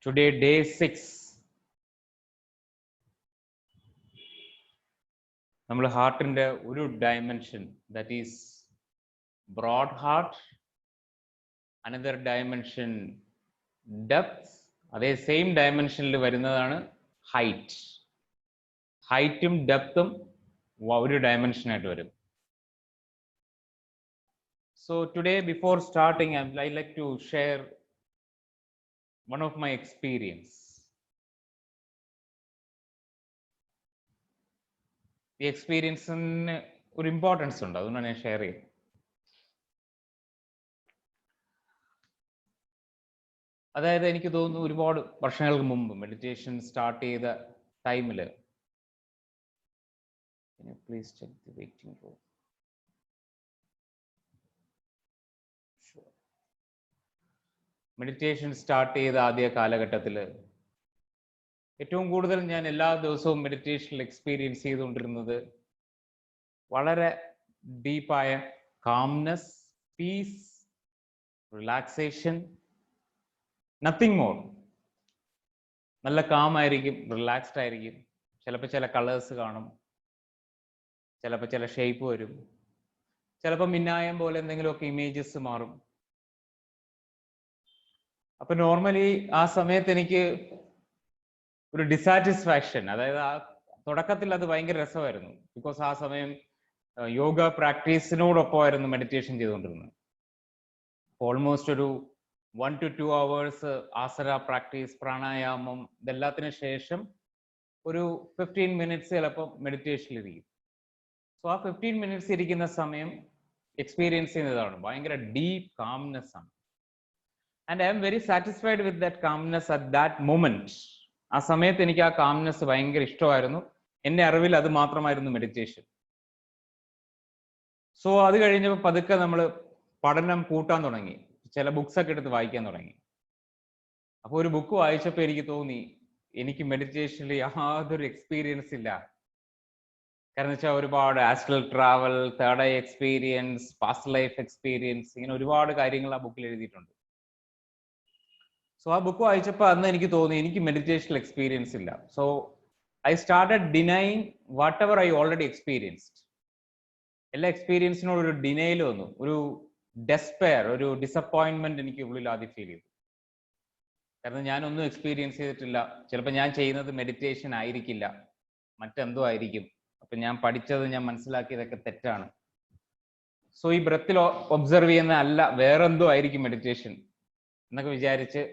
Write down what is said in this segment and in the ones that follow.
Today, day 6. നമ്മൾ ഹാർട്ടിന്റെ ഒരു dimension, that is breadth, another dimension depth, അതേ സെയിം ഡയമെൻഷനിൽ വരുന്നതാണ് ഹൈറ്റ്. ഹൈറ്റും ഡെപ്തും ഒരു ഡയമെൻഷനായിട്ട് വരും. So today, before starting, I like to share one of my experience. ഈ എക്സ്പീരിയൻസിന് ഒരു ഇമ്പോർട്ടൻസ് ഉണ്ട്, അതുകൊണ്ടാണ് ഞാൻ ഷെയർ ചെയ്യുന്നത്. അതായത് എനിക്ക് തോന്നുന്നു ഒരുപാട് വർഷങ്ങൾക്ക് മുമ്പ് മെഡിറ്റേഷൻ സ്റ്റാർട്ട് ചെയ്ത ടൈമിൽ, please check the waiting room. Meditation start ചെയ്ത ആദ്യ കാലഘട്ടത്തിൽ ഏറ്റവും കൂടുതൽ ഞാൻ എല്ലാ ദിവസവും മെഡിറ്റേഷനിൽ എക്സ്പീരിയൻസ് ചെയ്തുകൊണ്ടിരുന്നത് വളരെ ഡീപ്പായ calmness, peace, relaxation, nothing more. നല്ല കാമായിരിക്കും, റിലാക്സ്ഡ് ആയിരിക്കും. ചിലപ്പോൾ ചില കളേഴ്സ് കാണും, ചിലപ്പോൾ ചില ഷേപ്പ് വരും, ചിലപ്പോൾ മിന്നായം പോലെ എന്തെങ്കിലുമൊക്കെ ഇമേജസ് മാറും. അപ്പൊ നോർമലി ആ സമയത്ത് എനിക്ക് ഒരു ഡിസാറ്റിസ്ഫാക്ഷൻ, അതായത് ആ തുടക്കത്തിൽ അത് ഭയങ്കര രസമായിരുന്നു. ബിക്കോസ് ആ സമയം യോഗ പ്രാക്ടീസിനോടൊപ്പമായിരുന്നു മെഡിറ്റേഷൻ ചെയ്തുകൊണ്ടിരുന്നത്. ഓൾമോസ്റ്റ് ഒരു 1 to 2 hours ആസന പ്രാക്ടീസ്, പ്രാണായാമം, ഇതെല്ലാത്തിന് ശേഷം ഒരു 15 minutes ചിലപ്പോൾ മെഡിറ്റേഷനിലിരിക്കും. സോ ആ 15 minutes ഇരിക്കുന്ന സമയം എക്സ്പീരിയൻസ് ചെയ്യുന്നതാണ് ഭയങ്കര ഡീപ്പ് കാംനെസ് ആണ്. And I am very satisfied with that calmness at that moment. ആ സമയത്ത് എനിക്ക് ആ കാംനെസ് ഭയങ്കര ഇഷ്ടമായിരുന്നു. എൻ്റെ അറിവിൽ അത് മാത്രമായിരുന്നു മെഡിറ്റേഷൻ. സോ അത് കഴിഞ്ഞപ്പോൾ പതുക്കെ നമ്മൾ പഠനം കൂട്ടാൻ തുടങ്ങി, ചില ബുക്സ് ഒക്കെ എടുത്ത് വായിക്കാൻ തുടങ്ങി. അപ്പോൾ ഒരു ബുക്ക് വായിച്ചപ്പോൾ എനിക്ക് തോന്നി എനിക്ക് മെഡിറ്റേഷനിൽ യാതൊരു എക്സ്പീരിയൻസ് ഇല്ല. കാരണം വെച്ചാൽ ഒരുപാട് astral travel, third eye experience, past life experience, ഇങ്ങനെ ഒരുപാട് കാര്യങ്ങൾ ആ ബുക്കിൽ എഴുതിയിട്ടുണ്ട്. സോ ആ ബുക്ക് വായിച്ചപ്പോൾ അന്ന് എനിക്ക് തോന്നി എനിക്ക് മെഡിറ്റേഷണൽ എക്സ്പീരിയൻസ് ഇല്ല. So I started denying what ever I already experienced. എല്ലാ എക്സ്പീരിയൻസിനോട് ഒരു ഡിനൈൽ വന്നു, ഒരു ഡെസ്പെയർ, ഒരു ഡിസപ്പോയിന്റ്മെന്റ് എനിക്ക് ഉള്ളിൽ ആദ്യം ഫീൽ ചെയ്തു. കാരണം ഞാനൊന്നും എക്സ്പീരിയൻസ് ചെയ്തിട്ടില്ല. ചിലപ്പോൾ ഞാൻ ചെയ്യുന്നത് മെഡിറ്റേഷൻ ആയിരിക്കില്ല, മറ്റെന്തോ ആയിരിക്കും. അപ്പൊ ഞാൻ പഠിച്ചത്, ഞാൻ മനസ്സിലാക്കിയതൊക്കെ തെറ്റാണ്. സോ ഈ ബ്രെത്തിൽ ഒബ്സർവ് ചെയ്യുന്ന അല്ല, വേറെന്തോ ആയിരിക്കും മെഡിറ്റേഷൻ എന്നൊക്കെ വിചാരിച്ച്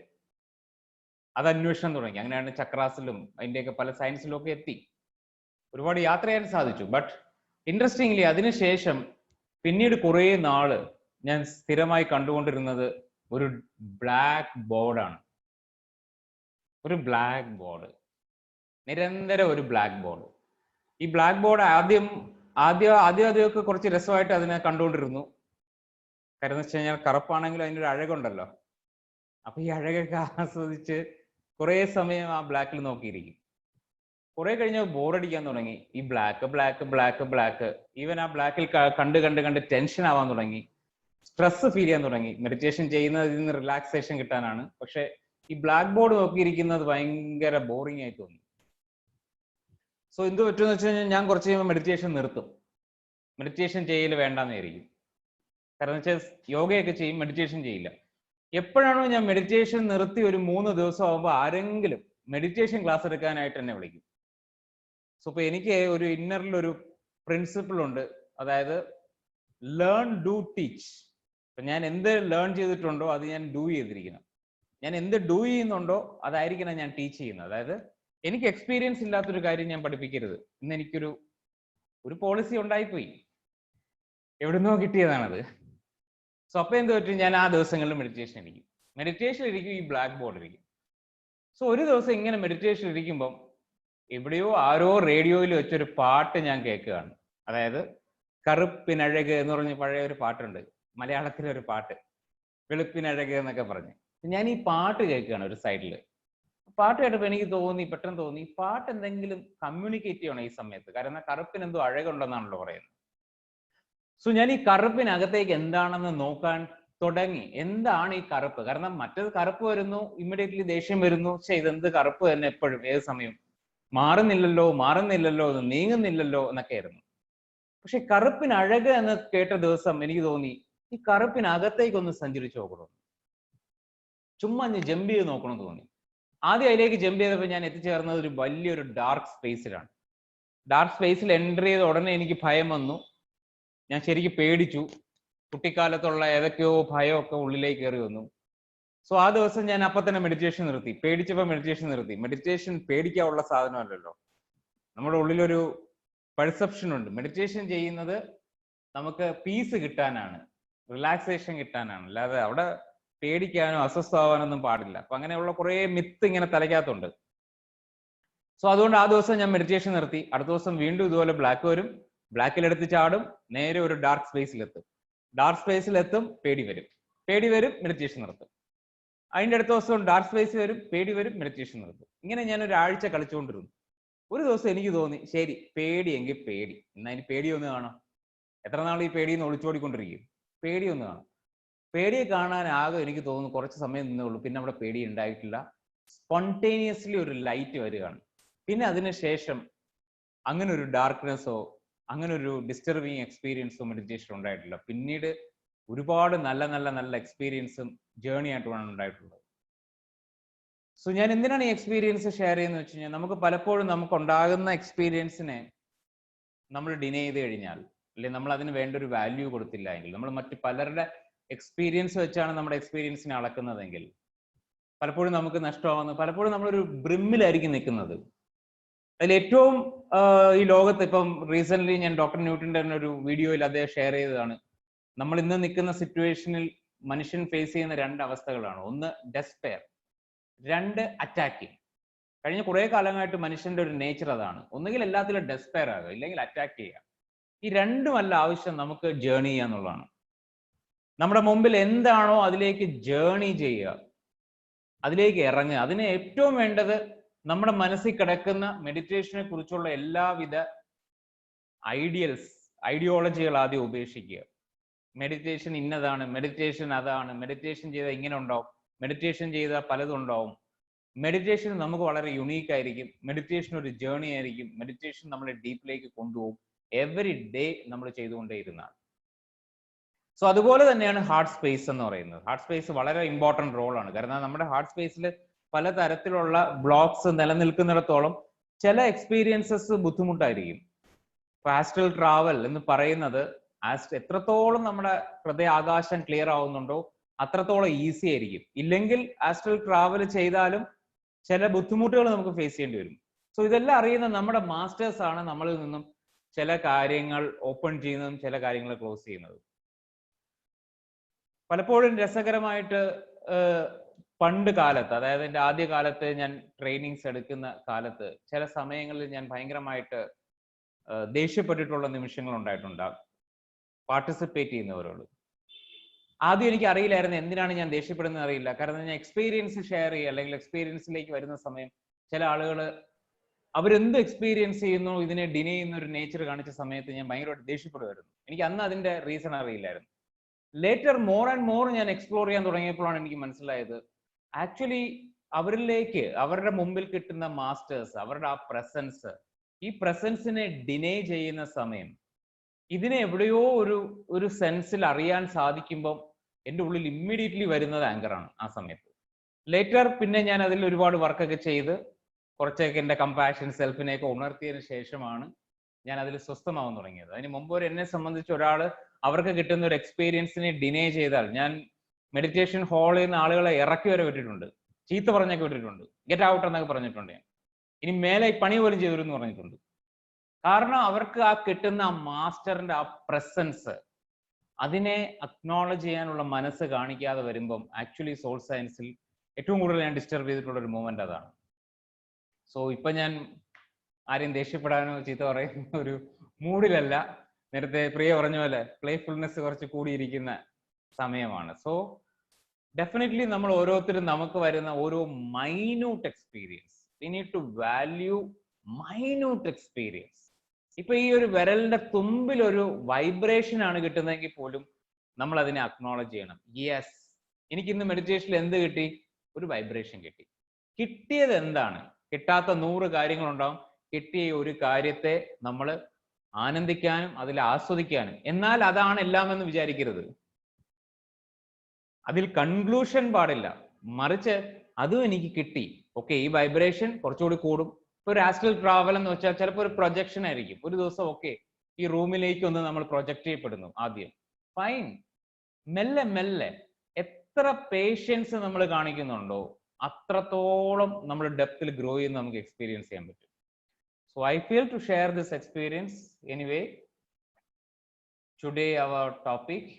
അത് അന്വേഷണം തുടങ്ങി. അങ്ങനെയാണ് ചക്രാസിലും അതിൻ്റെയൊക്കെ പല സയൻസിലും ഒക്കെ എത്തി. ഒരുപാട് യാത്ര ചെയ്യാൻ സാധിച്ചു. ബട്ട് ഇൻട്രസ്റ്റിംഗ്ലി അതിനുശേഷം പിന്നീട് കുറേ നാള് ഞാൻ സ്ഥിരമായി കണ്ടുകൊണ്ടിരുന്നത് ഒരു ബ്ലാക്ക് ബോർഡാണ്. ഒരു ബ്ലാക്ക് ബോർഡ്, നിരന്തരം ഒരു ബ്ലാക്ക് ബോർഡ്. ഈ ബ്ലാക്ക് ബോർഡ് ആദ്യമൊക്കെ കുറച്ച് രസമായിട്ട് അതിനെ കണ്ടുകൊണ്ടിരുന്നു. കാരണം വെച്ച് കഴിഞ്ഞാൽ കറുപ്പാണെങ്കിലും അതിൻ്റെ ഒരു അഴകുണ്ടല്ലോ. അപ്പൊ ഈ അഴകൊക്കെ ആസ്വദിച്ച് കുറെ സമയം ആ ബ്ലാക്കിൽ നോക്കിയിരിക്കും. കുറെ കഴിഞ്ഞ് ബോറടിക്കാൻ തുടങ്ങി. ഈ black black black black, even ആ ബ്ലാക്കിൽ കണ്ട് കണ്ട് കണ്ട് ടെൻഷൻ ആവാൻ തുടങ്ങി, സ്ട്രെസ് ഫീൽ ചെയ്യാൻ തുടങ്ങി. മെഡിറ്റേഷൻ ചെയ്യുന്നതിൽ നിന്ന് റിലാക്സേഷൻ കിട്ടാനാണ്, പക്ഷെ ഈ ബ്ലാക്ക് ബോർഡ് നോക്കിയിരിക്കുന്നത് ഭയങ്കര ബോറിംഗ് ആയി തോന്നി. സോ എന്ത് പറ്റുമെന്ന് വെച്ച് കഴിഞ്ഞാൽ ഞാൻ കുറച്ച് കഴിയുമ്പോൾ മെഡിറ്റേഷൻ നിർത്തും. മെഡിറ്റേഷൻ ചെയ്യൽ വേണ്ടാന്നായിരിക്കും. കാരണം വെച്ചാൽ യോഗയൊക്കെ ചെയ്യും, മെഡിറ്റേഷൻ ചെയ്യില്ല. എപ്പോഴാണോ ഞാൻ മെഡിറ്റേഷൻ നിർത്തി ഒരു 3 ദിവസം ആകുമ്പോൾ ആരെങ്കിലും മെഡിറ്റേഷൻ ക്ലാസ് എടുക്കാനായിട്ട് എന്നെ വിളിക്കും. സോ ഇപ്പൊ എനിക്ക് ഒരു ഇന്നറിലൊരു പ്രിൻസിപ്പിൾ ഉണ്ട്, അതായത് ലേൺ, ഡു, ടീച്ച്. ഇപ്പൊ ഞാൻ എന്ത് ലേൺ ചെയ്തിട്ടുണ്ടോ അത് ഞാൻ ഡു ചെയ്തിരിക്കണം. ഞാൻ എന്ത് ഡു ചെയ്യുന്നുണ്ടോ അതായിരിക്കണം ഞാൻ ടീച്ച് ചെയ്യുന്നത്. അതായത് എനിക്ക് എക്സ്പീരിയൻസ് ഇല്ലാത്തൊരു കാര്യം ഞാൻ പഠിപ്പിക്കരുത്. ഇന്ന് എനിക്കൊരു പോളിസി ഉണ്ടായിപ്പോയി, എവിടുന്നോ കിട്ടിയതാണത്. സോ അപ്പൊ എന്ത് പറ്റും, ഞാൻ ആ ദിവസങ്ങളിൽ മെഡിറ്റേഷൻ ഇരിക്കും, ഈ ബ്ലാക്ക് ബോർഡ് ഇരിക്കും. സോ ഒരു ദിവസം ഇങ്ങനെ മെഡിറ്റേഷൻ ഇരിക്കുമ്പം എവിടെയോ ആരോ റേഡിയോയിൽ വെച്ചൊരു പാട്ട് ഞാൻ കേൾക്കുകയാണ്. അതായത് കറുപ്പിനഴക് എന്ന് പറഞ്ഞ പഴയ ഒരു പാട്ടുണ്ട്, മലയാളത്തിലെ ഒരു പാട്ട്, വെളുപ്പിനഴക് എന്നൊക്കെ പറഞ്ഞ്. ഞാൻ ഈ പാട്ട് കേൾക്കുകയാണ് ഒരു സൈഡിൽ. പാട്ട് കേട്ടപ്പോൾ എനിക്ക് പെട്ടെന്ന് തോന്നി ഈ പാട്ട് എന്തെങ്കിലും കമ്മ്യൂണിക്കേറ്റ് ചെയ്യണം ഈ സമയത്ത്. കാരണം കറുപ്പിന് എന്തോ അഴകുണ്ടെന്നാണല്ലോ പറയുന്നത്. സോ ഞാൻ ഈ കറുപ്പിനകത്തേക്ക് എന്താണെന്ന് നോക്കാൻ തുടങ്ങി എന്താണ് ഈ കറുപ്പ്. കാരണം മറ്റേത് കറുപ്പ് വരുന്നു, ഇമ്മീഡിയറ്റ്ലി ദേഷ്യം വരുന്നു, പക്ഷെ ഇതെന്ത് കറുപ്പ് തന്നെ എപ്പോഴും ഏത് സമയം മാറുന്നില്ലല്ലോ നീങ്ങുന്നില്ലല്ലോ എന്നൊക്കെ ആയിരുന്നു. പക്ഷെ കറുപ്പിന് അഴക് എന്ന് കേട്ട ദിവസം എനിക്ക് തോന്നി ഈ കറുപ്പിനകത്തേക്കൊന്ന് സഞ്ചരിച്ചു നോക്കണം, ചുമ്മാ ജമ്പ് ചെയ്ത് നോക്കണമെന്ന് തോന്നി. ആദ്യം അതിലേക്ക് ജമ്പ് ചെയ്തപ്പോൾ ഞാൻ എത്തിച്ചേർന്നത് ഒരു വലിയൊരു ഡാർക്ക് സ്പേസിലാണ്. ഡാർക്ക് സ്പേസിൽ എൻ്റർ ചെയ്ത ഉടനെ എനിക്ക് ഭയം വന്നു. ഞാൻ ശരിക്കും പേടിച്ചു. കുട്ടിക്കാലത്തുള്ള ഏതൊക്കെയോ ഭയമൊക്കെ ഉള്ളിലേക്ക് കയറി വന്നു. സോ ആ ദിവസം ഞാൻ അപ്പം തന്നെ മെഡിറ്റേഷൻ നിർത്തി. പേടിച്ചപ്പോൾ മെഡിറ്റേഷൻ നിർത്തി. മെഡിറ്റേഷൻ പേടിക്കാനുള്ള സാധനമല്ലല്ലോ. നമ്മുടെ ഉള്ളിലൊരു പെർസെപ്ഷൻ ഉണ്ട്. മെഡിറ്റേഷൻ ചെയ്യുന്നത് നമുക്ക് പീസ് കിട്ടാനാണ്, റിലാക്സേഷൻ കിട്ടാനാണ്, അല്ലാതെ അവിടെ പേടിക്കാനോ അസ്വസ്ഥമാവാനൊന്നും പാടില്ല. അപ്പൊ അങ്ങനെയുള്ള കുറെ മിത്ത് ഇങ്ങനെ തലയ്ക്കകത്തുണ്ട്. സോ അതുകൊണ്ട് ആ ദിവസം ഞാൻ മെഡിറ്റേഷൻ നിർത്തി. അടുത്ത ദിവസം വീണ്ടും ഇതുപോലെ ബ്ലാക്ക് വരും, ബ്ലാക്കിലെടുത്ത് ചാടും, നേരെ ഒരു ഡാർക്ക് സ്പേസിലെത്തും. ഡാർക്ക് സ്പേസിലെത്തും, പേടി വരും, മെഡിറ്റേഷൻ നിർത്തും. അതിൻ്റെ അടുത്ത ദിവസം ഡാർക്ക് സ്പേസ് വരും, പേടി വരും, മെഡിറ്റേഷൻ നിർത്തും. ഇങ്ങനെ ഞാൻ ഒരാഴ്ച കളിച്ചുകൊണ്ടിരുന്നു. ഒരു ദിവസം എനിക്ക് തോന്നി, ശരി പേടിയെങ്കിൽ പേടി, എന്നാ ഇനി പേടി ഒന്ന് കാണാം. എത്ര നാൾ ഈ പേടിയെന്ന് ഒളിച്ചോടിക്കൊണ്ടിരിക്കും? പേടി ഒന്ന് കാണാം. പേടിയെ കാണാൻ ആകെ എനിക്ക് തോന്നുന്നു കുറച്ച് സമയം നിന്നേ ഉള്ളൂ. പിന്നെ അവിടെ പേടി ഉണ്ടായിട്ടില്ല. സ്പോണ്ടേനിയസ്ലി ഒരു ലൈറ്റ് വരികയാണ്. പിന്നെ അതിനുശേഷം അങ്ങനെ ഒരു ഡാർക്ക്നെസ്സോ അങ്ങനെ ഒരു ഡിസ്റ്റർബിങ് എക്സ്പീരിയൻസോ മെഡിറ്റേഷൻ ഉണ്ടായിട്ടില്ല. പിന്നീട് ഒരുപാട് നല്ല എക്സ്പീരിയൻസും ജേർണി ആയിട്ടുമാണ് ഉണ്ടായിട്ടുള്ളത്. സോ ഞാൻ എന്തിനാണ് ഈ എക്സ്പീരിയൻസ് ഷെയർ ചെയ്യുന്നത് വെച്ച് കഴിഞ്ഞാൽ, നമുക്ക് പലപ്പോഴും നമുക്ക് ഉണ്ടാകുന്ന എക്സ്പീരിയൻസിനെ നമ്മൾ ഡിനേ ചെയ്ത് കഴിഞ്ഞാൽ, അല്ലെങ്കിൽ നമ്മൾ അതിന് വേണ്ട ഒരു വാല്യൂ കൊടുത്തില്ല എങ്കിൽ, നമ്മൾ മറ്റു പലരുടെ എക്സ്പീരിയൻസ് വെച്ചാണ് നമ്മുടെ എക്സ്പീരിയൻസിനെ അളക്കുന്നതെങ്കിൽ പലപ്പോഴും നമുക്ക് നഷ്ടമാവുന്നത്, പലപ്പോഴും നമ്മളൊരു ബ്രിമ്മിലായിരിക്കും നിൽക്കുന്നത്. അതിൽ ഏറ്റവും ഈ ലോകത്ത് ഇപ്പം റീസെന്റ് ഞാൻ ഡോക്ടർ ന്യൂട്ടന്റെ ഒരു വീഡിയോയിൽ അദ്ദേഹം ഷെയർ ചെയ്തതാണ്, നമ്മൾ ഇന്ന് നിൽക്കുന്ന സിറ്റുവേഷനിൽ മനുഷ്യൻ ഫേസ് ചെയ്യുന്ന രണ്ട് അവസ്ഥകളാണ്. ഒന്ന് ഡെസ്പെയർ, രണ്ട് അറ്റാക്കിങ്. കഴിഞ്ഞ കുറെ കാലമായിട്ട് മനുഷ്യന്റെ ഒരു നേച്ചർ അതാണ്. ഒന്നുകിൽ എല്ലാത്തിലും ഡെസ്പെയർ ആകുക, ഇല്ലെങ്കിൽ അറ്റാക്ക് ചെയ്യുക. ഈ രണ്ടുമല്ല ആവശ്യം, നമുക്ക് ജേർണി ചെയ്യാന്നുള്ളതാണ്. നമ്മുടെ മുമ്പിൽ എന്താണോ അതിലേക്ക് ജേർണി ചെയ്യുക, അതിലേക്ക് ഇറങ്ങുക. അതിന് ഏറ്റവും വേണ്ടത് നമ്മുടെ മനസ്സിൽ കിടക്കുന്ന മെഡിറ്റേഷനെ കുറിച്ചുള്ള എല്ലാവിധ ഐഡിയോളജികൾ ആദ്യം ഉപേക്ഷിക്കുക. മെഡിറ്റേഷൻ ഇന്നതാണ്, മെഡിറ്റേഷൻ അതാണ്, മെഡിറ്റേഷൻ ചെയ്താൽ ഇങ്ങനെ ഉണ്ടാവും, മെഡിറ്റേഷൻ ചെയ്താൽ പലതും ഉണ്ടാവും. മെഡിറ്റേഷൻ നമുക്ക് വളരെ യുണീക്ക് ആയിരിക്കും. മെഡിറ്റേഷൻ ഒരു ജേർണി ആയിരിക്കും. മെഡിറ്റേഷൻ നമ്മളെ ഡീപ്പിലേക്ക് കൊണ്ടുപോകും. എവറി ഡേ നമ്മൾ ചെയ്തുകൊണ്ടേയിരുന്നാൽ. സോ അതുപോലെ തന്നെയാണ് ഹാർട്ട് സ്പേസ് എന്ന് പറയുന്നത്. ഹാർട്ട് സ്പേസ് വളരെ ഇമ്പോർട്ടൻറ്റ് റോളാണ്. കാരണം നമ്മുടെ ഹാർട്ട് സ്പേസിൽ പലതരത്തിലുള്ള ബ്ലോക്സ് നിലനിൽക്കുന്നിടത്തോളം ചില എക്സ്പീരിയൻസസ് ബുദ്ധിമുട്ടായിരിക്കും. ആസ്ട്രൽ ട്രാവൽ എന്ന് പറയുന്നത് എത്രത്തോളം നമ്മുടെ ഹൃദയാകാശം ക്ലിയർ ആവുന്നുണ്ടോ അത്രത്തോളം ഈസി ആയിരിക്കും. ഇല്ലെങ്കിൽ ആസ്ട്രൽ ട്രാവൽ ചെയ്താലും ചില ബുദ്ധിമുട്ടുകൾ നമുക്ക് ഫേസ് ചെയ്യേണ്ടി വരും. സോ ഇതെല്ലാം അറിയുന്ന നമ്മുടെ മാസ്റ്റേഴ്സ് ആണ് നമ്മളിൽ നിന്നും ചില കാര്യങ്ങൾ ഓപ്പൺ ചെയ്യുന്നതും ചില കാര്യങ്ങൾ ക്ലോസ് ചെയ്യുന്നതും. പലപ്പോഴും രസകരമായിട്ട് പണ്ട് കാലത്ത്, അതായത് എൻ്റെ ആദ്യ കാലത്ത് ഞാൻ ട്രെയിനിങ്സ് എടുക്കുന്ന കാലത്ത് ചില സമയങ്ങളിൽ ഞാൻ ഭയങ്കരമായിട്ട് ദേഷ്യപ്പെട്ടിട്ടുള്ള നിമിഷങ്ങൾ ഉണ്ടായിട്ടുണ്ടാകും പാർട്ടിസിപ്പേറ്റ് ചെയ്യുന്നവരോട്. ആദ്യം എനിക്ക് അറിയില്ലായിരുന്നു എന്തിനാണ് ഞാൻ ദേഷ്യപ്പെടുന്നത് അറിയില്ല. കാരണം ഞാൻ എക്സ്പീരിയൻസ് ഷെയർ ചെയ്യുക അല്ലെങ്കിൽ എക്സ്പീരിയൻസിലേക്ക് വരുന്ന സമയം ചില ആളുകൾ അവരെന്ത് എക്സ്പീരിയൻസ് ചെയ്യുന്നു ഇതിനെ ഡിനേ ചെയ്യുന്ന ഒരു നേച്ചർ കാണിച്ച സമയത്ത് ഞാൻ ഭയങ്കരമായിട്ട് ദേഷ്യപ്പെടുമായിരുന്നു. എനിക്ക് അന്ന് അതിന്റെ റീസൺ അറിയില്ലായിരുന്നു. ലേറ്റർ മോർ ആൻഡ് മോർ ഞാൻ എക്സ്പ്ലോർ ചെയ്യാൻ തുടങ്ങിയപ്പോഴാണ് എനിക്ക് മനസ്സിലായത് ആക്ച്വലി അവരിലേക്ക് അവരുടെ മുമ്പിൽ കിട്ടുന്ന മാസ്റ്റേഴ്സ്, അവരുടെ ആ പ്രസൻസ്, ഈ പ്രസൻസിനെ ഡിനേ ചെയ്യുന്ന സമയം ഇതിനെ എവിടെയോ ഒരു സെൻസിൽ അറിയാൻ സാധിക്കുമ്പോൾ എൻ്റെ ഉള്ളിൽ ഇമ്മീഡിയറ്റ്ലി വരുന്നത് ആങ്കറാണ് ആ സമയത്ത്. ലേറ്റർ പിന്നെ ഞാൻ അതിൽ ഒരുപാട് വർക്കൊക്കെ ചെയ്ത് കുറച്ചൊക്കെ എൻ്റെ കമ്പാഷൻ സെൽഫിനെയൊക്കെ ഉണർത്തിയതിനു ശേഷമാണ് ഞാൻ അതിൽ സ്വസ്ഥമാവാൻ തുടങ്ങിയത്. അതിന് മുമ്പ് എന്നെ സംബന്ധിച്ച് ഒരാൾ അവർക്ക് കിട്ടുന്ന ഒരു എക്സ്പീരിയൻസിനെ ഡിനേ ചെയ്താൽ, ഞാൻ മെഡിറ്റേഷൻ ഹാളിൽ നിന്ന് ആളുകളെ ഇറക്കി വരെ വിട്ടിട്ടുണ്ട്, ചീത്ത പറഞ്ഞൊക്കെ വിട്ടിട്ടുണ്ട്, ഗെറ്റ് ഔട്ട് എന്നൊക്കെ പറഞ്ഞിട്ടുണ്ട്, ഞാൻ ഇനി മേലെ പണി പോലും ചെയ്തിരുന്നു പറഞ്ഞിട്ടുണ്ട്. കാരണം അവർക്ക് ആ കിട്ടുന്ന ആ മാസ്റ്ററിന്റെ ആ പ്രസൻസ് അതിനെ അക്നോളജ് ചെയ്യാനുള്ള മനസ്സ് കാണിക്കാതെ വരുമ്പം ആക്ച്വലി സോൾ സയൻസിൽ ഏറ്റവും കൂടുതൽ ഞാൻ ഡിസ്റ്റർബ് ചെയ്തിട്ടുള്ള ഒരു മൂവ്മെന്റ് അതാണ്. സോ ഇപ്പൊ ഞാൻ ആരെയും ദേഷ്യപ്പെടാനോ ചീത്ത പറയുന്ന ഒരു മൂഡിലല്ല. നേരത്തെ പ്രിയ പറഞ്ഞ പോലെ പ്ലേഫുൾനെസ് കുറച്ച് കൂടിയിരിക്കുന്ന സമയമാണ്. സോ ഡെഫിനറ്റ്ലി നമ്മൾ ഓരോരുത്തരും നമുക്ക് വരുന്ന ഓരോ minute experience, we need to value minute experience. ഇപ്പൊ ഈ ഒരു വിരലിന്റെ തുമ്പിൽ ഒരു വൈബ്രേഷൻ ആണ് കിട്ടുന്നതെങ്കിൽ പോലും നമ്മൾ അതിനെ അക്നോളജ് ചെയ്യണം. യെസ്, എനിക്ക് ഇന്ന് മെഡിറ്റേഷനിൽ എന്ത് കിട്ടി? ഒരു വൈബ്രേഷൻ കിട്ടി. കിട്ടിയത് എന്താണ്? കിട്ടാത്ത 100 കാര്യങ്ങളുണ്ടാവും. കിട്ടിയ ഒരു കാര്യത്തെ നമ്മൾ ആനന്ദിക്കാനും അതിൽ ആസ്വദിക്കാനും. എന്നാൽ അതാണ് എല്ലാം എന്ന് വിചാരിക്കരുത്. അതിൽ കൺക്ലൂഷൻ പാടില്ല. മറിച്ച് അതും എനിക്ക് കിട്ടി, ഓക്കെ, ഈ വൈബ്രേഷൻ കുറച്ചുകൂടി കൂടും. ഒരു ആസ്ട്രൽ ട്രാവൽ എന്ന് വെച്ചാൽ ചിലപ്പോൾ ഒരു പ്രൊജക്ഷൻ ആയിരിക്കും. ഒരു ദിവസം ഓക്കെ ഈ റൂമിലേക്ക് ഒന്ന് നമ്മൾ പ്രൊജക്ട് ചെയ്യപ്പെടുന്നു ആദ്യം, ഫൈൻ. മെല്ലെ മെല്ലെ എത്ര പേഷ്യൻസ് നമ്മൾ കാണിക്കുന്നുണ്ടോ അത്രത്തോളം നമ്മൾ ഡെപ്തിൽ ഗ്രോ ചെയ്യുന്ന നമുക്ക് എക്സ്പീരിയൻസ് ചെയ്യാൻ പറ്റും. So I feel to share this experience. Anyway, today our topic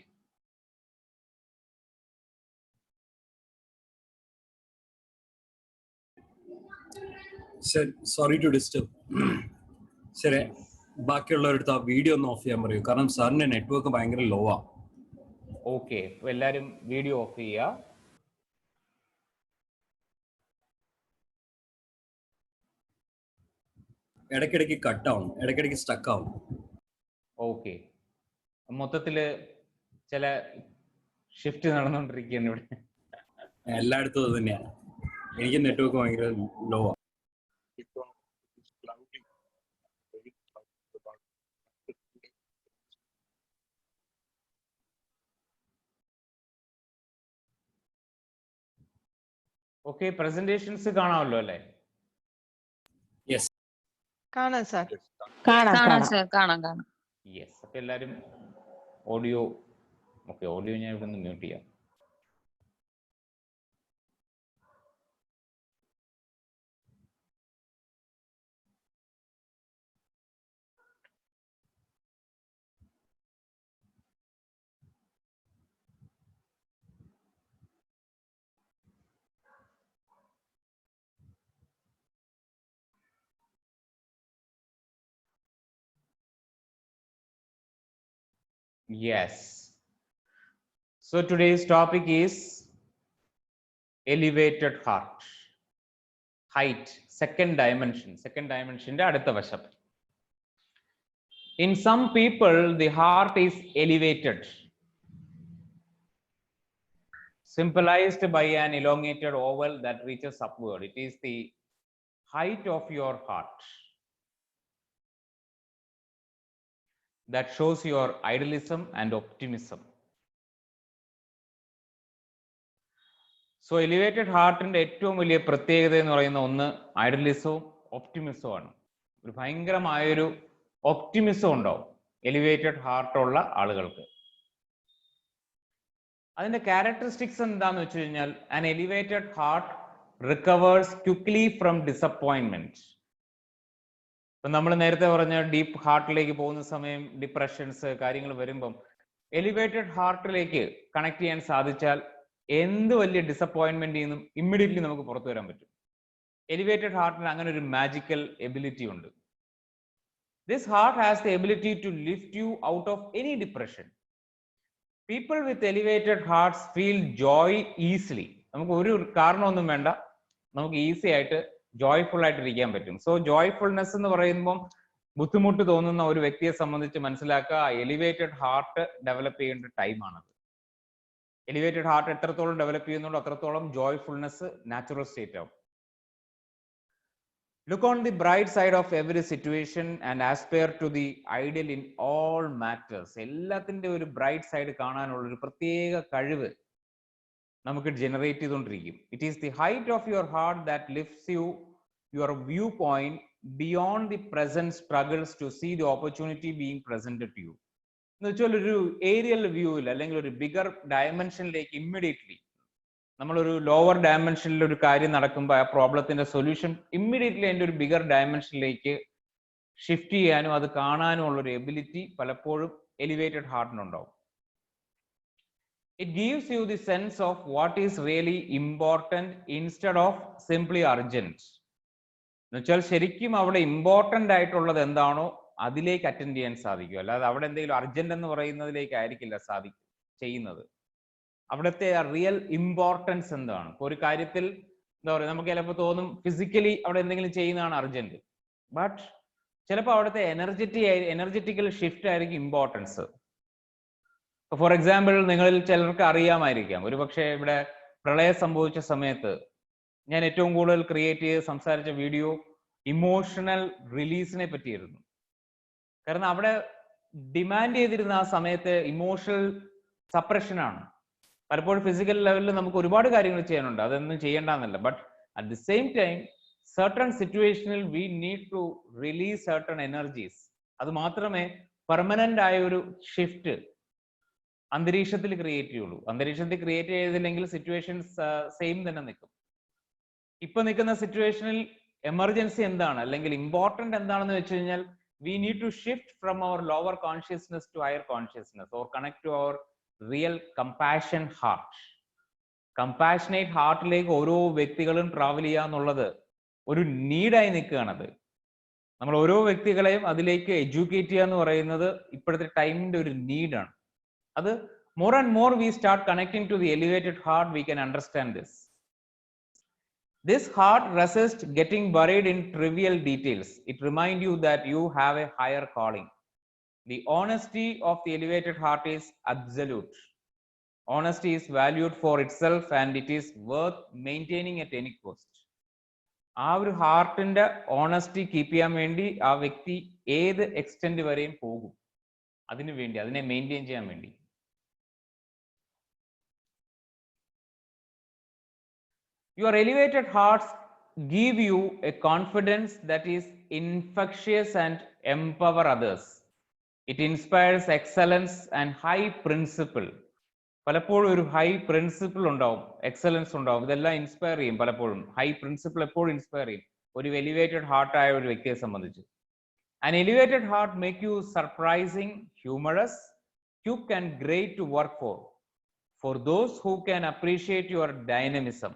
sorry to disturb. ശരി, ബാക്കിയുള്ളവരടുത്ത് ആ വീഡിയോ ഒന്ന് ഓഫ് ചെയ്യാൻ പറയൂ, കാരണം സാറിന്റെ നെറ്റ്വർക്ക് ഭയങ്കര ലോ ആ. ഓക്കെ, എല്ലാരും വീഡിയോ ഓഫ് ചെയ്യുക. ഇടയ്ക്കിടയ്ക്ക് കട്ട് ആവും, ഇടയ്ക്കിടയ്ക്ക് സ്റ്റക്ക് ആവും. ഓക്കെ, മൊത്തത്തില് ചില ഷിഫ്റ്റ് നടന്നുകൊണ്ടിരിക്കുകയാണ് ഇവിടെ. എല്ലായിടത്തും അത് തന്നെയാണ്. എനിക്ക് നെറ്റ്വർക്ക് ഭയങ്കര ലോ ആ. ഓക്കെ, പ്രസന്റേഷൻസ് കാണാമല്ലോ അല്ലേ? യെസ്, കാണാം സാർ. കാണാം. യെസ്, അപ്പൊ എല്ലാരും ഓഡിയോ, ഓക്കെ, ഓഡിയോ ഞാൻ ഇവിടെ നിന്ന് മ്യൂട്ട് ചെയ്യാം. Yes. So today's topic is elevated heart. Height, second dimension. Second dimension അടുത്ത വശം. In some people, the heart is elevated, symbolized by an elongated oval that reaches upward. It is the height of your heart that shows your idealism and optimism. So elevated heartന്റെ ഏറ്റവും വലിയ പ്രത്യേകത എന്ന് പറയുന്ന ഒന്ന് ഐഡലിസവും ഒപ്റ്റിമിസവും ആണ്. ഒരു ഭയങ്കരമായൊരു ഒപ്റ്റിമിസം ഉണ്ടാവും elevated heart ഉള്ള ആളുകൾക്ക്. അതിന്റെ ക്യാരക്ടറിസ്റ്റിക്സ് എന്താന്ന് വെച്ച് കഴിഞ്ഞാൽ, an elevated heart recovers quickly from disappointment. നമ്മൾ നേരത്തെ പറഞ്ഞ ഡീപ്പ് ഹാർട്ടിലേക്ക് പോകുന്ന സമയം ഡിപ്രഷൻസ് കാര്യങ്ങൾ വരുമ്പം എലിവേറ്റഡ് ഹാർട്ടിലേക്ക് കണക്ട് ചെയ്യാൻ സാധിച്ചാൽ എന്ത് വലിയ ഡിസപ്പോയിന്റ്മെന്റിൽ നിന്നും ഇമ്മീഡിയറ്റ്ലി നമുക്ക് പുറത്തു വരാൻ പറ്റും. എലിവേറ്റഡ് ഹാർട്ടിന് അങ്ങനെ ഒരു മാജിക്കൽ എബിലിറ്റി ഉണ്ട്. This heart has the ability to lift you out of any depression. People with elevated hearts feel joy easily. നമുക്ക് ഒരു കാരണമൊന്നും വേണ്ട, നമുക്ക് ഈസി ആയിട്ട് ജോയ്ഫുൾ ആയിട്ടിരിക്കാൻ പറ്റും. സോ ജോയ്ഫുൾനെസ് എന്ന് പറയുമ്പോൾ ബുദ്ധിമുട്ട് തോന്നുന്ന ഒരു വ്യക്തിയെ സംബന്ധിച്ച് മനസ്സിലാക്കുക, എലിവേറ്റഡ് ഹാർട്ട് ഡെവലപ്പ് ചെയ്യേണ്ട ടൈമാണത്. എലിവേറ്റഡ് ഹാർട്ട് എത്രത്തോളം ഡെവലപ്പ് ചെയ്യുന്നുണ്ടോ അത്രത്തോളം ജോയ്ഫുൾനെസ് നാച്ചുറൽ സ്റ്റേറ്റ് ആവും. Look on the bright side of every situation and aspire to the ideal in all matters. എല്ലാത്തിന്റെ ഒരു ബ്രൈറ്റ് സൈഡ് കാണാനുള്ള ഒരു പ്രത്യേക കഴിവ് നമുക്ക് ജനറേറ്റ് ചെയ്തുകൊണ്ടിരിക്കും. It is the height of your heart that lifts your view point beyond the present struggles to see the opportunity being presented to you. എന്ന് വെച്ചാൽ ഒരു ഏരിയൽ വ്യൂവിൽ അല്ലെങ്കിൽ ഒരു ബിഗർ ഡയമെൻഷനിലേക്ക് ഇമ്മീഡിയറ്റ്ലി നമ്മളൊരു ലോവർ ഡയമെൻഷനിൽ ഒരു കാര്യം നടക്കുമ്പോൾ ആ പ്രോബ്ലത്തിന്റെ സൊല്യൂഷൻ ഇമ്മീഡിയറ്റ്ലി അതിൻ്റെ ഒരു ബിഗർ ഡയമെൻഷനിലേക്ക് ഷിഫ്റ്റ് ചെയ്യാനും അത് കാണാനും ഉള്ളൊരു എബിലിറ്റി പലപ്പോഴും elevated ഹാർട്ടിനുണ്ടാവും. It gives you the sense of what is really important instead of simply urgent. എന്നുവെച്ചാൽ ശരിക്കും അവിടെ ഇമ്പോർട്ടന്റ് ആയിട്ടുള്ളത് എന്താണോ അതിലേക്ക് അറ്റൻഡ് ചെയ്യാൻ സാധിക്കും. അല്ലാതെ അവിടെ എന്തെങ്കിലും അർജന്റ് എന്ന് പറയുന്നതിലേക്ക് ആയിരിക്കില്ല ചെയ്യുന്നത്. അവിടുത്തെ റിയൽ ഇമ്പോർട്ടൻസ് എന്താണ്? ഇപ്പൊ ഒരു കാര്യത്തിൽ എന്താ പറയുക, നമുക്ക് ചിലപ്പോൾ തോന്നും ഫിസിക്കലി അവിടെ എന്തെങ്കിലും ചെയ്യുന്നതാണ് അർജന്റ്, ബട്ട് ചിലപ്പോൾ അവിടുത്തെ എനർജറ്റിക്കൽ ഷിഫ്റ്റ് ആയിരിക്കും ഇമ്പോർട്ടൻസ്. ഫോർ എക്സാമ്പിൾ, നിങ്ങളിൽ ചിലർക്ക് അറിയാമായിരിക്കാം, ഒരുപക്ഷെ ഇവിടെ പ്രളയം സംഭവിച്ച സമയത്ത് ഞാൻ ഏറ്റവും കൂടുതൽ ക്രിയേറ്റ് ചെയ്ത് സംസാരിച്ച വീഡിയോ ഇമോഷണൽ റിലീസിനെ പറ്റിയായിരുന്നു. കാരണം അവിടെ ഡിമാൻഡ് ചെയ്തിരുന്ന ആ സമയത്ത് ഇമോഷണൽ സപ്രഷനാണ്. പലപ്പോഴും ഫിസിക്കൽ ലെവലിൽ നമുക്ക് ഒരുപാട് കാര്യങ്ങൾ ചെയ്യാനുണ്ട്, അതൊന്നും ചെയ്യേണ്ടെന്നല്ല. But at the same time certain സിറ്റുവേഷനിൽ we need to release certain energies. അത് മാത്രമേ പെർമനന്റ് ആയ ഒരു ഷിഫ്റ്റ് അന്തരീക്ഷത്തിൽ ക്രിയേറ്റ് ചെയ്യുള്ളൂ. അന്തരീക്ഷത്തിൽ ക്രിയേറ്റ് ചെയ്തില്ലെങ്കിൽ സിറ്റുവേഷൻസ് സെയിം തന്നെ നിൽക്കും. ഇപ്പൊ നിൽക്കുന്ന സിറ്റുവേഷനിൽ എമർജൻസി എന്താണ് അല്ലെങ്കിൽ ഇമ്പോർട്ടന്റ് എന്താണെന്ന് വെച്ച് കഴിഞ്ഞാൽ, we need to shift from our lower consciousness to higher consciousness or connect to our real compassion heart. Compassionate ഹാർട്ടിലേക്ക് ഓരോ വ്യക്തികളും ട്രാവൽ ചെയ്യുക എന്നുള്ളത് ഒരു നീഡായി നിൽക്കുകയാണത്. നമ്മൾ ഓരോ വ്യക്തികളെയും അതിലേക്ക് എഡ്യൂക്കേറ്റ് ചെയ്യുക എന്ന് പറയുന്നത് ഇപ്പോഴത്തെ ടൈമിന്റെ ഒരു നീഡാണ്. അത് more and more we start connecting to the elevated heart, we can understand this. This heart resists getting buried in trivial details. It reminds you that you have a higher calling. The honesty of the elevated heart is absolute. Honesty is valued for itself and it is worth maintaining at any cost. ആ ഒരു ഹാർട്ടിന്റെ honesty keep ചെയ്യാൻ വേണ്ടി ആ വ്യക്തി ഏത് extent വരെയും പോകും, അതിനു വേണ്ടി, അതിനെ മെയിൻറ്റെയിൻ ചെയ്യാൻ വേണ്ടി. Your elevated hearts give you a confidence that is infectious and empower others. It inspires excellence and high principle. പലപ്പോഴും ഒരു ഹൈ പ്രിൻസിപ്പിൾ ഉണ്ടാവും, എക്സലൻസ് ഉണ്ടാവും, ഇതെല്ലാം ഇൻസ്പയർ ചെയ്യും. പലപ്പോഴും ഹൈ പ്രിൻസിപ്പിൾ എപ്പോഴും ഇൻസ്പയർ ചെയ്യും ഒരു എലിവേറ്റഡ് ഹാർട്ട് ആയ ഒരു വ്യക്തിയെ സംബന്ധിച്ച്. An elevated heart make you surprising, humorous, quick and great to work for. For those who can appreciate your dynamism.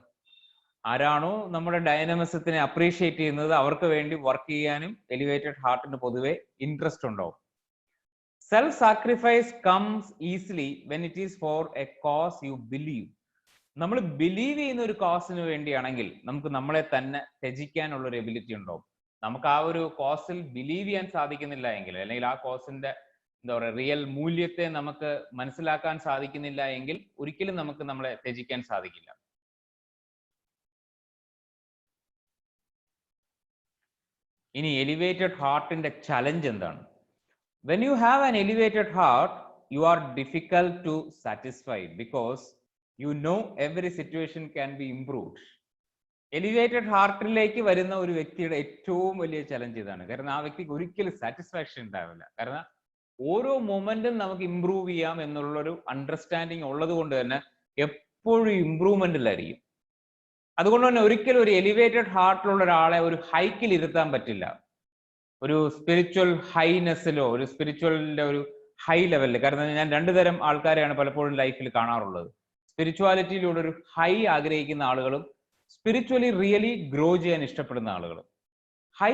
ആരാണോ നമ്മുടെ ഡൈനമിസത്തിനെ അപ്രീഷിയേറ്റ് ചെയ്യുന്നത് അവർക്ക് വേണ്ടി വർക്ക് ചെയ്യാനും എലിവേറ്റഡ് ഹാർട്ടിന് പൊതുവെ ഇൻട്രസ്റ്റ് ഉണ്ടാവും. Self sacrifice comes easily when it is for a cause you believe. നമ്മൾ ബിലീവ് ചെയ്യുന്ന ഒരു കോസിന് വേണ്ടിയാണെങ്കിൽ നമുക്ക് നമ്മളെ തന്നെ ത്യജിക്കാനുള്ള ഒരു എബിലിറ്റി ഉണ്ടാവും. നമുക്ക് ആ ഒരു കോസിൽ ബിലീവ് ചെയ്യാൻ സാധിക്കുന്നില്ല എങ്കിൽ, അല്ലെങ്കിൽ ആ കോസിന്റെ എന്താ പറയുക റിയൽ മൂല്യത്തെ നമുക്ക് മനസ്സിലാക്കാൻ സാധിക്കുന്നില്ല എങ്കിൽ ഒരിക്കലും നമുക്ക് നമ്മളെ ത്യജിക്കാൻ സാധിക്കില്ല. ഇനി എലിവേറ്റഡ് ഹാർട്ടിന്റെ ചലഞ്ച് എന്താണ്? When you have an elevated heart, you are difficult to satisfy because you know every situation can be improved. Elevated ഹാർട്ടിലേക്ക് വരുന്ന ഒരു വ്യക്തിയുടെ ഏറ്റവും വലിയ ചലഞ്ച് ഇതാണ്. കാരണം ആ വ്യക്തിക്ക് ഒരിക്കലും സാറ്റിസ്ഫാക്ഷൻ ഉണ്ടാവില്ല. കാരണം ഓരോ മൊമെന്റും നമുക്ക് ഇമ്പ്രൂവ് ചെയ്യാം എന്നുള്ളൊരു അണ്ടർസ്റ്റാൻഡിങ് ഉള്ളത് കൊണ്ട് തന്നെ എപ്പോഴും ഇമ്പ്രൂവ്മെന്റിലായിരിക്കും. അതുകൊണ്ട് തന്നെ ഒരിക്കലും ഒരു എലിവേറ്റഡ് ഹാർട്ടിലുള്ള ഒരാളെ ഒരു ഹൈക്കിൽ ഇരുത്താൻ പറ്റില്ല. ഒരു സ്പിരിച്വൽ ഹൈനെസ്സിലോ ഒരു സ്പിരിച്വലിന്റെ ഒരു ഹൈ ലെവലിൽ. കാരണം ഞാൻ രണ്ടു തരം ആൾക്കാരെയാണ് പലപ്പോഴും ലൈഫിൽ കാണാറുള്ളത്. സ്പിരിച്വാലിറ്റിയിലൂടെ ഒരു ഹൈ ആഗ്രഹിക്കുന്ന ആളുകളും സ്പിരിച്വലി റിയലി ഗ്രോ ചെയ്യാൻ ഇഷ്ടപ്പെടുന്ന ആളുകളും. ഹൈ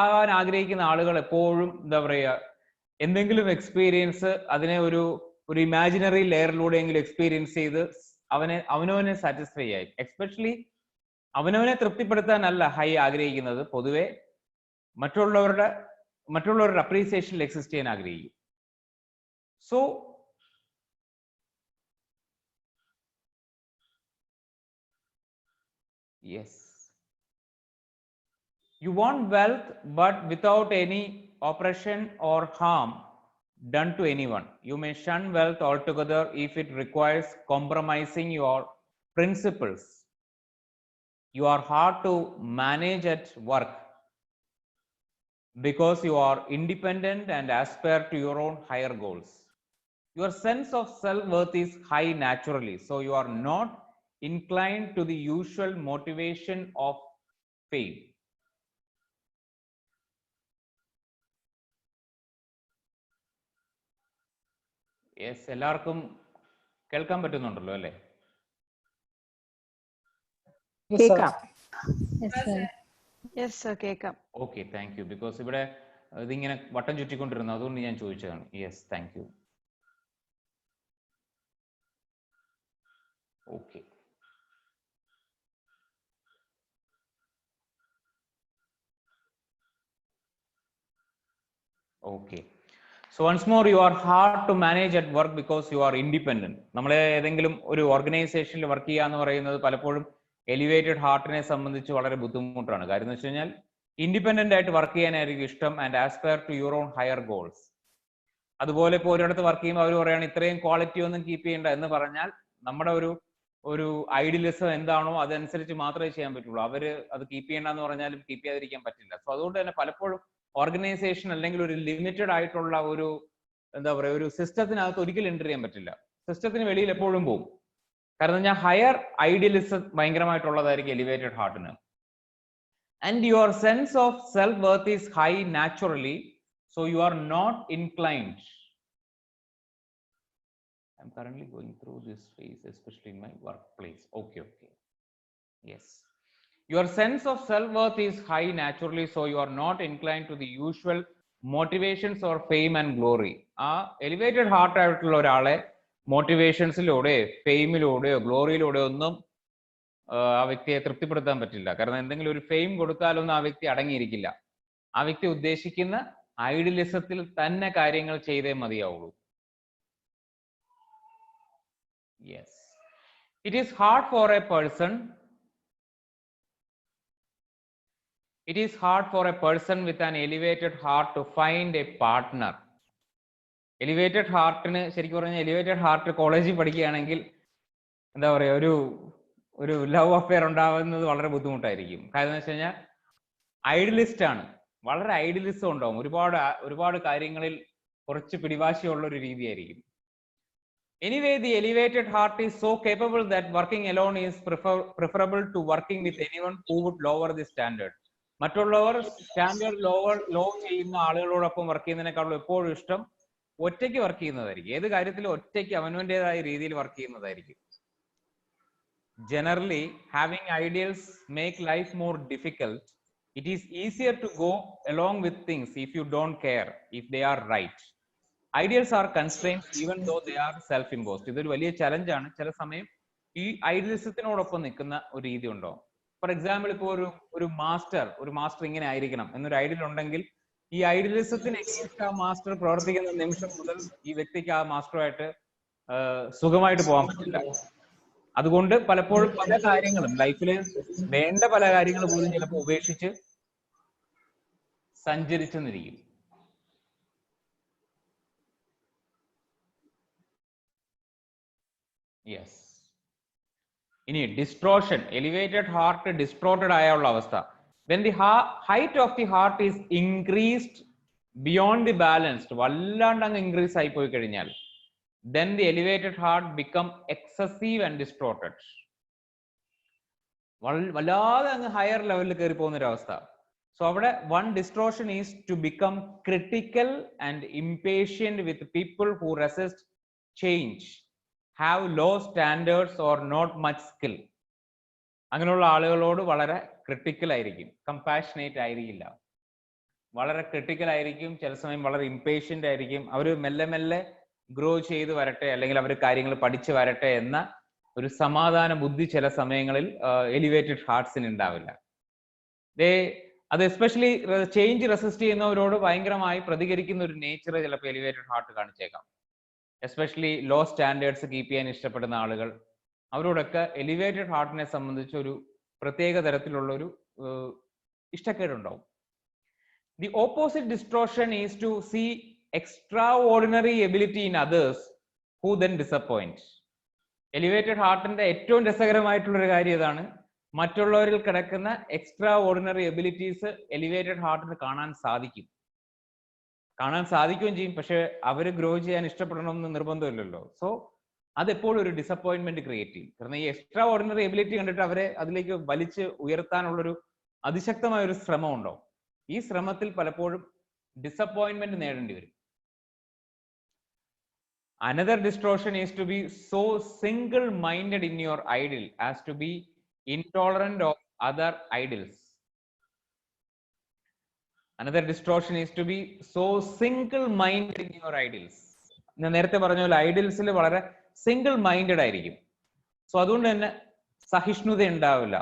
ആകാൻ ആഗ്രഹിക്കുന്ന ആളുകൾ എപ്പോഴും എന്താ പറയുക, എന്തെങ്കിലും എക്സ്പീരിയൻസ് അതിനെ ഒരു ഇമാജിനറി ലെയറിലൂടെയെങ്കിലും എക്സ്പീരിയൻസ് ചെയ്ത് അവനവനെ സാറ്റിസ്ഫൈ ആയി. എസ്പെഷ്യലി അവനവനെ തൃപ്തിപ്പെടുത്താനല്ല ഹൈ ആഗ്രഹിക്കുന്നത്, പൊതുവെ മറ്റുള്ളവരുടെ അപ്രീസിയേഷനിൽ എക്സിസ്റ്റ് ചെയ്യാൻ ആഗ്രഹിക്കും. So yes, you want wealth but without any oppression or harm done to anyone. You may shun wealth altogether if it requires compromising your principles. You are hard to manage at work because you are independent and aspire to your own higher goals. Your sense of self-worth is high naturally, so you are not inclined to the usual motivation of fame. Yes, എല്ലാവർക്കും കേൾക്കാൻ പറ്റുന്നുണ്ടല്ലോ അല്ലേ? Okay, thank you. Because ഇവിടെ ഇതിങ്ങനെ വട്ടം ചുറ്റിക്കൊണ്ടിരുന്നു, അതുകൊണ്ട് ഞാൻ ചോദിച്ചതാണ്. Yes, thank you. Okay, okay. So once more, you are hard to manage at work because you are independent. നമ്മളെ ഏതെങ്കിലും ഒരു ഓർഗനൈസേഷനിൽ വർക്ക് ചെയ്യുക എന്ന് പറയുന്നത് പലപ്പോഴും എലിവേറ്റഡ് ഹാർട്ടിനെ സംബന്ധിച്ച് വളരെ ബുദ്ധിമുട്ടാണ്. കാര്യം എന്ന് വെച്ച് കഴിഞ്ഞാൽ ഇൻഡിപെൻഡന്റ് ആയിട്ട് വർക്ക് ചെയ്യാനായിരിക്കും ഇഷ്ടം and aspire to your own higher goals. അതുപോലെ ഇപ്പോൾ ഒരിടത്ത് വർക്ക് ചെയ്യുമ്പോൾ അവർ പറയുകയാണ് ഇത്രയും ക്വാളിറ്റി ഒന്നും കീപ്പ് ചെയ്യേണ്ട എന്ന് പറഞ്ഞാൽ നമ്മുടെ ഒരു ഐഡിയലിസം എന്താണോ അതനുസരിച്ച് മാത്രമേ ചെയ്യാൻ പറ്റുള്ളൂ. അവര് അത് കീപ്പ് ചെയ്യേണ്ടെന്ന് പറഞ്ഞാലും കീപ്പ് ചെയ്യാതിരിക്കാൻ പറ്റില്ല. സോ അതുകൊണ്ട് തന്നെ പലപ്പോഴും ഓർഗനൈസേഷൻ അല്ലെങ്കിൽ ഒരു ലിമിറ്റഡ് ആയിട്ടുള്ള ഒരു എന്താ പറയുക ഒരു സിസ്റ്റത്തിനകത്ത് ഒരിക്കലും എൻ്റർ ചെയ്യാൻ പറ്റില്ല. സിസ്റ്റത്തിന് വെളിയിൽ എപ്പോഴും പോകും. കാരണം ഞാൻ ഹയർ ഐഡിയലിസം ഭയങ്കരമായിട്ടുള്ളതായിരിക്കും എലിവേറ്റഡ് ഹാർട്ടിന്. And your sense of self worth is high naturally, so you are not inclined. I'm currently going through this phase, especially in my workplace. Okay. Yes. Your sense of self-worth is high naturally, so you are not inclined to the usual motivations or fame and glory. Elevated heart ആയിട്ടുള്ള ഒരാളെ മോട്ടിവേഷൻസിലൂടെ ഫെയിമിലൂടെയോ ഗ്ലോറിയിലൂടെയോ ഒന്നും ആ വ്യക്തിയെ തൃപ്തിപ്പെടുത്താൻ പറ്റില്ല. കാരണം എന്തെങ്കിലും ഒരു ഫെയിം കൊടുത്താലൊന്നും ആ വ്യക്തി അടങ്ങിയിരിക്കില്ല. ആ വ്യക്തി ഉദ്ദേശിക്കുന്ന ഐഡിയലിസത്തിൽ തന്നെ കാര്യങ്ങൾ ചെയ്തേ മതിയാവുള്ളൂ. Yes. It is hard for a person with an elevated heart to find a partner. Elevated heartന് ശരിക്കും പറഞ്ഞാൽ എലിവേറ്റഡ് ഹാർട്ട് കോളേജിൽ പഠിക്കുകയാണെങ്കിൽ എന്താ പറയുക ഒരു ലവ് അഫെയർ ഉണ്ടാവുന്നത് വളരെ ബുദ്ധിമുട്ടായിരിക്കും. കാരണം എന്ന് വെച്ച് കഴിഞ്ഞാൽ ഐഡിയലിസ്റ്റ് ആണ്, വളരെ ഐഡിയലിസം ഉണ്ടാവും. ഒരുപാട് കാര്യങ്ങളിൽ കുറച്ച് പിടിവാശിയുള്ള ഒരു രീതിയായിരിക്കും. Anyway, the elevated heart is so capable that working alone is preferable to working with anyone who would lower the standard. മറ്റുള്ളവർ സ്റ്റാൻഡേർഡ് ലോ ചെയ്യുന്ന ആളുകളോടൊപ്പം വർക്ക് ചെയ്യുന്നതിനേക്കാളും എപ്പോഴും ഇഷ്ടം ഒറ്റയ്ക്ക് വർക്ക് ചെയ്യുന്നതായിരിക്കും. ഏത് കാര്യത്തിലും ഒറ്റയ്ക്ക് അവനവൻ്റെതായ രീതിയിൽ വർക്ക് ചെയ്യുന്നതായിരിക്കും. Generally, having ideals make life more difficult. It is easier to go along with things if you don't care if they are right. Ideals are constraints even though they are self-imposed. ഇതൊരു വലിയ ചലഞ്ചാണ്. ചില സമയം ഈ ഐഡിയലിസത്തിനോടൊപ്പം നിൽക്കുന്ന ഒരു രീതി ഉണ്ടോ. For example, ഇപ്പോൾ ഒരു മാസ്റ്റർ ഇങ്ങനെ ആയിരിക്കണം എന്നൊരു ഐഡിയൽ ഉണ്ടെങ്കിൽ ഈ ഐഡിയലിസത്തിന് എഗെയിൻസ്റ്റ് ആ മാസ്റ്റർ പ്രവർത്തിക്കുന്ന നിമിഷം മുതൽ ഈ വ്യക്തിക്ക് ആ മാസ്റ്ററുമായിട്ട് സുഖമായിട്ട് പോകാൻ പറ്റില്ല. അതുകൊണ്ട് പലപ്പോഴും പല കാര്യങ്ങളും ലൈഫിൽ വേണ്ട പല കാര്യങ്ങൾ പോലും ചിലപ്പോൾ ഉപേക്ഷിച്ച് സഞ്ചരിച്ചെന്നിരിക്കും. യെസ്. ഇനി ഡിസ്ട്രോഷൻ, എലിവേറ്റഡ് ഹാർട്ട് ഡിസ്ട്രോട്ടഡ് ആയുള്ള അവസ്ഥ. when the height of the heart is increased beyond the balanced, വല്ലാണ്ട് അങ്ങ് ഇൻക്രീസ് ആയി പോയി കഴിഞ്ഞാൽ then the elevated heart become excessive and distorted. വല്ലാതെ അങ്ങ് ഹയർ ലെവലിൽ കയറി പോകുന്ന ഒരു അവസ്ഥ. സോ അവിടെ one distortion is to become critical and impatient with people who resist change, have low standards or not much skill. അങ്ങനെയുള്ള ആളുകളോട് വളരെ ക്രിട്ടിക്കൽ ആയിരിക്കും, കമ്പാഷനേറ്റ് ആയിരിക്കില്ല, വളരെ ക്രിട്ടിക്കൽ ആയിരിക്കും. ചില സമയം വളരെ ഇംപേഷ്യന്റ് ആയിരിക്കും. അവർ മെല്ലെ ഗ്രോ ചെയ്ത് വരട്ടെ, അല്ലെങ്കിൽ അവർ കാര്യങ്ങൾ പഠിച്ചു വരട്ടെ എന്ന ഒരു സമാധാന ബുദ്ധി ചില സമയങ്ങളിൽ എലിവേറ്റഡ് ഹാർട്ട്സിന് ഉണ്ടാവില്ല. അത് എസ്പെഷ്യലി ചേഞ്ച് റെസിസ്റ്റ് ചെയ്യുന്നവരോട് ഭയങ്കരമായി പ്രതികരിക്കുന്ന ഒരു നേച്ചർ ചിലപ്പോൾ എലിവേറ്റഡ് ഹാർട്ട് കാണിച്ചേക്കാം. എസ്പെഷ്യലി ലോ സ്റ്റാൻഡേർഡ്സ് കീപ്പ് ചെയ്യാൻ ഇഷ്ടപ്പെടുന്ന ആളുകൾ, അവരോടൊക്കെ എലിവേറ്റഡ് ഹാർട്ടിനെ സംബന്ധിച്ച് ഒരു പ്രത്യേക തരത്തിലുള്ള ഒരു ഇഷ്ടക്കേടുണ്ടാവും. The opposite distortion is to see extra ordinary ability in others who then disappoint. Elevated ഹാർട്ടിന്റെ ഏറ്റവും രസകരമായിട്ടുള്ളൊരു കാര്യം ഇതാണ്, മറ്റുള്ളവരിൽ കിടക്കുന്ന എക്സ്ട്രാ ഓർഡിനറി എബിലിറ്റീസ് എലിവേറ്റഡ് ഹാർട്ടിന് കാണാൻ സാധിക്കുകയും ചെയ്യും. പക്ഷെ അവര് ഗ്രോ ചെയ്യാൻ ഇഷ്ടപ്പെടണമെന്ന് നിർബന്ധമില്ലല്ലോ. സോ അതെപ്പോഴും ഒരു ഡിസപ്പോയിന്റ്മെന്റ് ക്രിയേറ്റ് ചെയ്യും. കാരണം ഈ എക്സ്ട്രാ ഓർഡിനറി എബിലിറ്റി കണ്ടിട്ട് അവരെ അതിലേക്ക് വലിച്ച് ഉയർത്താനുള്ളൊരു അതിശക്തമായ ഒരു ശ്രമം ഉണ്ടാവും. ഈ ശ്രമത്തിൽ പലപ്പോഴും ഡിസപ്പോയിന്റ്മെന്റ് നേടേണ്ടി വരും. Another distortion is to be so single-minded in your ideal as to be intolerant of other ideals. Another distortion is to be so single-minded in your ideals. ഞാൻ നേരത്തെ പറഞ്ഞ പോലെ ഐഡിയൽസിൽ വളരെ സിംഗിൾ മൈൻഡഡ് ആയിരിക്കും. സോ അതുകൊണ്ട് തന്നെ സഹിഷ്ണുത ഉണ്ടാവില്ല.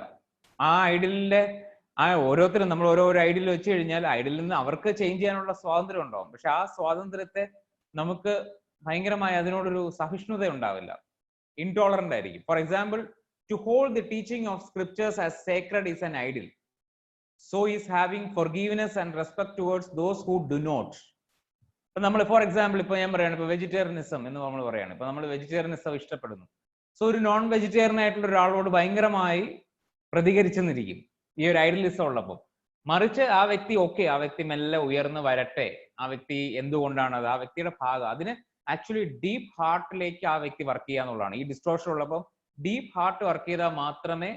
ആ ഐഡിയലിന്റെ ഓരോരുത്തരും നമ്മൾ ഓരോ ഐഡിയൽ വെച്ച് കഴിഞ്ഞാൽ ഐഡിയലിൽ നിന്ന് അവർക്ക് ചേഞ്ച് ചെയ്യാനുള്ള സ്വാതന്ത്ര്യം ഉണ്ടാവും. പക്ഷെ ആ സ്വാതന്ത്ര്യത്തെ നമുക്ക് ഭയങ്കരമായ അതിനോടൊരു സഹിഷ്ണുത ഉണ്ടാവില്ല. ഇൻടോളറന്റ് ആയിരിക്കും. For example, to hold the teaching of scriptures as sacred is an ideal. So is having forgiveness and respect towards those who do not. ഇപ്പൊ നമ്മൾ ഫോർ എക്സാമ്പിൾ ഇപ്പൊ ഞാൻ പറയാണ്, ഇപ്പൊ വെജിറ്റേറിയനിസം എന്ന് നമ്മൾ പറയാണ്. ഇപ്പൊ നമ്മൾ വെജിറ്റേറിയനിസം ഇഷ്ടപ്പെടുന്നു. സോ ഒരു നോൺ വെജിറ്റേറിയൻ ആയിട്ടുള്ള ഒരാളോട് ഭയങ്കരമായി പ്രതികരിച്ചെന്നിരിക്കും ഈ ഒരു ഐഡിയലിസം ഉള്ളപ്പോൾ. മറിച്ച് ആ വ്യക്തി ആ വ്യക്തി മെല്ലെ ഉയർന്നു വരട്ടെ, ആ വ്യക്തി എന്തുകൊണ്ടാണ് അത്, ആ വ്യക്തിയുടെ ഭാഗം, അതിന് ആക്ച്വലി ഡീപ്പ് ഹാർട്ടിലേക്ക് ആ വ്യക്തി വർക്ക് ചെയ്യാന്നുള്ളതാണ്. ഈ ഡിസ്ട്രോഷൻ ഉള്ളപ്പോൾ ഡീപ്പ് ഹാർട്ട് വർക്ക് ചെയ്താൽ മാത്രമേ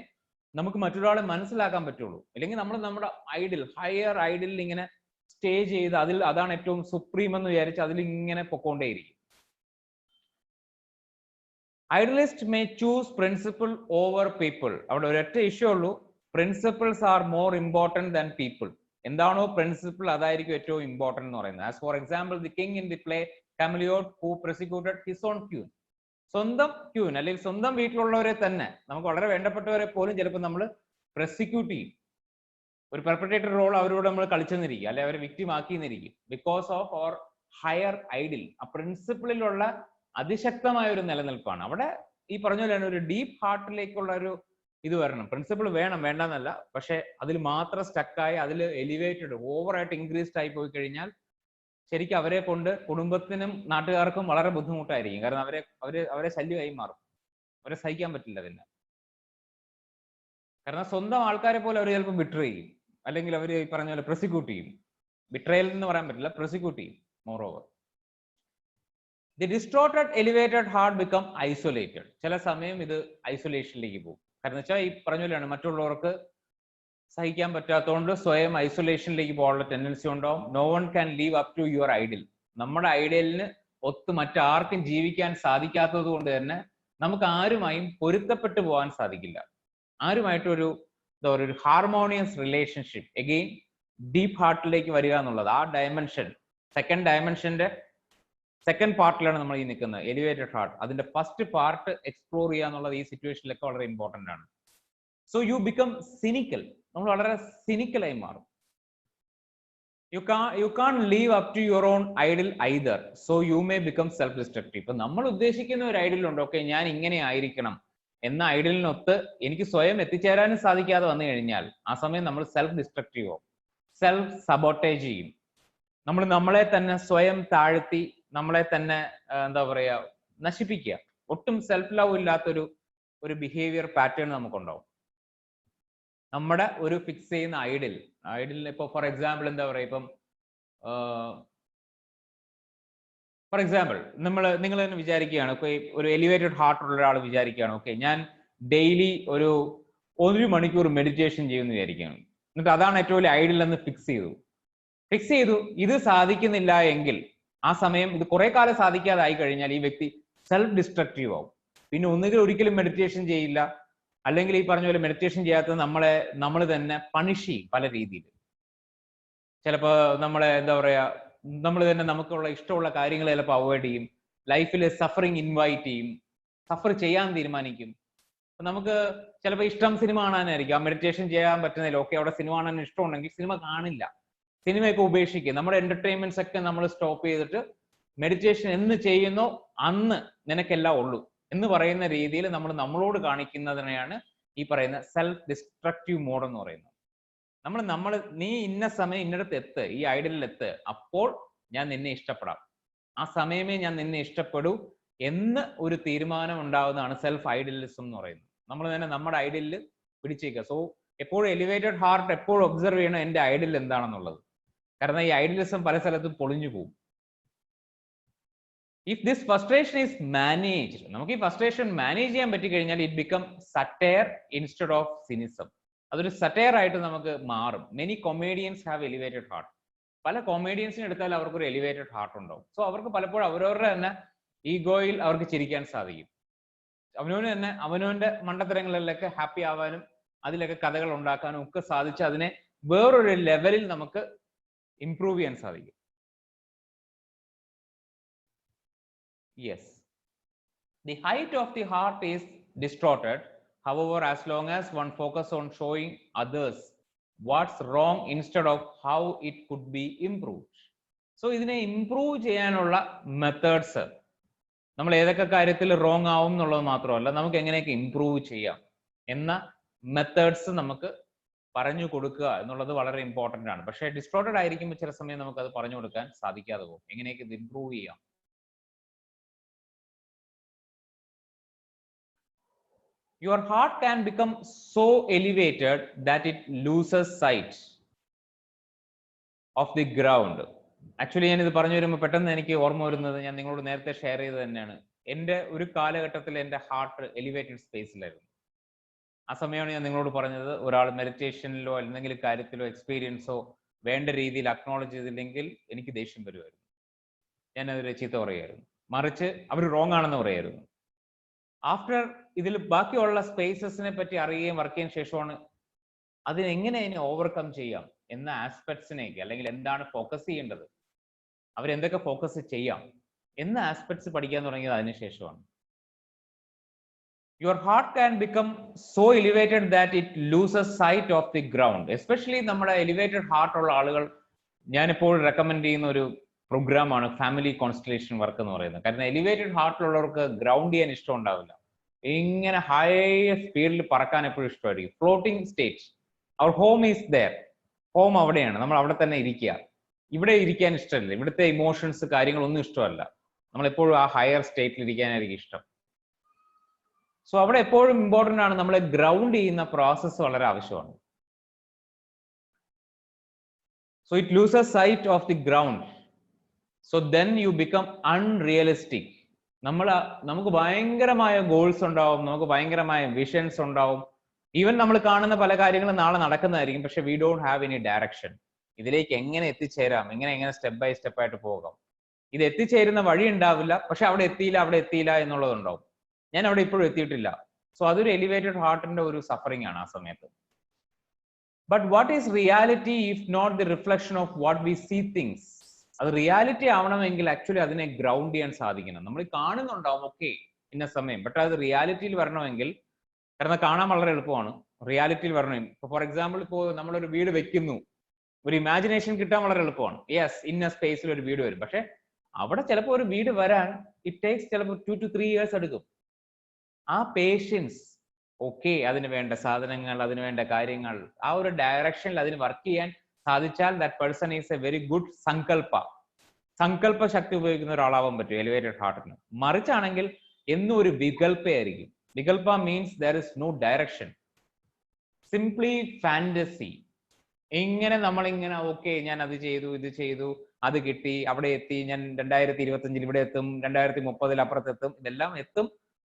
നമുക്ക് മറ്റൊരാളെ മനസ്സിലാക്കാൻ പറ്റുള്ളൂ. അല്ലെങ്കിൽ നമ്മൾ നമ്മുടെ ഐഡിയൽ, ഹയർ ഐഡിയലിൽ ഇങ്ങനെ സ്റ്റേ ചെയ്ത് അതാണ് ഏറ്റവും സുപ്രീം എന്ന് വിചാരിച്ച് അതിൽ ഇങ്ങനെ പൊക്കോണ്ടേയിരിക്കും. Idealist may choose principle over people. അവിടെ ഒരൊറ്റ ഇഷ്യൂ ഉള്ളൂ, principles are more important than people. എന്താണോ പ്രിൻസിപ്പിൾ അതായിരിക്കും ഏറ്റവും ഇമ്പോർട്ടന്റ് എന്ന് പറയുന്നത്. As for example, the king in the play Camelot who prosecuted his own queen. സ്വന്തം ക്യൂൻ അല്ലെങ്കിൽ സ്വന്തം വീട്ടിലുള്ളവരെ തന്നെ, നമുക്ക് വളരെ വേണ്ടപ്പെട്ടവരെ പോലും ചിലപ്പോൾ നമ്മൾ പ്രോസിക്യൂട്ട് ചെയ്യും. ഒരു പെർപെട്രേറ്റർ റോൾ അവരോട് നമ്മൾ കളിച്ചെന്നിരിക്കും, അല്ലെ അവരെ വിക്ടിം ആക്കിയെന്നിരിക്കും. Because of our higher ideal, ആ പ്രിൻസിപ്പിളിലുള്ള അതിശക്തമായ ഒരു നിലനിൽപ്പാണ്. അവിടെ ഈ പറഞ്ഞ പോലെ ഒരു ഡീപ്പ് ഹാർട്ടിലേക്കുള്ള ഒരു ഇത് വരണം. പ്രിൻസിപ്പിൾ വേണം, വേണ്ടെന്നല്ല, പക്ഷെ അതിൽ മാത്രം സ്റ്റക്കായി അതിൽ എലിവേറ്റഡ് ഓവറായിട്ട് ഇൻക്രീസ്ഡ് ആയി പോയി കഴിഞ്ഞാൽ ശരിക്കും അവരെ കൊണ്ട് കുടുംബത്തിനും നാട്ടുകാർക്കും വളരെ ബുദ്ധിമുട്ടായിരിക്കും. കാരണം അവരെ ശല്യമായി മാറും, അവരെ സഹിക്കാൻ പറ്റില്ല പിന്നെ. കാരണം സ്വന്തം ആൾക്കാരെ പോലെ അവർ ചിലപ്പോൾ ബിട്രേ ചെയ്യും, അല്ലെങ്കിൽ അവർ ഈ പറഞ്ഞ പോലെ പ്രോസിക്യൂട്ട് ചെയ്യും. ബിട്രയൽ എന്ന് പറയാൻ പറ്റില്ല, പ്രോസിക്യൂട്ട് ചെയ്യും. More over the distorted elevated heart become isolated. ചില സമയം ഇത് ഐസൊലേഷനിലേക്ക് പോകും. കാരണം വെച്ചാൽ ഈ പറഞ്ഞ പോലെയാണ്, മറ്റുള്ളവർക്ക് സഹിക്കാൻ പറ്റാത്തതുകൊണ്ട് സ്വയം ഐസൊലേഷനിലേക്ക് പോകാനുള്ള ടെൻഡൻസി ഉണ്ടാവും. No one can live up to your ideal. നമ്മുടെ ഐഡിയലിന് ഒത്ത് മറ്റാർക്കും ജീവിക്കാൻ സാധിക്കാത്തത് കൊണ്ട് തന്നെ നമുക്ക് ആരുമായും പൊരുത്തപ്പെട്ടു പോകാൻ സാധിക്കില്ല. ആരുമായിട്ടൊരു എന്താ പറയുക, ഒരു ഹാർമോണിയസ് റിലേഷൻഷിപ്പ്, എഗെയിൻ ഡീപ്പ് ഹാർട്ടിലേക്ക് വരിക എന്നുള്ളത്, ആ ഡയമെൻഷൻ, സെക്കൻഡ് ഡയമെൻഷന്റെ സെക്കൻഡ് പാർട്ടിലാണ് നമ്മൾ ഈ നിൽക്കുന്നത്, എലിവേറ്റഡ് ഹാർട്ട്. അതിന്റെ ഫസ്റ്റ് പാർട്ട് എക്സ്പ്ലോർ ചെയ്യുക എന്നുള്ളത് ഈ സിറ്റുവേഷനിലൊക്കെ വളരെ ഇമ്പോർട്ടന്റ് ആണ്. So you become cynical. നമ്മൾ വളരെ സിനിക്കലായി മാറും. You can live up to your own ideal either, so you may become self destructive. ഇപ്പൊ നമ്മൾ ഉദ്ദേശിക്കുന്ന ഒരു ഐഡിയൽ ഉണ്ട്, ഓക്കെ ഞാൻ ഇങ്ങനെ ആയിരിക്കണം എന്ന ഐഡിയലിനൊത്ത് എനിക്ക് സ്വയം എത്തിച്ചേരാനും സാധിക്കാതെ വന്നു കഴിഞ്ഞാൽ ആ സമയം നമ്മൾ സെൽഫ് ഡിസ്ട്രക്റ്റീവ് ആവും, സെൽഫ് സബോട്ടേജ് ചെയ്യും. നമ്മൾ നമ്മളെ തന്നെ സ്വയം താഴ്ത്തി നമ്മളെ തന്നെ എന്താ പറയാ നശിപ്പിക്കുക. ഒട്ടും സെൽഫ് ലവ് ഇല്ലാത്തൊരു ബിഹേവിയർ പാറ്റേൺ നമുക്കുണ്ടാവും. നമ്മുടെ ഒരു ഫിക്സ് ചെയ്യുന്ന ഐഡിയലിന് ഇപ്പൊ ഫോർ എക്സാമ്പിൾ എന്താ പറയാ, ഇപ്പം ഫോർ എക്സാമ്പിൾ നിങ്ങൾ തന്നെ വിചാരിക്കുകയാണ്, ഒരു എലിവേറ്റഡ് ഹാർട്ട് ഉള്ള ഒരാൾ വിചാരിക്കുകയാണ്, ഓക്കെ ഞാൻ ഡെയിലി ഒരു 1 മണിക്കൂർ മെഡിറ്റേഷൻ ചെയ്യുമെന്ന് വിചാരിക്കുകയാണ്. എന്നിട്ട് അതാണ് ഏറ്റവും വലിയ ഐഡിയൽ എന്ന് ഫിക്സ് ചെയ്തു. ഇത് സാധിക്കുന്നില്ല എങ്കിൽ ആ സമയം ഇത് കുറെ കാലം സാധിക്കാതായി കഴിഞ്ഞാൽ ഈ വ്യക്തി സെൽഫ് ഡിസ്ട്രക്റ്റീവ് ആവും. പിന്നെ ഒരിക്കലും മെഡിറ്റേഷൻ ചെയ്യില്ല, അല്ലെങ്കിൽ ഈ പറഞ്ഞ പോലെ മെഡിറ്റേഷൻ ചെയ്യാത്തത് നമ്മൾ തന്നെ പണിഷ് ചെയ്യും പല രീതിയിൽ. ചിലപ്പോ നമ്മളെ എന്താ പറയാ, നമ്മൾ തന്നെ നമുക്കുള്ള ഇഷ്ടമുള്ള കാര്യങ്ങൾ ചിലപ്പോൾ അവോയ്ഡ് ചെയ്യും, ലൈഫിൽ സഫറിങ് ഇൻവൈറ്റ് ചെയ്യും, സഫർ ചെയ്യാൻ തീരുമാനിക്കും. നമുക്ക് ചിലപ്പോൾ ഇഷ്ടം സിനിമ കാണാനായിരിക്കും, ആ മെഡിറ്റേഷൻ ചെയ്യാൻ പറ്റുന്നില്ല, ഓക്കെ അവിടെ സിനിമ കാണാൻ ഇഷ്ടമുണ്ടെങ്കിൽ സിനിമ കാണില്ല, സിനിമയൊക്കെ ഉപേക്ഷിക്കുക, നമ്മുടെ എന്റർടൈൻമെന്റ്സ് ഒക്കെ നമ്മൾ സ്റ്റോപ്പ് ചെയ്തിട്ട് മെഡിറ്റേഷൻ എന്ന് ചെയ്യുന്നോ അന്ന് നിനക്കെല്ലാം ഉള്ളൂ എന്ന് പറയുന്ന രീതിയിൽ നമ്മളോട് കാണിക്കുന്നതിനെയാണ് ഈ പറയുന്ന സെൽഫ് ഡിസ്ട്രക്റ്റീവ് മോഡ് എന്ന് പറയുന്നത്. നീ ഇന്ന സമയം ഇന്നടത്ത് എത്ത്, ഈ ഐഡിയലിൽ എത്ത്, അപ്പോൾ ഞാൻ നിന്നെ ഇഷ്ടപ്പെടാം, ആ സമയമേ ഞാൻ നിന്നെ ഇഷ്ടപ്പെടൂ എന്ന് ഒരു തീരുമാനം ഉണ്ടാവുന്നതാണ് സെൽഫ് ഐഡിയലിസം എന്ന് പറയുന്നത്. നമ്മൾ തന്നെ നമ്മുടെ ഐഡിയലിൽ പിടിച്ചേക്കുക. സോ എപ്പോഴും എലിവേറ്റഡ് ഹാർട്ട് എപ്പോഴും ഒബ്സർവ് ചെയ്യണം എന്റെ ഐഡിയൽ എന്താണെന്നുള്ളത്. കാരണം ഈ ഐഡിയലിസം പല സ്ഥലത്തും പൊളിഞ്ഞു പോകും. If this frustration is managed, നമുക്ക് ഈ ഫ്രസ്ട്രേഷൻ മാനേജ് ചെയ്യാൻ പറ്റി കഴിഞ്ഞാൽ it become satire instead of cynicism. അതൊരു സറ്റയർ ആയിട്ട് നമുക്ക് മാറും. Many comedians have elevated heart. പല കൊമേഡിയൻസിനെ എടുത്താൽ അവർക്കൊരു എലിവേറ്റഡ് ഹാർട്ട് ഉണ്ടാവും. സോ അവർക്ക് പലപ്പോഴും അവരവരുടെ തന്നെ ഈഗോയിൽ അവർക്ക് ചിരിക്കാൻ സാധിക്കും. അവനവന്റെ മണ്ടത്തരങ്ങളിലൊക്കെ ഹാപ്പി ആവാനും അതിലൊക്കെ കഥകൾ ഉണ്ടാക്കാനും ഒക്കെ സാധിച്ച് അതിനെ വേറൊരു ലെവലിൽ നമുക്ക് ഇംപ്രൂവ് ചെയ്യാൻ സാധിക്കും. Yes, the height of the heart is distorted. However, as long as one focus on showing others what's wrong instead of how it could be improved. So ഇതിനെ ഇംപ്രൂവ് ചെയ്യാനുള്ള മെത്തേഡ്സ്, നമ്മൾ ഏതൊക്കെ കാര്യത്തിൽ റോങ് ആവും എന്നുള്ളത് മാത്രമല്ല, നമുക്ക് എങ്ങനെയൊക്കെ ഇംപ്രൂവ് ചെയ്യാം എന്ന മെത്തേഡ്സ് നമുക്ക് പറഞ്ഞു കൊടുക്കുക എന്നുള്ളത് വളരെ ഇമ്പോർട്ടന്റ് ആണ്. പക്ഷേ ഡിസ്ട്രോർട്ടഡ് ആയിരിക്കുമ്പോൾ ചില സമയം നമുക്ക് അത് പറഞ്ഞു കൊടുക്കാൻ സാധിക്കാതെ പോകും. എങ്ങനെയൊക്കെ ഇത് ഇംപ്രൂവ് ചെയ്യാം. Your heart can become so elevated that it loses sight of the ground. Actually ഞാൻ ഇത് പറഞ്ഞു വരുമ്പോൾ പെട്ടെന്ന് എനിക്ക് ഓർമ്മ വരുന്നത് ഞാൻ നിങ്ങളോട് നേരത്തെ ഷെയർ ചെയ്തത് തന്നെയാണ്. എൻ്റെ ഒരു കാലഘട്ടത്തിൽ എൻ്റെ ഹാർട്ട് എലിവേറ്റഡ് സ്പേസിലായിരുന്നു. ആ സമയമാണ് ഞാൻ നിങ്ങളോട് പറഞ്ഞത്, ഒരാൾ മെഡിറ്റേഷനിലോ എന്തെങ്കിലും കാര്യത്തിലോ എക്സ്പീരിയൻസോ വേണ്ട രീതിയിൽ അക്നോളജ് ചെയ്തില്ലെങ്കിൽ എനിക്ക് ദേഷ്യം വരുമായിരുന്നു. ഞാനതിൽ ചീത്ത പറയുമായിരുന്നു, മറിച്ച് അവർ റോങ് ആണെന്ന് പറയായിരുന്നു. ആഫ്റ്റർ ഇതിൽ ബാക്കിയുള്ള സ്പേസസിനെ പറ്റി അറിയുകയും വർക്ക് ചെയ്യാൻ ശേഷമാണ് അതിനെങ്ങനെ അതിനെ ഓവർകം ചെയ്യാം എന്ന ആസ്പെക്ട്സിനേക്ക്, അല്ലെങ്കിൽ എന്താണ് ഫോക്കസ് ചെയ്യേണ്ടത്, അവരെന്തൊക്കെ ഫോക്കസ് ചെയ്യാം എന്ന ആസ്പെക്ട്സ് പഠിക്കാൻ തുടങ്ങിയത് അതിനുശേഷമാണ്. Your heart can become so elevated that it loses sight of the ground. Especially നമ്മുടെ എലിവേറ്റഡ് ഹാർട്ട് ഉള്ള ആളുകൾ ഞാനിപ്പോൾ റെക്കമെൻഡ് ചെയ്യുന്ന ഒരു പ്രോഗ്രാമാണ് ഫാമിലി കോൺസ്റ്റലേഷൻ വർക്ക് എന്ന് പറയുന്നത്. കാരണം എലിവേറ്റഡ് ഹാർട്ടിലുള്ളവർക്ക് ഗ്രൗണ്ട് ചെയ്യാൻ ഇഷ്ടം ഉണ്ടാവില്ല. ഇങ്ങനെ ഹൈ സ്പീഡിൽ പറക്കാൻ എപ്പോഴും ഇഷ്ടമായിരിക്കും. Floating state, our home is there, home അവിടെയാണ്, നമ്മൾ അവിടെ തന്നെ ഇരിക്കുക. ഇവിടെ ഇരിക്കാൻ ഇഷ്ടമല്ല, ഇവിടുത്തെ ഇമോഷൻസ് കാര്യങ്ങളൊന്നും ഇഷ്ടമല്ല, നമ്മൾ എപ്പോഴും ആ ഹയർ സ്റ്റേറ്റിൽ ഇരിക്കാനായിരിക്കും ഇഷ്ടം. സോ അവിടെ എപ്പോഴും ഇമ്പോർട്ടൻ്റ് ആണ്, നമ്മളെ ഗ്രൗണ്ട് ചെയ്യുന്ന പ്രോസസ്സ് വളരെ ആവശ്യമാണ്. So it loses sight of the ground, so then you become unrealistic. നമുക്ക് ഭയങ്കരമായ ഗോൾസ് ഉണ്ടാവും, നമുക്ക് ഭയങ്കരമായ വിഷൻസ് ഉണ്ടാവും. ഈവൻ നമ്മൾ കാണുന്ന പല കാര്യങ്ങളും നാളെ നടക്കുന്നതായിരിക്കും, പക്ഷെ we don't have any direction. ഇതിലേക്ക് എങ്ങനെ എത്തിച്ചേരാം, എങ്ങനെ സ്റ്റെപ്പ് ബൈ സ്റ്റെപ്പ് ആയിട്ട് പോകാം, ഇത് എത്തിച്ചേരുന്ന വഴി ഉണ്ടാവില്ല. പക്ഷെ അവിടെ എത്തിയില്ല എന്നുള്ളതുണ്ടാവും. ഞാൻ അവിടെ ഇപ്പോഴും എത്തിയിട്ടില്ല. സോ അതൊരു എലിവേറ്റഡ് ഹാർട്ടിന്റെ ഒരു സഫറിംഗ് ആണ് ആ സമയത്ത്. But what is reality if not the reflection of what we see things? അത് റിയാലിറ്റി ആവണമെങ്കിൽ ആക്ച്വലി അതിനെ ഗ്രൗണ്ട് ചെയ്യാൻ സാധിക്കണം. നമ്മൾ കാണുന്നുണ്ടാവും ഓക്കെ ഇന്ന സമയം, ബട്ട് അത് റിയാലിറ്റിയിൽ വരണമെങ്കിൽ, കാരണം കാണാൻ വളരെ എളുപ്പമാണ്, റിയാലിറ്റിയിൽ വരണം. ഇപ്പൊ ഫോർ എക്സാമ്പിൾ, ഇപ്പോൾ നമ്മളൊരു വീട് വെക്കുന്നു, ഒരു ഇമാജിനേഷൻ കിട്ടാൻ വളരെ എളുപ്പമാണ്. യെസ്, ഇന്ന സ്പേസിൽ ഒരു വീട് വരും. പക്ഷെ അവിടെ ചിലപ്പോൾ ഒരു വീട് വരാൻ ഇറ്റ് ടേക്സ് ചിലപ്പോൾ 2 to 3 years എടുക്കും. ആ പേഷ്യൻസ്, ഓക്കെ, അതിന് വേണ്ട സാധനങ്ങൾ, അതിന് വേണ്ട കാര്യങ്ങൾ, ആ ഒരു ഡയറക്ഷനിൽ അതിന് വർക്ക് ചെയ്യാൻ സാധിച്ചാൽ that person is a very good സങ്കല്പ ശക്തി ഉപയോഗിക്കുന്ന ഒരാളാവാൻ പറ്റും എലിവേറ്റഡ് ഹാർട്ടിന്. മറിച്ചാണെങ്കിൽ എന്നും ഒരു വികല്പയായിരിക്കും. വികല്പ means there is no direction, simply fantasy. ഇങ്ങനെ നമ്മളിങ്ങനെ ഓക്കെ ഞാൻ അത് ചെയ്തു, ഇത് ചെയ്തു, അത് കിട്ടി, അവിടെ എത്തി, ഞാൻ 2025 ഇവിടെ എത്തും, 2030 അപ്പുറത്തെത്തും, ഇതെല്ലാം എത്തും,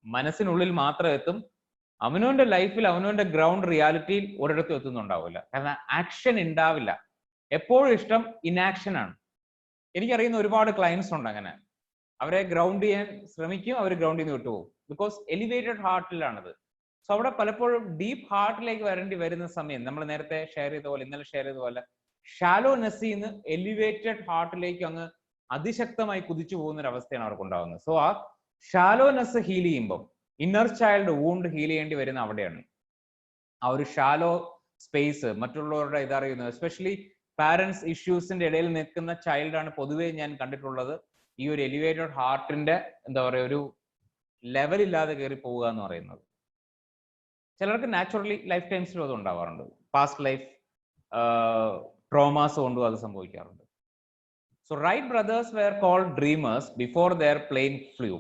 മനസ്സിനുള്ളിൽ മാത്രം എത്തും. അവനവന്റെ ലൈഫിൽ അവനവന്റെ ഗ്രൗണ്ട് റിയാലിറ്റിയിൽ ഒരിടത്തും എത്തുന്നുണ്ടാവില്ല. കാരണം ആക്ഷൻ ഉണ്ടാവില്ല. എപ്പോഴും ഇഷ്ടം ഇനാക്ഷൻ ആണ്. എനിക്കറിയുന്ന ഒരുപാട് ക്ലയൻസ് ഉണ്ട് അങ്ങനെ. അവരെ ഗ്രൗണ്ട് ചെയ്യാൻ ശ്രമിക്കും, അവർ ഗ്രൗണ്ടിൽ നിന്ന് വിട്ടുപോകും. Because elevated ഹാർട്ടിലാണത്. സോ അവിടെ പലപ്പോഴും ഡീപ്പ് ഹാർട്ടിലേക്ക് വരേണ്ടി വരുന്ന സമയം, നമ്മൾ നേരത്തെ ഷെയർ ചെയ്ത പോലെ, ഇന്നലെ ഷെയർ ചെയ്ത പോലെ, ഷാലോ നെസ്സിന്ന് എലിവേറ്റഡ് ഹാർട്ടിലേക്ക് അങ്ങ് അതിശക്തമായി കുതിച്ചു പോകുന്ന ഒരു അവസ്ഥയാണ് അവർക്ക് ഉണ്ടാകുന്നത്. സോ ആ ഷാലോനെസ് ഹീൽ ചെയ്യുമ്പോൾ ഇന്നർ ചൈൽഡ് വൂണ്ട് ഹീൽ ചെയ്യേണ്ടി വരുന്ന അവിടെയാണ്. ആ ഒരു ഷാലോ സ്പേസ് മറ്റുള്ളവരുടെ ഇതറിയുന്നത്, എസ്പെഷ്യലി പാരന്റ്സ് ഇഷ്യൂസിന്റെ ഇടയിൽ നിൽക്കുന്ന ചൈൽഡാണ് പൊതുവെ ഞാൻ കണ്ടിട്ടുള്ളത് ഈ ഒരു എലിവേറ്റഡ് ഹാർട്ടിന്റെ എന്താ പറയുക ഒരു ലെവലില്ലാതെ കയറി പോവുക എന്ന് പറയുന്നത്. ചിലർക്ക് നാച്ചുറലി ലൈഫ് ടൈംസിലും അത് ഉണ്ടാവാറുണ്ട്. പാസ്റ്റ് ലൈഫ് ട്രോമാസ് കൊണ്ടും അത് സംഭവിക്കാറുണ്ട്. So Wright brothers were called dreamers before their plane flew.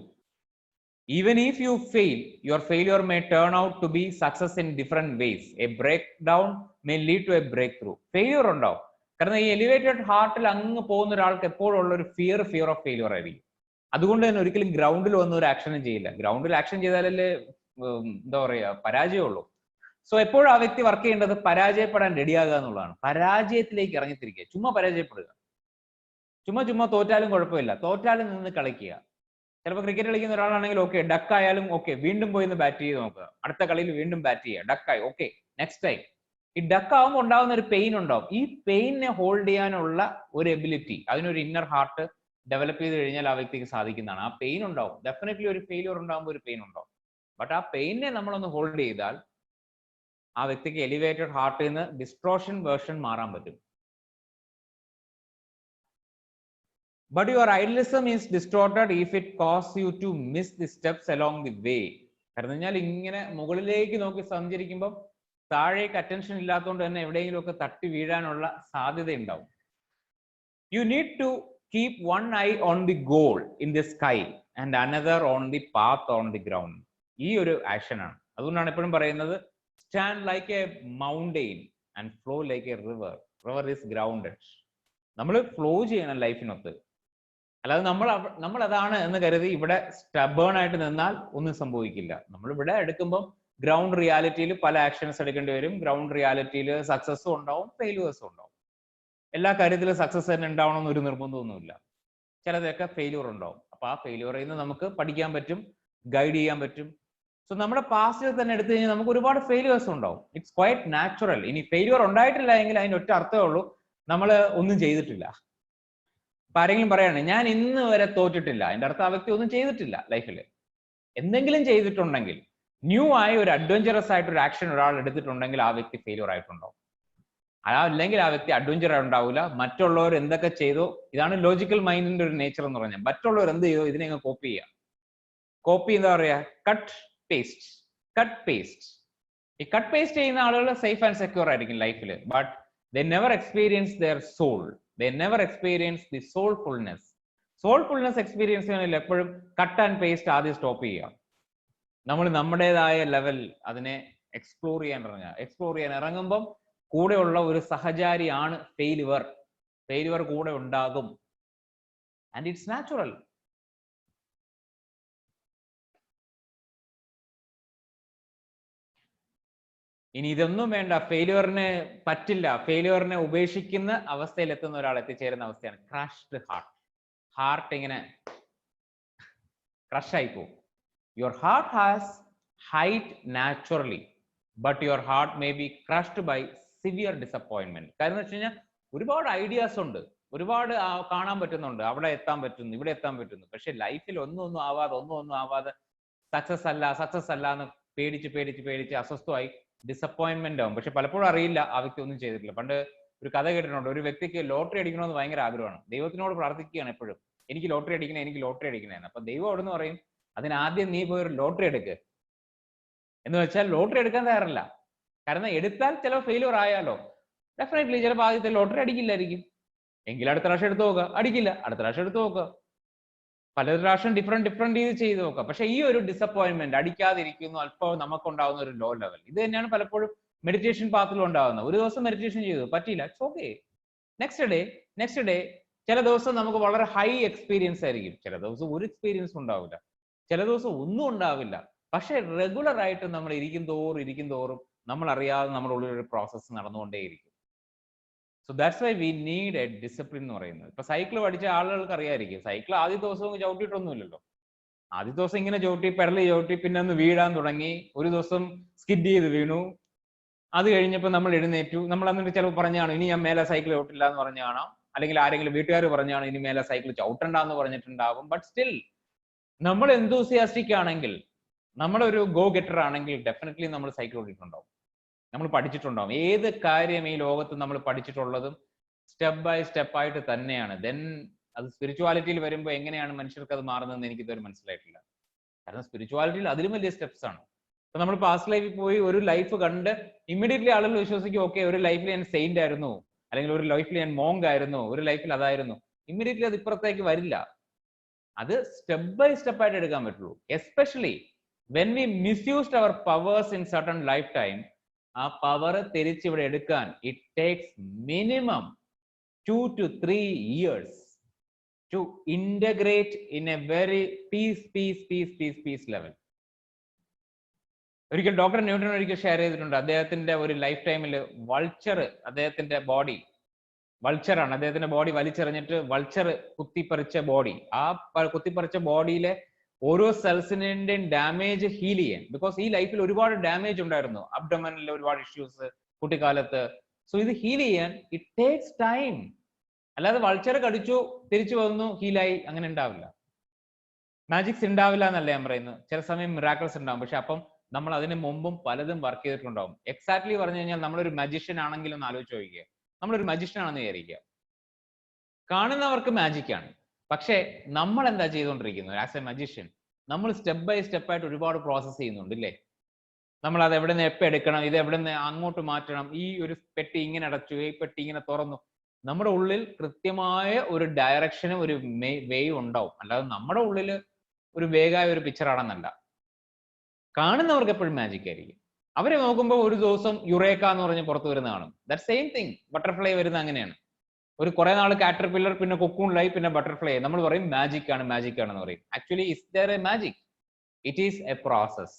Even if you fail, your failure may turn out to be success in different ways. A breakdown may lead to a breakthrough. Failure ഉണ്ടാവും. കാരണം ഈ elevated ഹാർട്ടിൽ അങ്ങ് പോകുന്ന ഒരാൾക്ക് എപ്പോഴും ഉള്ള ഒരു fear of failure ആയിരിക്കും. അതുകൊണ്ട് തന്നെ ഒരിക്കലും ഗ്രൗണ്ടിൽ വന്ന് ഒരു ആക്ഷനും ചെയ്യില്ല. ഗ്രൗണ്ടിൽ ആക്ഷൻ ചെയ്താലല്ലേ എന്താ പറയുക പരാജയമുള്ളൂ. സോ എപ്പോഴും ആ വ്യക്തി വർക്ക് ചെയ്യേണ്ടത് പരാജയപ്പെടാൻ റെഡിയാകുക എന്നുള്ളതാണ്. പരാജയത്തിലേക്ക് ഇറങ്ങിത്തിരിക്കുക, ചുമ്മാ പരാജയപ്പെടുക. ചുമ്മാ തോറ്റാലും കുഴപ്പമില്ല, തോറ്റാലും നിന്ന് കളിക്കുക. ചിലപ്പോൾ ക്രിക്കറ്റ് കളിക്കുന്ന ഒരാളാണെങ്കിൽ ഓക്കെ, ഡക്ക് ആയാലും ഓക്കെ, വീണ്ടും പോയി ബാറ്റ് ചെയ്ത് നോക്കുക, അടുത്ത കളിയിൽ വീണ്ടും ബാറ്റ് ചെയ്യുക, ഡക്കായി ഓക്കെ നെക്സ്റ്റ് ടൈം. ഈ ഡക്ക് ആവുമ്പോൾ ഉണ്ടാകുന്ന ഒരു പെയിൻ ഉണ്ടാവും. ഈ പെയിനെ ഹോൾഡ് ചെയ്യാനുള്ള ഒരു എബിലിറ്റി, അതിനൊരു ഇന്നർ ഹാർട്ട് ഡെവലപ്പ് ചെയ്ത് കഴിഞ്ഞാൽ ആ വ്യക്തിക്ക് സാധിക്കുന്നതാണ്. ആ പെയിൻ ഉണ്ടാവും, ഡെഫിനറ്റ്ലി ഒരു ഫെയിലിയർ ഉണ്ടാകുമ്പോൾ ഒരു പെയിൻ ഉണ്ടാവും. ബട്ട് ആ പെയിനെ നമ്മളൊന്ന് ഹോൾഡ് ചെയ്താൽ ആ വ്യക്തിക്ക് എലിവേറ്റഡ് ഹാർട്ടിൽ നിന്ന് ഡിസ്ട്രോഷൻ വേർഷൻ മാറാൻ പറ്റും. But your idealism is distorted if it causes you to miss the steps along the way. കാരണം കഴിഞ്ഞാൽ ഇങ്ങനെ മുകളിലേക്ക് നോക്കി സഞ്ചരിക്കുമ്പോൾ താഴേക്ക് അറ്റൻഷൻ ഇല്ലാത്തതുകൊണ്ട് തന്നെ എവിടെയെങ്കിലും ഒക്കെ തട്ടി വീഴാനുള്ള സാധ്യത ഉണ്ടാവും. You need to keep one eye on the goal in the sky and another on the path on the ground. ഈ ഒരു ആക്ഷൻ ആണ്. അതുകൊണ്ടാണ് എപ്പോഴും പറയുന്നത് stand like a mountain and flow like a river. River is grounded. നമ്മൾ flow ചെയ്യണം ലൈഫിനൊത്ത്. അല്ലാതെ നമ്മൾ അതാണ് എന്ന് കരുതി ഇവിടെ സ്റ്റബേൺ ആയിട്ട് നിന്നാൽ ഒന്നും സംഭവിക്കില്ല. നമ്മൾ ഇവിടെ എടുക്കുമ്പോൾ ഗ്രൗണ്ട് റിയാലിറ്റിയിൽ പല ആക്ഷൻസ് എടുക്കേണ്ടി വരും. ഗ്രൗണ്ട് റിയാലിറ്റിയിൽ സക്സസ്സും ഉണ്ടാവും, ഫെയിലുവേഴ്സും ഉണ്ടാവും. എല്ലാ കാര്യത്തിലും സക്സസ് തന്നെ ഉണ്ടാവണമെന്ന് ഒരു നിർബന്ധമൊന്നുമില്ല. ചിലതൊക്കെ ഫെയിലുവർ ഉണ്ടാവും. അപ്പൊ ആ ഫെയിലുവറിൽ നിന്ന് നമുക്ക് പഠിക്കാൻ പറ്റും, ഗൈഡ് ചെയ്യാൻ പറ്റും. സോ നമ്മുടെ പാസ്റ്റിൽ തന്നെ എടുത്തു കഴിഞ്ഞാൽ നമുക്ക് ഒരുപാട് ഫെയിലുവേഴ്സ് ഉണ്ടാവും. It's quite natural. ഇനി ഫെയിലുവർ ഉണ്ടായിട്ടില്ല എങ്കിൽ അതിന്റെ ഒറ്റ അർത്ഥമേ ഉള്ളൂ നമ്മൾ ഒന്നും ചെയ്തിട്ടില്ല. അപ്പൊ ആരെങ്കിലും പറയാണ് ഞാൻ ഇന്ന് വരെ തോറ്റിട്ടില്ല, അതിന്റെ അർത്ഥം ആ വ്യക്തി ഒന്നും ചെയ്തിട്ടില്ല ലൈഫിൽ. എന്തെങ്കിലും ചെയ്തിട്ടുണ്ടെങ്കിൽ, ന്യൂ ആയി ഒരു അഡ്വഞ്ചറസ് ആയിട്ട് ഒരു ആക്ഷൻ ഒരാൾ എടുത്തിട്ടുണ്ടെങ്കിൽ ആ വ്യക്തി ഫെയിലുവർ ആയിട്ടുണ്ടാവും. അല്ലെങ്കിൽ ആ വ്യക്തി അഡ്വഞ്ചർ ഉണ്ടാവില്ല. മറ്റുള്ളവർ എന്തൊക്കെ ചെയ്തോ, ഇതാണ് ലോജിക്കൽ മൈൻഡിന്റെ ഒരു നേച്ചർ എന്ന് പറഞ്ഞാൽ. മറ്റുള്ളവർ എന്ത് ചെയ്തോ ഇതിനെ കോപ്പി ചെയ്യുക. കോപ്പി എന്താ പറയാ, കട്ട് പേസ്റ്റ്, കട്ട് പേസ്റ്റ്. ഈ കട്ട് പേസ്റ്റ് ചെയ്യുന്ന ആളുകൾ സേഫ് ആൻഡ് സെക്യൂർ ആയിരിക്കും ലൈഫിൽ. But they never experience their soul. They never experience the soulfulness. Soulfulness experience ചെയ്യാനില്ല. എപ്പോഴും കട്ട് ആൻഡ് പേസ്റ്റ് ആദ്യം സ്റ്റോപ്പ് ചെയ്യുക. നമ്മൾ നമ്മുടേതായ ലെവൽ അതിനെ എക്സ്പ്ലോർ ചെയ്യാൻ ഇറങ്ങുമ്പം കൂടെയുള്ള ഒരു സഹചാരിയാണ് ഫെയിലുവർ. ഫെയിലുവർ കൂടെ ഉണ്ടാകും. And it's natural. ഇനി ഇതൊന്നും വേണ്ട, ഫെയിലുവറിന് പറ്റില്ല, ഫെയിലുവറിനെ ഉപേക്ഷിക്കുന്ന അവസ്ഥയിൽ എത്തുന്ന ഒരാൾ എത്തിച്ചേരുന്ന അവസ്ഥയാണ് ക്രഷ്ഡ് ഹാർട്ട്. ഹാർട്ട് ഇങ്ങനെ ക്രഷ് ആയി പോകും. Your heart has height naturally, but your heart may be crushed by severe disappointment. കാര്യം എന്ന് വെച്ച് കഴിഞ്ഞാൽ ഒരുപാട് ഐഡിയാസ് ഉണ്ട്, ഒരുപാട് കാണാൻ പറ്റുന്നുണ്ട്, അവിടെ എത്താൻ പറ്റുന്നു, ഇവിടെ എത്താൻ പറ്റുന്നു. പക്ഷെ ലൈഫിൽ ഒന്നും ആവാതെ സക്സസ് അല്ല എന്ന് പേടിച്ച് അസ്വസ്ഥമായി ഡിസപ്പോയിന്റ്മെന്റ് ആവും. പക്ഷെ പലപ്പോഴും അറിയില്ല ആ വ്യക്തി ഒന്നും ചെയ്തിട്ടില്ല. പണ്ട് ഒരു കഥ കേട്ടിട്ടുണ്ട്. ഒരു വ്യക്തിക്ക് ലോട്ടറി അടിക്കണമെന്ന് ഭയങ്കര ആഗ്രഹമാണ്. ദൈവത്തിനോട് പ്രാർത്ഥിക്കുകയാണ് എപ്പോഴും, എനിക്ക് ലോട്ടറി അടിക്കണേ. അപ്പൊ ദൈവം അവിടെ നിന്ന് പറയും, അതിനാദ്യം നീ പോയി ഒരു ലോട്ടറി എടുക്ക് എന്ന് വെച്ചാൽ ലോട്ടറി എടുക്കാൻ തയ്യാറല്ല. കാരണം എടുത്താൽ ചില ഫെയിലുവർ ആയാലോ, ഡെഫിനറ്റ്ലി ചിലപ്പോൾ ആദ്യത്തെ ലോട്ടറി അടിക്കില്ലായിരിക്കും. എങ്കിൽ അടുത്ത പ്രാവശ്യം എടുത്തു നോക്കുക, അടിക്കില്ല, അടുത്ത പ്രാവശ്യം എടുത്തു നോക്കുക, പല പ്രാവശ്യം ഡിഫറെന്റ് രീതി ചെയ്ത് നോക്കാം. പക്ഷെ ഈ ഒരു ഡിസപ്പോയിന്റ്മെന്റ്, അടിക്കാതിരിക്കുന്നു, അല്പം നമുക്കുണ്ടാവുന്ന ഒരു ലോ ലെവൽ, ഇത് തന്നെയാണ് പലപ്പോഴും മെഡിറ്റേഷൻ പാത്തിലും ഉണ്ടാവുന്നത്. ഒരു ദിവസം മെഡിറ്റേഷൻ ചെയ്തു, പറ്റിയില്ല, ഇറ്റ്സ് ഓക്കെ. നെക്സ്റ്റ് ഡേ ചില ദിവസം നമുക്ക് വളരെ ഹൈ എക്സ്പീരിയൻസ് ആയിരിക്കും, ചില ദിവസം ഒരു എക്സ്പീരിയൻസ് ഉണ്ടാവില്ല, ചില ദിവസം ഒന്നും ഉണ്ടാവില്ല. പക്ഷെ റെഗുലർ ആയിട്ട് നമ്മൾ ഇരിക്കും തോറും നമ്മൾ അറിയാതെ നമ്മുടെ ഉള്ളിൽ ഒരു പ്രോസസ്സ് നടന്നുകൊണ്ടേയിരിക്കും. So that's why we need a discipline എന്ന് പറയുന്നത്. ഇപ്പൊ സൈക്കിൾ പഠിച്ച ആളുകൾക്ക് അറിയായിരിക്കും, സൈക്കിൾ ആദ്യ ദിവസവും ചവിട്ടിയിട്ടൊന്നുമില്ലല്ലോ. ആദ്യ ദിവസം ഇങ്ങനെ പെടലി ചവിട്ടി, പിന്നെ ഒന്ന് വീഴാൻ തുടങ്ങി, ഒരു ദിവസം സ്കിഡ് ചെയ്ത് വീണു, അത് കഴിഞ്ഞപ്പോൾ നമ്മൾ എഴുന്നേറ്റു. നമ്മൾ എന്നിട്ട് ചിലപ്പോൾ പറഞ്ഞാണ് ഇനി ഞാൻ മേലെ സൈക്കിൾ ചവിട്ടില്ല എന്ന് പറഞ്ഞാണോ, അല്ലെങ്കിൽ ആരെങ്കിലും വീട്ടുകാർ പറഞ്ഞാണ് ഇനി മേലെ സൈക്കിൾ ചവിട്ടണ്ട എന്ന് പറഞ്ഞിട്ടുണ്ടാവും. ബട്ട് സ്റ്റിൽ നമ്മൾ എന്തൂസിയാസ്റ്റിക് ആണെങ്കിൽ, നമ്മളൊരു ഗോ ഗെറ്റർ ആണെങ്കിൽ ഡെഫിനറ്റ്ലി നമ്മൾ സൈക്കിൾ ഓടിയിട്ടുണ്ടാവും, നമ്മൾ പഠിച്ചിട്ടുണ്ടാവും. ഏത് കാര്യം ഈ ലോകത്ത് നമ്മൾ പഠിച്ചിട്ടുള്ളതും സ്റ്റെപ്പ് ബൈ സ്റ്റെപ്പ് ആയിട്ട് തന്നെയാണ്. ദെൻ അത് സ്പിരിച്വാലിറ്റിയിൽ വരുമ്പോൾ എങ്ങനെയാണ് മനുഷ്യർക്ക് അത് മാറുന്നതെന്ന് എനിക്ക് ഇതുവരെ മനസ്സിലായിട്ടില്ല. കാരണം സ്പിരിച്വാലിറ്റിയിൽ അതിലും വലിയ സ്റ്റെപ്സ് ആണ്. ഇപ്പൊ നമ്മൾ പാസ്റ്റ് ലൈഫിൽ പോയി ഒരു ലൈഫ് കണ്ട് ഇമ്മീഡിയറ്റ്ലി ആളുകൾ വിശ്വസിക്കും, ഓക്കെ ഒരു ലൈഫിൽ ഞാൻ സെയിന്റ് ആയിരുന്നു, അല്ലെങ്കിൽ ഒരു ലൈഫിൽ ഞാൻ മോങ്ക് ആയിരുന്നു, ഒരു ലൈഫിൽ അതായിരുന്നു. ഇമ്മീഡിയറ്റ്ലി അത് ഇപ്പുറത്തേക്ക് വരില്ല. അത് സ്റ്റെപ്പ് ബൈ സ്റ്റെപ്പ് ആയിട്ട് എടുക്കാൻ പറ്റുള്ളൂ. Especially when we misused our powers in certain life time, ആ പവർ തിരിച്ചിവിടെ എടുക്കാൻ it takes minimum 2 to 3 years to integrate in a very peace level. ഒരിക്കൽ ഡോക്ടർ ന്യൂട്ടൺ ഒരിക്കൽ ഷെയർ ചെയ്തിട്ടുണ്ട്, അദ്ദേഹത്തിന്റെ ഒരു ലൈഫ് ടൈമിൽ വൾച്ചർ, അദ്ദേഹത്തിന്റെ ബോഡി വൾച്ചറാണ്, അദ്ദേഹത്തിന്റെ ബോഡി വലിച്ചെറിഞ്ഞിട്ട് വൾച്ചർ കുത്തിപ്പറിച്ച ബോഡി, ആ കുത്തിപ്പറിച്ച ബോഡിയിലെ ഓരോ സെൽസിന്റെയും ഡാമേജ് ഹീൽ ചെയ്യാൻ, ബിക്കോസ് ഈ ലൈഫിൽ ഒരുപാട് ഡാമേജ് ഉണ്ടായിരുന്നു, അബ്ഡോമനിൽ ഒരുപാട് ഇഷ്യൂസ് കുട്ടിക്കാലത്ത്. സോ ഇത് ഹീൽ ചെയ്യാൻ ഇറ്റ് ടേക്സ് ടൈം. അല്ലാതെ വൾച്ചർ കടിച്ചു തിരിച്ചു വന്നു ഹീലായി അങ്ങനെ ഉണ്ടാവില്ല. മാജിക്സ് ഉണ്ടാവില്ല എന്നല്ല ഞാൻ പറയുന്നത്, ചില സമയം മിറാക്കിൾസ് ഉണ്ടാവും. പക്ഷെ അപ്പം നമ്മൾ അതിന് മുമ്പും പലതും വർക്ക് ചെയ്തിട്ടുണ്ടാവും. എക്സാക്ട്ലി പറഞ്ഞു കഴിഞ്ഞാൽ നമ്മളൊരു മജിഷ്യൻ ആണെങ്കിലും ഒന്ന് ആലോചിച്ച് നോക്കിക്കുക. നമ്മളൊരു മജിഷ്യൻ ആണെന്ന് വിചാരിക്കുക. കാണുന്നവർക്ക് മാജിക് ആണ്. പക്ഷേ നമ്മൾ എന്താ ചെയ്തുകൊണ്ടിരിക്കുന്നത്? ആസ് എ മജിഷ്യൻ നമ്മൾ സ്റ്റെപ്പ് ബൈ സ്റ്റെപ്പ് ആയിട്ട് ഒരുപാട് പ്രോസസ്സ് ചെയ്യുന്നുണ്ട് ഇല്ലേ? നമ്മൾ അത് എവിടെ നിന്ന് എപ്പോൾ എടുക്കണം, ഇത് എവിടെ നിന്ന് അങ്ങോട്ട് മാറ്റണം, ഈ ഒരു പെട്ടി ഇങ്ങനെ അടച്ചു, ഈ പെട്ടി ഇങ്ങനെ തുറന്നു. നമ്മുടെ ഉള്ളിൽ കൃത്യമായ ഒരു ഡയറക്ഷനും ഒരു വേയും ഉണ്ടാവും. അല്ലാതെ നമ്മുടെ ഉള്ളിൽ ഒരു വേഗമായ ഒരു പിക്ചർ ആണെന്നല്ല. കാണുന്നവർക്ക് എപ്പോഴും മാജിക് ആയിരിക്കും. അവരെ നോക്കുമ്പോൾ ഒരു ദിവസം യുറേക്ക എന്ന് പറഞ്ഞ് പുറത്ത് വരുന്ന കാണും. ദാറ്റ് സെയിം തിങ് ബട്ടർഫ്ലൈ വരുന്ന അങ്ങനെയാണ്. ഒരു കുറെ നാൾ കാറ്റർപില്ലർ, പിന്നെ കൊക്കൂണിലായി, പിന്നെ ബട്ടർഫ്ലൈ. നമ്മൾ പറയും മാജിക് ആണ് മാജിക് ആണെന്ന് പറയും. Actually is there A magic? It is A process.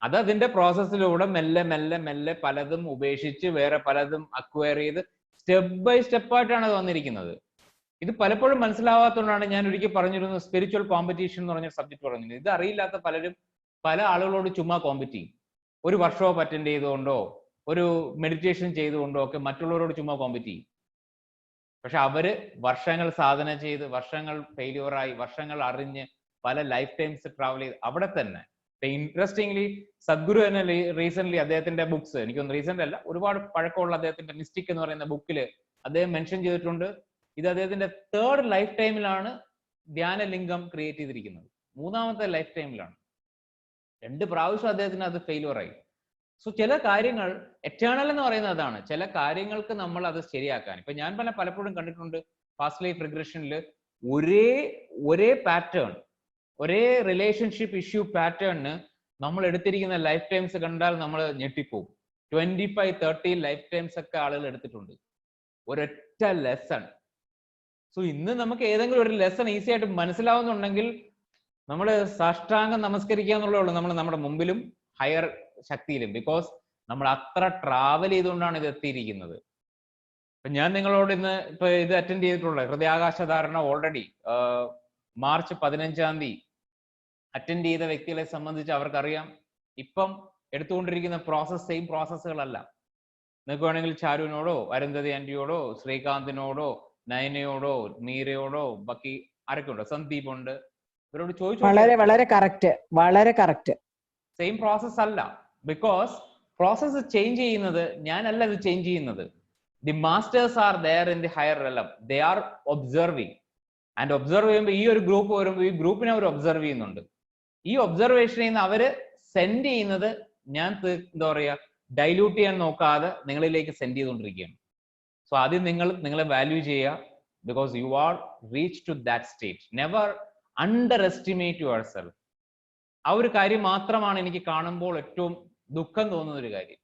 അത് അതിന്റെ പ്രോസസ്സിലൂടെ മെല്ലെ മെല്ലെ മെല്ലെ പലതും ഉപേക്ഷിച്ച് വേറെ പലതും അക്വയർ ചെയ്ത് സ്റ്റെപ്പ് ബൈ സ്റ്റെപ്പ് ആയിട്ടാണ് അത് വന്നിരിക്കുന്നത്. ഇത് പലപ്പോഴും മനസ്സിലാവാത്തതുകൊണ്ടാണ് ഞാൻ ഒരിക്കൽ പറഞ്ഞിരുന്നു സ്പിരിച്വൽ കോമ്പറ്റീഷൻ എന്ന് പറഞ്ഞ സബ്ജക്ട് പറഞ്ഞിരുന്നത്. ഇത് അറിയില്ലാത്ത പലരും പല ആളുകളോട് ചുമ്മാ കോമ്പറ്റ് ചെയ്യും. ഒരു വർക്ക്ഷോപ്പ് അറ്റൻഡ് ചെയ്തുകൊണ്ടോ ഒരു മെഡിറ്റേഷൻ ചെയ്തുകൊണ്ടോ ഒക്കെ മറ്റുള്ളവരോട് ചുമ്മാ കോമ്പറ്റ് ചെയ്യും. പക്ഷെ അവര് വർഷങ്ങൾ സാധന ചെയ്ത്, വർഷങ്ങൾ ഫെയിലിയറായി, വർഷങ്ങൾ അറിഞ്ഞ്, പല ലൈഫ് ടൈംസ് ട്രാവൽ ചെയ്ത് അവിടെ തന്നെ. ഇൻട്രസ്റ്റിംഗ്ലി സദ്ഗുരു തന്നെ റീസെന്റ് അദ്ദേഹത്തിന്റെ ബുക്സ്, എനിക്കൊന്നും റീസെന്റ് അല്ല, ഒരുപാട് പഴക്കമുള്ള അദ്ദേഹത്തിന്റെ മിസ്റ്റിക് എന്ന് പറയുന്ന ബുക്കിൽ അദ്ദേഹം മെൻഷൻ ചെയ്തിട്ടുണ്ട്, ഇത് അദ്ദേഹത്തിന്റെ 3rd ലൈഫ് ടൈമിലാണ് ധ്യാനലിംഗം ക്രിയേറ്റ് ചെയ്തിരിക്കുന്നത്. 3ാമത്തെ ലൈഫ് ടൈമിലാണ്. 2 പ്രാവശ്യം അദ്ദേഹത്തിന് അത് ഫെയിലിയർ ആയി. സോ ചില കാര്യങ്ങൾ എറ്റേണൽ എന്ന് പറയുന്നത് അതാണ്. ചില കാര്യങ്ങൾക്ക് നമ്മൾ അത് ശരിയാക്കാൻ, ഇപ്പൊ ഞാൻ പലപ്പോഴും കണ്ടിട്ടുണ്ട് പാസ്റ്റ് ലൈഫ് റിഗ്രഷനിൽ ഒരേ പാറ്റേൺ, ഒരേ റിലേഷൻഷിപ്പ് ഇഷ്യൂ പാറ്റേണിന് നമ്മൾ എടുത്തിരിക്കുന്ന ലൈഫ് ടൈംസ് കണ്ടാൽ നമ്മൾ ഞെട്ടിപ്പോകും. 25-30 ലൈഫ് ടൈംസ് ഒക്കെ ആളുകൾ എടുത്തിട്ടുണ്ട് ഒരൊറ്റ ലെസൺ. സോ ഇന്ന് നമുക്ക് ഏതെങ്കിലും ഒരു ലെസൺ ഈസി ആയിട്ട് മനസ്സിലാവുന്നുണ്ടെങ്കിൽ നമ്മൾ സാഷ്ടാംഗം നമസ്കരിക്കുക എന്നുള്ളേ ഉള്ളൂ നമ്മൾ നമ്മുടെ മുമ്പിലും ഹയർ ശക്തിയിലും. ബിക്കോസ് നമ്മൾ അത്ര ട്രാവൽ ചെയ്തുകൊണ്ടാണ് ഇത് എത്തിയിരിക്കുന്നത്. ഇപ്പൊ ഞാൻ നിങ്ങളോട് ഇന്ന് ഇപ്പൊ ഇത് അറ്റൻഡ് ചെയ്തിട്ടുള്ള ഹൃദയാകാശധാരണ ഓൾറെഡി മാർച്ച് 15-ാം തീയതി അറ്റൻഡ് ചെയ്ത വ്യക്തികളെ സംബന്ധിച്ച് അവർക്കറിയാം ഇപ്പം എടുത്തുകൊണ്ടിരിക്കുന്ന പ്രോസസ് സെയിം പ്രോസസ്സുകളല്ല. നിങ്ങൾക്ക് വേണമെങ്കിൽ ചാരുവിനോടോ അരുന്ധതി ആന്റിയോടോ ശ്രീകാന്തിനോടോ നയനയോടോ മീരയോടോ ബാക്കി ആരൊക്കെ ഉണ്ടോ, സന്ദീപ് ഉണ്ട്, ഇവരോട് ചോദിച്ചു. വളരെ കറക്റ്റ് സെയിം പ്രോസസ് അല്ല. ബിക്കോസ് പ്രോസസ് ചേഞ്ച് ചെയ്യുന്നത് ഞാനല്ല, ഇത് ചേഞ്ച് ചെയ്യുന്നത്. The masters are there in the higher realm. They are observing. And observe ചെയ്യുമ്പോൾ ഈ ഒരു ഗ്രൂപ്പ് വരുമ്പോൾ ഈ ഗ്രൂപ്പിനെ അവർ ഒബ്സർവ് ചെയ്യുന്നുണ്ട്. ഈ ഒബ്സർവേഷനിൽ നിന്ന് അവര് സെൻഡ് ചെയ്യുന്നത് ഞാൻ എന്താ പറയാ ഡൈല്യൂട്ട് ചെയ്യാൻ നോക്കാതെ നിങ്ങളിലേക്ക് സെൻഡ് ചെയ്തുകൊണ്ടിരിക്കുകയാണ്. സോ ആദ്യം നിങ്ങളെ വാല്യൂ ചെയ്യുക. Because you are reach to that state. Never underestimate yourself. ആ ഒരു കാര്യം മാത്രമാണ് എനിക്ക് കാണുമ്പോൾ ഏറ്റവും ദുഃഖം തോന്നുന്ന ഒരു കാര്യം.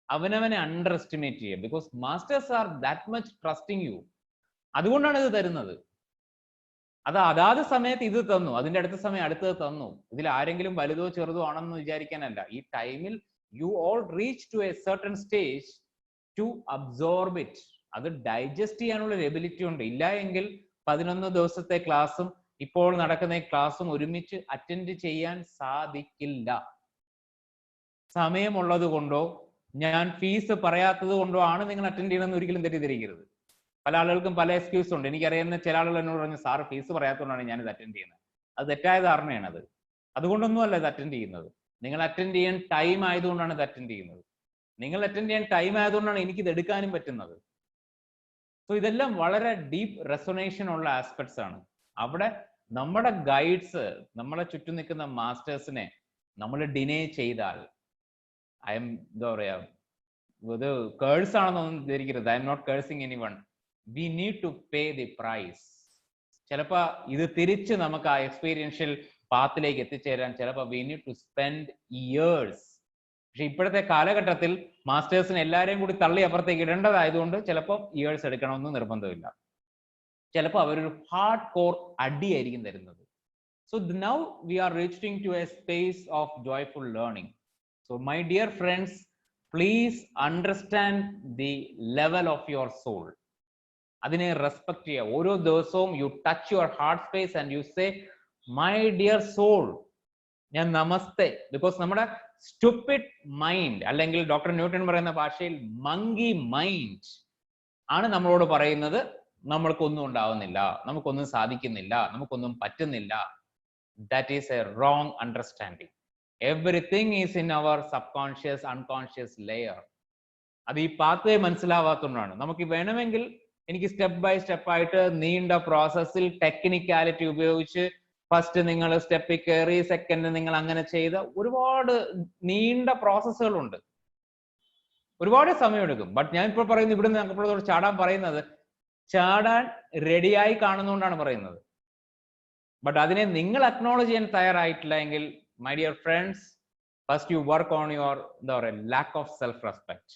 അവനവനെ അണ്ടർ എസ്റ്റിമേറ്റ് ചെയ്യുക. Because masters are that much trusting you. അതുകൊണ്ടാണ് ഇത് തരുന്നത്. അത് അതാത് സമയത്ത് ഇത് തന്നു, അതിന്റെ അടുത്ത സമയം അടുത്തത് തന്നു. ഇതിൽ ആരെങ്കിലും വലുതോ ചെറുതോ ആണെന്ന് വിചാരിക്കാനല്ല. ഈ ടൈമിൽ you all reach to a certain stage to absorb it. അത് ഡൈജസ്റ്റ് ചെയ്യാനുള്ള ഒരു എബിലിറ്റി ഉണ്ട്. ഇല്ല എങ്കിൽ 11 ദിവസത്തെ ക്ലാസ്സും ഇപ്പോൾ നടക്കുന്ന ഈ ക്ലാസ്സും ഒരുമിച്ച് അറ്റൻഡ് ചെയ്യാൻ സാധിക്കില്ല. സമയമുള്ളത് കൊണ്ടോ ഞാൻ ഫീസ് പറയാത്തത് കൊണ്ടോ ആണ് നിങ്ങൾ അറ്റൻഡ് ചെയ്യണമെന്ന് ഒരിക്കലും തെറ്റിദ്ധരിക്കരുത്. പല ആളുകൾക്കും പല എക്സ്ക്യൂസ് ഉണ്ട്. എനിക്കറിയുന്ന ചില ആളുകൾ എന്നോട് പറഞ്ഞു, സാറ് ഫീസ് പറയാത്തതുകൊണ്ടാണ് ഞാനിത് അറ്റൻഡ് ചെയ്യുന്നത്. അത് തെറ്റായ ധാരണയാണ്. അതുകൊണ്ടൊന്നും അല്ല ഇത് അറ്റൻഡ് ചെയ്യുന്നത്. നിങ്ങൾ അറ്റൻഡ് ചെയ്യാൻ ടൈം ആയതുകൊണ്ടാണ് ഇത് അറ്റൻഡ് ചെയ്യുന്നത്. നിങ്ങൾ അറ്റൻഡ് ചെയ്യാൻ ടൈം ആയതുകൊണ്ടാണ് എനിക്കിത് എടുക്കാനും പറ്റുന്നത്. സോ ഇതെല്ലാം വളരെ ഡീപ്പ് റെസൊണേഷൻ ഉള്ള ആസ്പെക്ട്സ് ആണ്. അവിടെ നമ്മുടെ ഗൈഡ്സ്, നമ്മളെ ചുറ്റും നിൽക്കുന്ന മാസ്റ്റേഴ്സിനെ നമ്മൾ ഡിനേ ചെയ്താൽ, എന്താ പറയാ, ഇത് കേഴ്സ് ആണെന്നൊന്നും ധരിക്കരുത്. I am not cursing anyone. We need to pay the price. ചിലപ്പോ ഇത് തിരിച്ച് നമുക്ക് ആ എക്സ്പീരിയൻഷ്യൽ പാത്തിലേക്ക് എത്തിച്ചേരാൻ ചിലപ്പോൾ we need to spend years. പക്ഷെ ഇപ്പോഴത്തെ കാലഘട്ടത്തിൽ മാസ്റ്റേഴ്സിന് എല്ലാവരെയും കൂടി തള്ളി അപ്പുറത്തേക്ക് ഇടേണ്ടതായതുകൊണ്ട് ചിലപ്പോൾ ഇയേഴ്സ് എടുക്കണമെന്ന് നിർബന്ധമില്ല. ചിലപ്പോൾ അവരൊരു ഹാർഡ് കോർ അടിയായിരിക്കും തരുന്നത്. So now we are reaching to a space of joyful learning. So my dear friends, please understand the level of your soul. അതിനെ റെസ്പെക്ട് ചെയ്യുക. ഓരോ ദിവസവും you touch your heart space and you say my dear soul, ഞാൻ നമസ്തേ. Because നമ്മുടെ stupid mind, അല്ലെങ്കിൽ doctor Newton പറയുന്ന ഭാഷയിൽ മങ്കി മൈൻഡ് ആണ് നമ്മളോട് പറയുന്നത് നമ്മൾക്കൊന്നും ഉണ്ടാവുന്നില്ല, നമുക്കൊന്നും സാധിക്കുന്നില്ല, നമുക്കൊന്നും പറ്റുന്നില്ല. That is a wrong understanding. Everything is in our subconscious unconscious layer. അത് ഈ പാത്വേ മനസ്സിലാവാത്തതുകൊണ്ടാണ്. നമുക്ക് വേണമെങ്കിൽ എനിക്ക് സ്റ്റെപ്പ് ബൈ സ്റ്റെപ്പ് ആയിട്ട് നീണ്ട പ്രോസസ്സിൽ ടെക്നിക്കാലിറ്റി ഉപയോഗിച്ച് ഫസ്റ്റ് നിങ്ങൾ സ്റ്റെപ്പിൽ കയറി, സെക്കൻഡ് നിങ്ങൾ അങ്ങനെ ചെയ്ത ഒരുപാട് നീണ്ട പ്രോസസ്സുകളുണ്ട്, ഒരുപാട് സമയമെടുക്കും. ബട്ട് ഞാൻ ഇപ്പോൾ പറയുന്നത്, ഇവിടെ ഞങ്ങൾക്ക് ചാടാൻ പറയുന്നത് ചാടാൻ റെഡിയായി കാണുന്നതുകൊണ്ടാണ് പറയുന്നത്. ബട്ട് അതിനെ നിങ്ങൾ അക്നോളജ് ചെയ്യാൻ തയ്യാറായിട്ടില്ല എങ്കിൽ my dear friends, first you work on your എന്താ പറയുക ലാക്ക് ഓഫ് സെൽഫ് റെസ്പെക്ട്.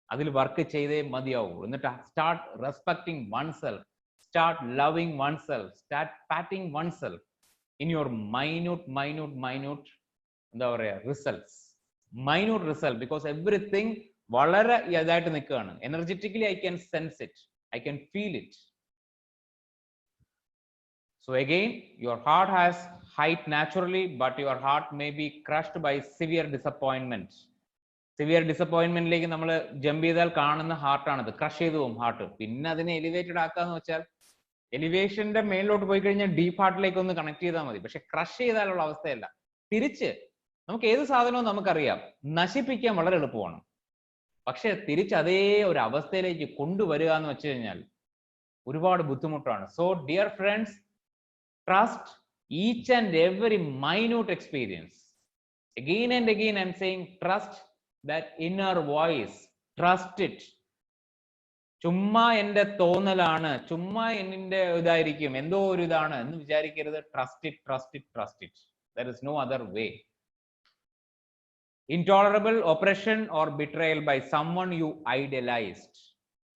അതിൽ വർക്ക് ചെയ്തേ മതിയാവൂ. എന്നിട്ട് start respecting one self, start loving one self, start patting one self in your minute എന്താ പറയുക results, minute result. Because everything വളരെ ഇതായിട്ട് നിൽക്കുകയാണ്. Energetically I can sense it, I can feel it. So again, your heart has height naturally, but your heart may be crushed by severe disappointment. Severe disappointment like നമ്മൾ jump ചെയ്താൽ കാണുന്ന ഹാർട്ടാണത്, crush ചെയ്തു പോകും heart. പിന്നെ അതിനെ elevated ആക്കാന്ന് വെച്ചാൽ എലിവേഷന്റെ മേളിലോട്ട് പോയി കഴിഞ്ഞാൽ ഡീപ്പ് ഹാർട്ടിലേക്ക് ഒന്ന് കണക്ട് ചെയ്താൽ മതി. പക്ഷെ ക്രഷ് ചെയ്താലുള്ള അവസ്ഥയല്ല. തിരിച്ച് നമുക്ക് ഏത് സാധനവും നമുക്കറിയാം നശിപ്പിക്കാൻ വളരെ എളുപ്പമാണ്. പക്ഷെ തിരിച്ച് അതേ ഒരു അവസ്ഥയിലേക്ക് കൊണ്ടുവരിക എന്ന് വെച്ച് കഴിഞ്ഞാൽ ഒരുപാട് ബുദ്ധിമുട്ടാണ്. So dear friends, trust each and every minute experience. Again and again I am saying trust that inner voice, trust it. ചുമ്മാ എന്റെ തോന്നലാണ്, ചുമ്മാ എന്റെ ഇതായിരിക്കും, എന്തോ ഒരു ഇതാണ് എന്ന് വിചാരിക്കരുത്. Trust it, trust it, trust it. There is no other way. Intolerable oppression or betrayal by someone you idealized.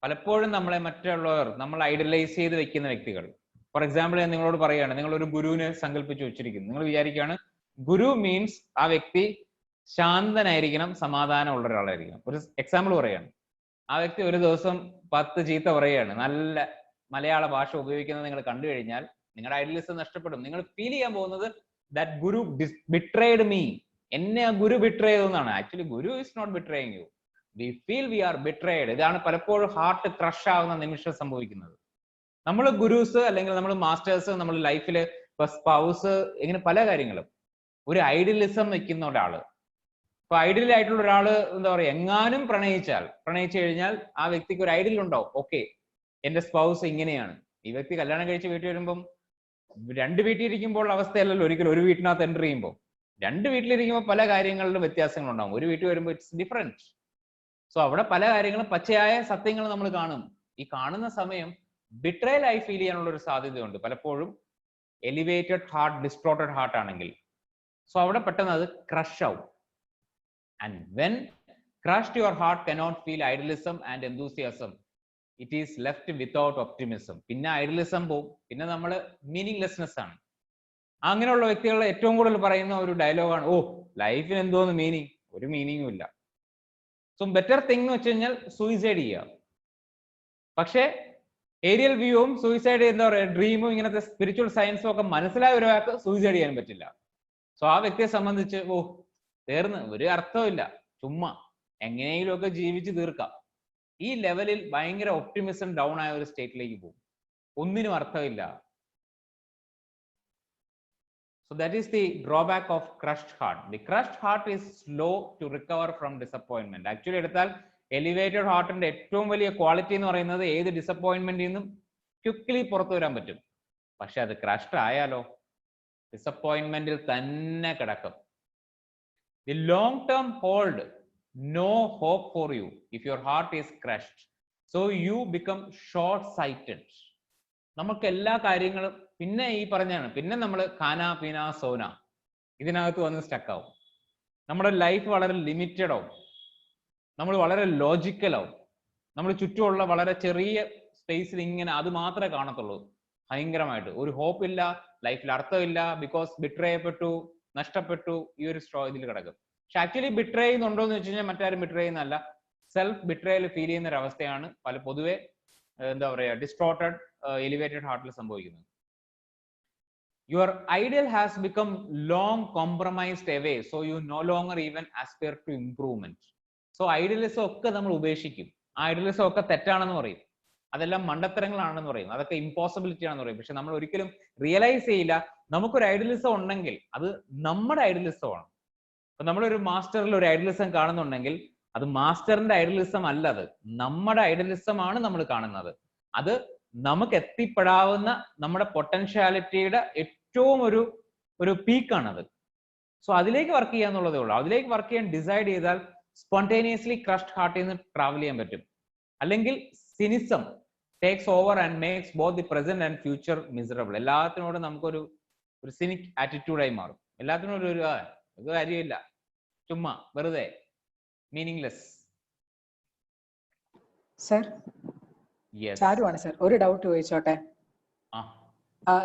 പലപ്പോഴും നമ്മളെ മറ്റുള്ളവർ നമ്മൾ ഐഡലൈസ് ചെയ്ത് വെക്കുന്ന വ്യക്തികൾ. ഫോർ എക്സാമ്പിൾ ഞാൻ നിങ്ങളോട് പറയുകയാണ്, നിങ്ങൾ ഒരു ഗുരുവിനെ സങ്കല്പിച്ച് വെച്ചിരിക്കുന്നു. നിങ്ങൾ വിചാരിക്കുകയാണ് ഗുരു മീൻസ് ആ വ്യക്തി ശാന്തനായിരിക്കണം, സമാധാനം ഉള്ള ഒരാളായിരിക്കണം. ഒരു എക്സാമ്പിൾ പറയാണ്, ആ വ്യക്തി ഒരു ദിവസം 10 ചീത്ത പറയുകയാണ്, നല്ല മലയാള ഭാഷ ഉപയോഗിക്കുന്നത് നിങ്ങൾ കണ്ടു കഴിഞ്ഞാൽ നിങ്ങളുടെ ഐഡലിസം നഷ്ടപ്പെടും. നിങ്ങൾ ഫീൽ ചെയ്യാൻ പോകുന്നത് ദാറ്റ് ഗുരു ബിട്രേഡ് മീ, എന്നെ ആ ഗുരു ബിട്രേ ചെയ്തെന്നാണ്. Actually guru is not betraying you, we feel we are betrayed. ഇതാണ് പലപ്പോഴും ഹാർട്ട് ക്രഷ് ആവുന്ന നിമിഷം സംഭവിക്കുന്നത്. നമ്മൾ ഗുരുസ് അല്ലെങ്കിൽ നമ്മൾ മാസ്റ്റേഴ്സ്, നമ്മൾ ലൈഫിൽ സ്പൗസ്, ഇങ്ങനെ പല കാര്യങ്ങളും ഒരു ഐഡിയലിസം വെക്കുന്ന ഒരാള്. ഇപ്പൊ ഐഡിയൽ ആയിട്ടുള്ള ഒരാള് എന്താ പറയാ, എങ്ങാനും പ്രണയിച്ചു കഴിഞ്ഞാൽ ആ വ്യക്തിക്ക് ഒരു ഐഡിയൽ ഉണ്ടാവും. ഓക്കെ, എന്റെ സ്പൗസ് ഇങ്ങനെയാണ്. ഈ വ്യക്തി കല്യാണം കഴിച്ച് വീട്ടിൽ വരുമ്പം 2 വീട്ടിൽ ഇരിക്കുമ്പോൾ അവസ്ഥയല്ലല്ലോ ഒരിക്കലും ഒരു വീട്ടിനകത്ത് എൻ്റർ ചെയ്യുമ്പോൾ. 2 വീട്ടിലിരിക്കുമ്പോൾ പല കാര്യങ്ങളിലും വ്യത്യാസങ്ങളുണ്ടാവും. ഒരു വീട്ടിൽ വരുമ്പോൾ ഇറ്റ്സ് ഡിഫറെന്റ്. സോ അവിടെ പല കാര്യങ്ങളും പച്ചയായ സത്യങ്ങൾ നമ്മൾ കാണും. ഈ കാണുന്ന സമയം ബിട്രയൽ ആയി ഫീൽ ചെയ്യാനുള്ള ഒരു സാധ്യതയുണ്ട് പലപ്പോഴും, എലിവേറ്റഡ് ഹാർട്ട്, ഡിസ്ട്രോട്ടഡ് ഹാർട്ട് ആണെങ്കിൽ. സോ അവിടെ പെട്ടെന്ന് അത് ക്രഷ് ആവും. And when crushed, your heart cannot feel idealism and enthusiasm. It is left without optimism. പിന്നെ ഐഡിയലിസം പോവും, പിന്നെ നമ്മൾ മീനിങ്ലെസ്നെസ് ആണ്. അങ്ങനെയുള്ള വ്യക്തികൾ ഏറ്റവും കൂടുതൽ പറയുന്ന ഒരു ഡയലോഗാണ്, ഓ ലൈഫിന് എന്തോന്ന് മീനിങ്, ഒരു മീനിങ്ങും ഇല്ല. സോ ബെറ്റർ തിങ് എന്ന് വെച്ച് കഴിഞ്ഞാൽ സൂയിസൈഡ് ചെയ്യുക. പക്ഷേ ഏരിയൽ വ്യൂവും സൂയിസൈഡ് എന്താ പറയുക ഡ്രീമും ഇങ്ങനത്തെ സ്പിരിച്വൽ സയൻസും ഒക്കെ മനസ്സിലായ ഒരാൾക്ക് സൂയിസൈഡ് ചെയ്യാൻ പറ്റില്ല. സോ ആ വ്യക്തിയെ സംബന്ധിച്ച് ഓ തീർന്ന്, ഒരു അർത്ഥമില്ല, ചുമ്മാ എങ്ങനെയെങ്കിലും ഒക്കെ ജീവിച്ച് തീർക്കാം. ഈ ലെവലിൽ ഭയങ്കര ഒപ്റ്റിമിസം ഡൗൺ ആയ ഒരു സ്റ്റേറ്റിലേക്ക് പോകും, ഒന്നിനും അർത്ഥമില്ല. So that is the drawback of crushed heart. The crushed heart is slow to recover from disappointment. Actually എടുത്താൽ elevated heartന്റെ ഏറ്റവും വലിയ ക്വാളിറ്റി എന്ന് പറയുന്നത് ഏത് ഡിസപ്പോയിന്റ്മെന്റിൽ നിന്നും ക്വിക്ക്ലി പുറത്തു വരാൻ പറ്റും. പക്ഷെ അത് ക്രഷ്ഡ് ആയാലോ ഡിസപ്പോയിന്റ്മെന്റിൽ തന്നെ കിടക്കും. The long term hold no hope for you if your heart is crushed. So you become short sighted. നമുക്ക് എല്ലാ കാര്യങ്ങളും പിന്നെ ഈ പറഞ്ഞാണ്, പിന്നെ നമ്മൾ ഖാന പീന സോന ഇതിനകത്ത് വന്ന് സ്റ്റക്കാവും. നമ്മുടെ ലൈഫ് വളരെ ലിമിറ്റഡ് ആവും, നമ്മൾ വളരെ ലോജിക്കലാവും, നമ്മൾ ചുറ്റുമുള്ള വളരെ ചെറിയ സ്പേസിൽ ഇങ്ങനെ അത് മാത്രമേ കാണത്തുള്ളൂ. ഭയങ്കരമായിട്ട് ഒരു ഹോപ്പ് ഇല്ല, ലൈഫിൽ അർത്ഥമില്ല, ബിക്കോസ് ബിട്രേ ചെയ്യപ്പെട്ടു, നഷ്ടപ്പെട്ടു, ഈ ഒരു ഇതിൽ കിടക്കും. പക്ഷെ ആക്ച്വലി ബിട്രേ ചെയ്യുന്നുണ്ടോ എന്ന് വെച്ച് കഴിഞ്ഞാൽ മറ്റാരും ബിട്രേ ചെയ്യുന്നതല്ല, സെൽഫ് ബിട്രേയിൽ ഫീൽ ചെയ്യുന്ന ഒരു അവസ്ഥയാണ് പൊതുവെ എന്താ പറയുക ഡിസ്ട്രോട്ടഡ് എലിവേറ്റഡ് ഹാർട്ടിൽ സംഭവിക്കുന്നത്. Your ideal has become long compromised away, so you no longer even aspire to improvement. So idealism ഒക്കെ നമ്മൾ ഉപേക്ഷിക്കും. ആ ഐഡിയലിസം ഒക്കെ തെറ്റാണെന്ന് പറയും, അതെല്ലാം മണ്ടത്തരങ്ങളാണെന്ന് പറയും, അതൊക്കെ ഇമ്പോസിബിലിറ്റി ആണെന്ന് പറയും. പക്ഷെ നമ്മൾ ഒരിക്കലും റിയലൈസ് ചെയ്യില്ല നമുക്കൊരു ഐഡിയലിസം ഉണ്ടെങ്കിൽ അത് നമ്മുടെ ഐഡിയലിസമാണ്. അപ്പൊ നമ്മളൊരു മാസ്റ്ററിൽ ഒരു ഐഡലിസം കാണുന്നുണ്ടെങ്കിൽ അത് മാസ്റ്ററിന്റെ ഐഡലിസം അല്ല, അത് നമ്മുടെ ഐഡലിസം ആണ് നമ്മൾ കാണുന്നത്. അത് നമുക്ക് എത്തിപ്പെടാവുന്ന നമ്മുടെ പൊട്ടൻഷ്യാലിറ്റിയുടെ ഏറ്റവും ഒരു പീക്കാണത്. സോ അതിലേക്ക് വർക്ക് ചെയ്യാന്നുള്ളതേ ഉള്ളൂ. അതിലേക്ക് വർക്ക് ചെയ്യാൻ ഡിസൈഡ് ചെയ്താൽ സ്പോണ്ടേനിയസ്ലി ക്രഷ്ഡ് ഹാർട്ടിൽ നിന്ന് ട്രാവൽ ചെയ്യാൻ പറ്റും. അല്ലെങ്കിൽ cynicism takes over and makes both the present and future miserable. എല്ലാത്തിനോടും നമുക്കൊരു സിനിക് ആറ്റിറ്റ്യൂഡായി മാറും. എല്ലാത്തിനോടും ഒരു കാര്യമില്ല, ചുമ്മാ വെറുതെ മീനിങ്ലെസ്. സർ, ചാരുവാണ് സർ. ഒരു ഡൗട്ട് ചോദിച്ചോട്ടെ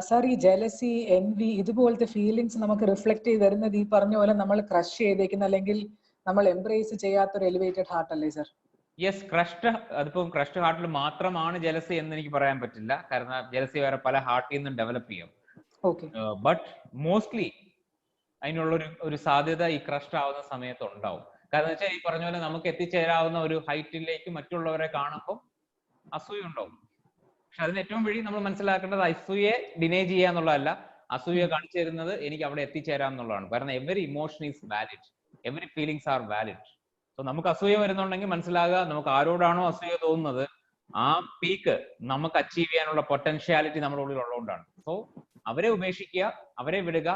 സർ? ഈ ജലസി, എൻവി ഇതുപോലത്തെ ഫീലിങ്സ് നമുക്ക് റിഫ്ലക്ട് ചെയ്ത് വരുന്നത് ഈ പറഞ്ഞ പോലെ നമ്മൾ ക്രഷ് ചെയ്തേക്കുന്ന അല്ലെങ്കിൽ നമ്മൾ എംബ്രേസ് ചെയ്യാത്തൊരു എലിവേറ്റഡ് ഹാർട്ട് അല്ലേ സർ? Yes, crushed. അതിപ്പം ക്രഷ്ഡ് ഹാർട്ടിൽ മാത്രമാണ് ജലസി എന്ന് എനിക്ക് പറയാൻ പറ്റില്ല. കാരണം ജലസി വേറെ പല ഹാർട്ടിൽ നിന്നും ഡെവലപ്പ് ചെയ്യും. ബട്ട് മോസ്റ്റ്ലി അതിനുള്ള ഒരു സാധ്യത ഈ ക്രഷ്ഡ് ആവുന്ന സമയത്ത് ഉണ്ടാവും. കാരണം വെച്ചാൽ ഈ പറഞ്ഞ പോലെ നമുക്ക് എത്തിച്ചേരാവുന്ന ഒരു ഹൈറ്റിലേക്ക് മറ്റുള്ളവരെ കാണുമ്പോൾ അസൂയ ഉണ്ടാവും. പക്ഷെ അതിന് ഏറ്റവും വഴി നമ്മൾ മനസ്സിലാക്കേണ്ടത് അസൂയെ ഡിനേ ചെയ്യുക എന്നുള്ളതല്ല, അസൂയ കാണിച്ചു തരുന്നത് എനിക്ക് അവിടെ എത്തിച്ചേരാം എന്നുള്ളതാണ്. കാരണം every emotion is valid, every feelings R valid. So നമുക്ക് അസൂയ വരുന്നുണ്ടെങ്കിൽ മനസ്സിലാകുക, നമുക്ക് ആരോടാണോ അസൂയ തോന്നുന്നത് ആ പീക്ക് നമുക്ക് അച്ചീവ് ചെയ്യാനുള്ള പൊട്ടൻഷ്യാലിറ്റി നമ്മുടെ ഉള്ളിൽ ഉള്ളതുകൊണ്ടാണ്. സോ അവരെ ഉപേക്ഷിക്കുക, അവരെ വിടുക,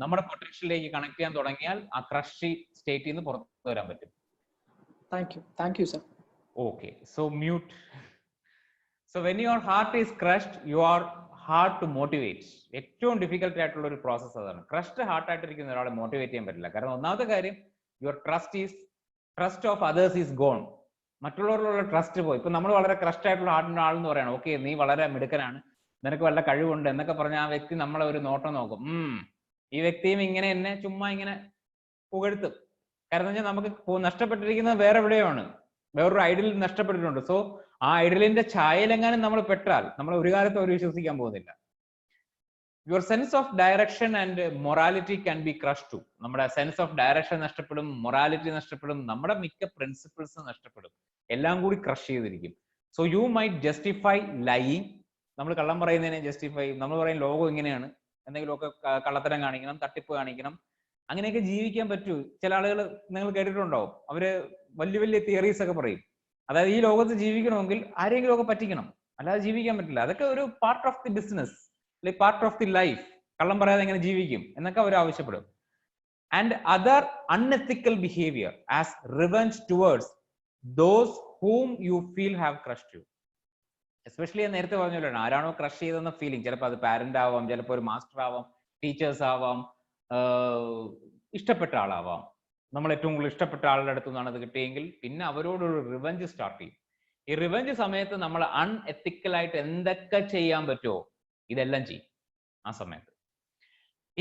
നമ്മുടെ പൊട്ടൻഷ്യലിലേക്ക് കണക്ട് ചെയ്യാൻ തുടങ്ങിയാൽ ആ ക്രഷ് സ്റ്റേറ്റിൽ നിന്ന് പുറത്തു വരാൻ പറ്റും. Thank you sir. Okay, so mute. So when your heart is crushed you are hard to motivate. ഏറ്റവും ഡിഫിക്കൽട്ട് ആയിട്ടുള്ള ഒരു പ്രോസസ് അതാണ്. ക്രഷ്ഡ് ഹാർട്ടായിട്ടിരിക്കുന്ന ഒരാളെ മോട്ടിവേറ്റ് ചെയ്യാൻ പറ്റില്ല. കാരണം ഒന്നാമത്തെ കാര്യം, your trust of others is gone. മറ്റുള്ളവരിലുള്ള ട്രസ്റ്റ് പോയി. ഇപ്പൊ നമ്മൾ വളരെ ക്രഷ്ഡ് ആയിട്ടുള്ള ഹാർട്ടിന്റെ ആളെന്ന് പറയണം, ഓക്കെ നീ വളരെ മിടുക്കനാണ്, നിനക്ക് വല്ല കഴിവുണ്ട് എന്നൊക്കെ പറഞ്ഞ ആ വ്യക്തി നമ്മളെ ഒരു നോട്ടം നോക്കും. ഈ വ്യക്തിയും ഇങ്ങനെ എന്നെ ചുമ്മാ ഇങ്ങനെ പുകഴ്ത്തും. കാരണം വെച്ചാൽ നമുക്ക് നഷ്ടപ്പെട്ടിരിക്കുന്നത് വേറെ എവിടെയാണ്, വേറൊരു ഐഡിയൽ നഷ്ടപ്പെട്ടിട്ടുണ്ട്. സോ ആ ഐഡിയലിന്റെ ഛായയിലെങ്ങാനും നമ്മൾ പെട്ടാൽ നമ്മൾ ഒരു കാലത്ത് അവർ വിശ്വസിക്കാൻ പോകുന്നില്ല. Your sense of direction and morality can be crush too. നമ്മുടെ സെൻസ് ഓഫ് ഡയറക്ഷൻ നഷ്ടപ്പെടും, മൊറാലിറ്റി നഷ്ടപ്പെടും, നമ്മുടെ മിക്ക പ്രിൻസിപ്പിൾസ് നഷ്ടപ്പെടും, എല്ലാം കൂടി ക്രഷ് ചെയ്തിരിക്കും. So you might justify lying. നമ്മൾ കള്ളം പറയുന്നതിനെ ജസ്റ്റിഫൈ, നമ്മൾ പറയും ലോകം ഇങ്ങനെയാണ്, എന്തെങ്കിലുമൊക്കെ കള്ളത്തരം കാണിക്കണം, തട്ടിപ്പ് കാണിക്കണം, അങ്ങനെയൊക്കെ ജീവിക്കാൻ പറ്റൂ. ചില ആളുകൾ നിങ്ങൾ കേട്ടിട്ടുണ്ടാവും, അവര് വലിയ വലിയ തിയറീസ് ഒക്കെ പറയും. അതായത് ഈ ലോകത്ത് ജീവിക്കണമെങ്കിൽ ആരെങ്കിലും ഒക്കെ പറ്റിക്കണം, അല്ലാതെ ജീവിക്കാൻ പറ്റില്ല. അതൊക്കെ ഒരു പാർട്ട് ഓഫ് ദി ബിസിനസ്, അല്ലെങ്കിൽ പാർട്ട് ഓഫ് ദി ലൈഫ്. കള്ളം പറയാതെ എങ്ങനെ ജീവിക്കും എന്നൊക്കെ അവർ ആവശ്യപ്പെടും. And other unethical behaviour as revenge towards those whom you feel have crushed you. Especially ഞാൻ നേരത്തെ പറഞ്ഞല്ലോ, ആരാണോ ക്രഷ് ചെയ്തെന്ന ഫീലിംഗ്, ചിലപ്പോൾ അത് പാരന്റ് ആവാം, ചിലപ്പോൾ ഒരു മാസ്റ്റർ ആവാം, ടീച്ചേഴ്സ് ആവാം, ഇഷ്ടപ്പെട്ട ആളാവാം. നമ്മൾ ഏറ്റവും കൂടുതൽ ഇഷ്ടപ്പെട്ട ആളുടെ അടുത്തു നിന്നാണ് അത് കിട്ടിയെങ്കിൽ പിന്നെ അവരോടൊരു റിവെഞ്ച് സ്റ്റാർട്ട് ചെയ്യും. ഈ റിവെഞ്ച് സമയത്ത് നമ്മൾ അൺഎത്തിക്കലായിട്ട് എന്തൊക്കെ ചെയ്യാൻ പറ്റുമോ ഇതെല്ലാം ചെയ്യും ആ സമയത്ത്.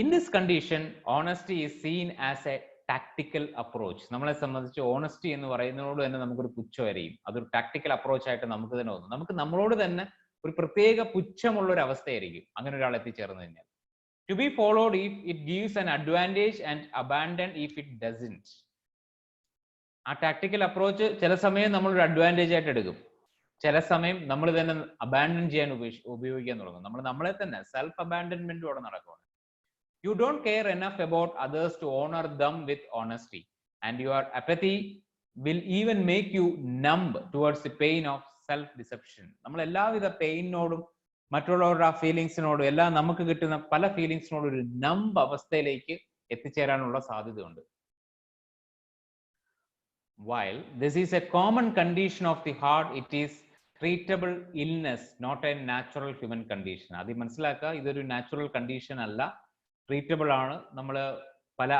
In this condition honesty is seen as A tactical approach. നമ്മളെ സംബന്ധിച്ച് ഓണസ്റ്റി എന്ന് പറയുന്നതോട് തന്നെ നമുക്കൊരു പുച്ഛം വരെയും, അതൊരു ടാക്ടിക്കൽ അപ്രോച്ച് ആയിട്ട് നമുക്ക് തന്നെ തോന്നും. നമുക്ക് നമ്മളോട് തന്നെ ഒരു പ്രത്യേക പുച്ഛമുള്ള ഒരു അവസ്ഥയായിരിക്കും അങ്ങനെ ഒരാൾ എത്തിച്ചേർന്ന് കഴിഞ്ഞാൽ. To be followed if it gives an advantage and abandoned if it doesn't. ആ ടാക്ടിക്കൽ അപ്രോച്ച് ചില സമയം നമ്മളൊരു അഡ്വാൻറ്റേജ് ആയിട്ട് എടുക്കും, ചില സമയം നമ്മൾ തന്നെ അബാൻഡൻ ചെയ്യാൻ ഉപയോഗിക്കാൻ തുടങ്ങും. നമ്മളെ തന്നെ സെൽഫ് അബാൻഡൻമെന്റോടെ നടക്കുകയാണ്. You don't care enough about others to honor them with honesty, and your apathy will even make you numb towards the pain of self-deception. നമ്മൾ എല്ലാവിധ പെയിനോടും മറ്റുള്ളവരുടെ ആ ഫീലിങ്സിനോടും എല്ലാം നമുക്ക് കിട്ടുന്ന പല ഫീലിങ്സിനോടും ഒരു നമ്പ് അവസ്ഥയിലേക്ക് എത്തിച്ചേരാനുള്ള സാധ്യതയുണ്ട്. While this is a common condition of the heart, it is treatable illness, not a natural human condition. അത് മനസ്സിലാക്കുക, ഇതൊരു നാച്ചുറൽ കണ്ടീഷൻ അല്ല, ട്രീറ്റബിൾ ആണ്. നമ്മൾ പല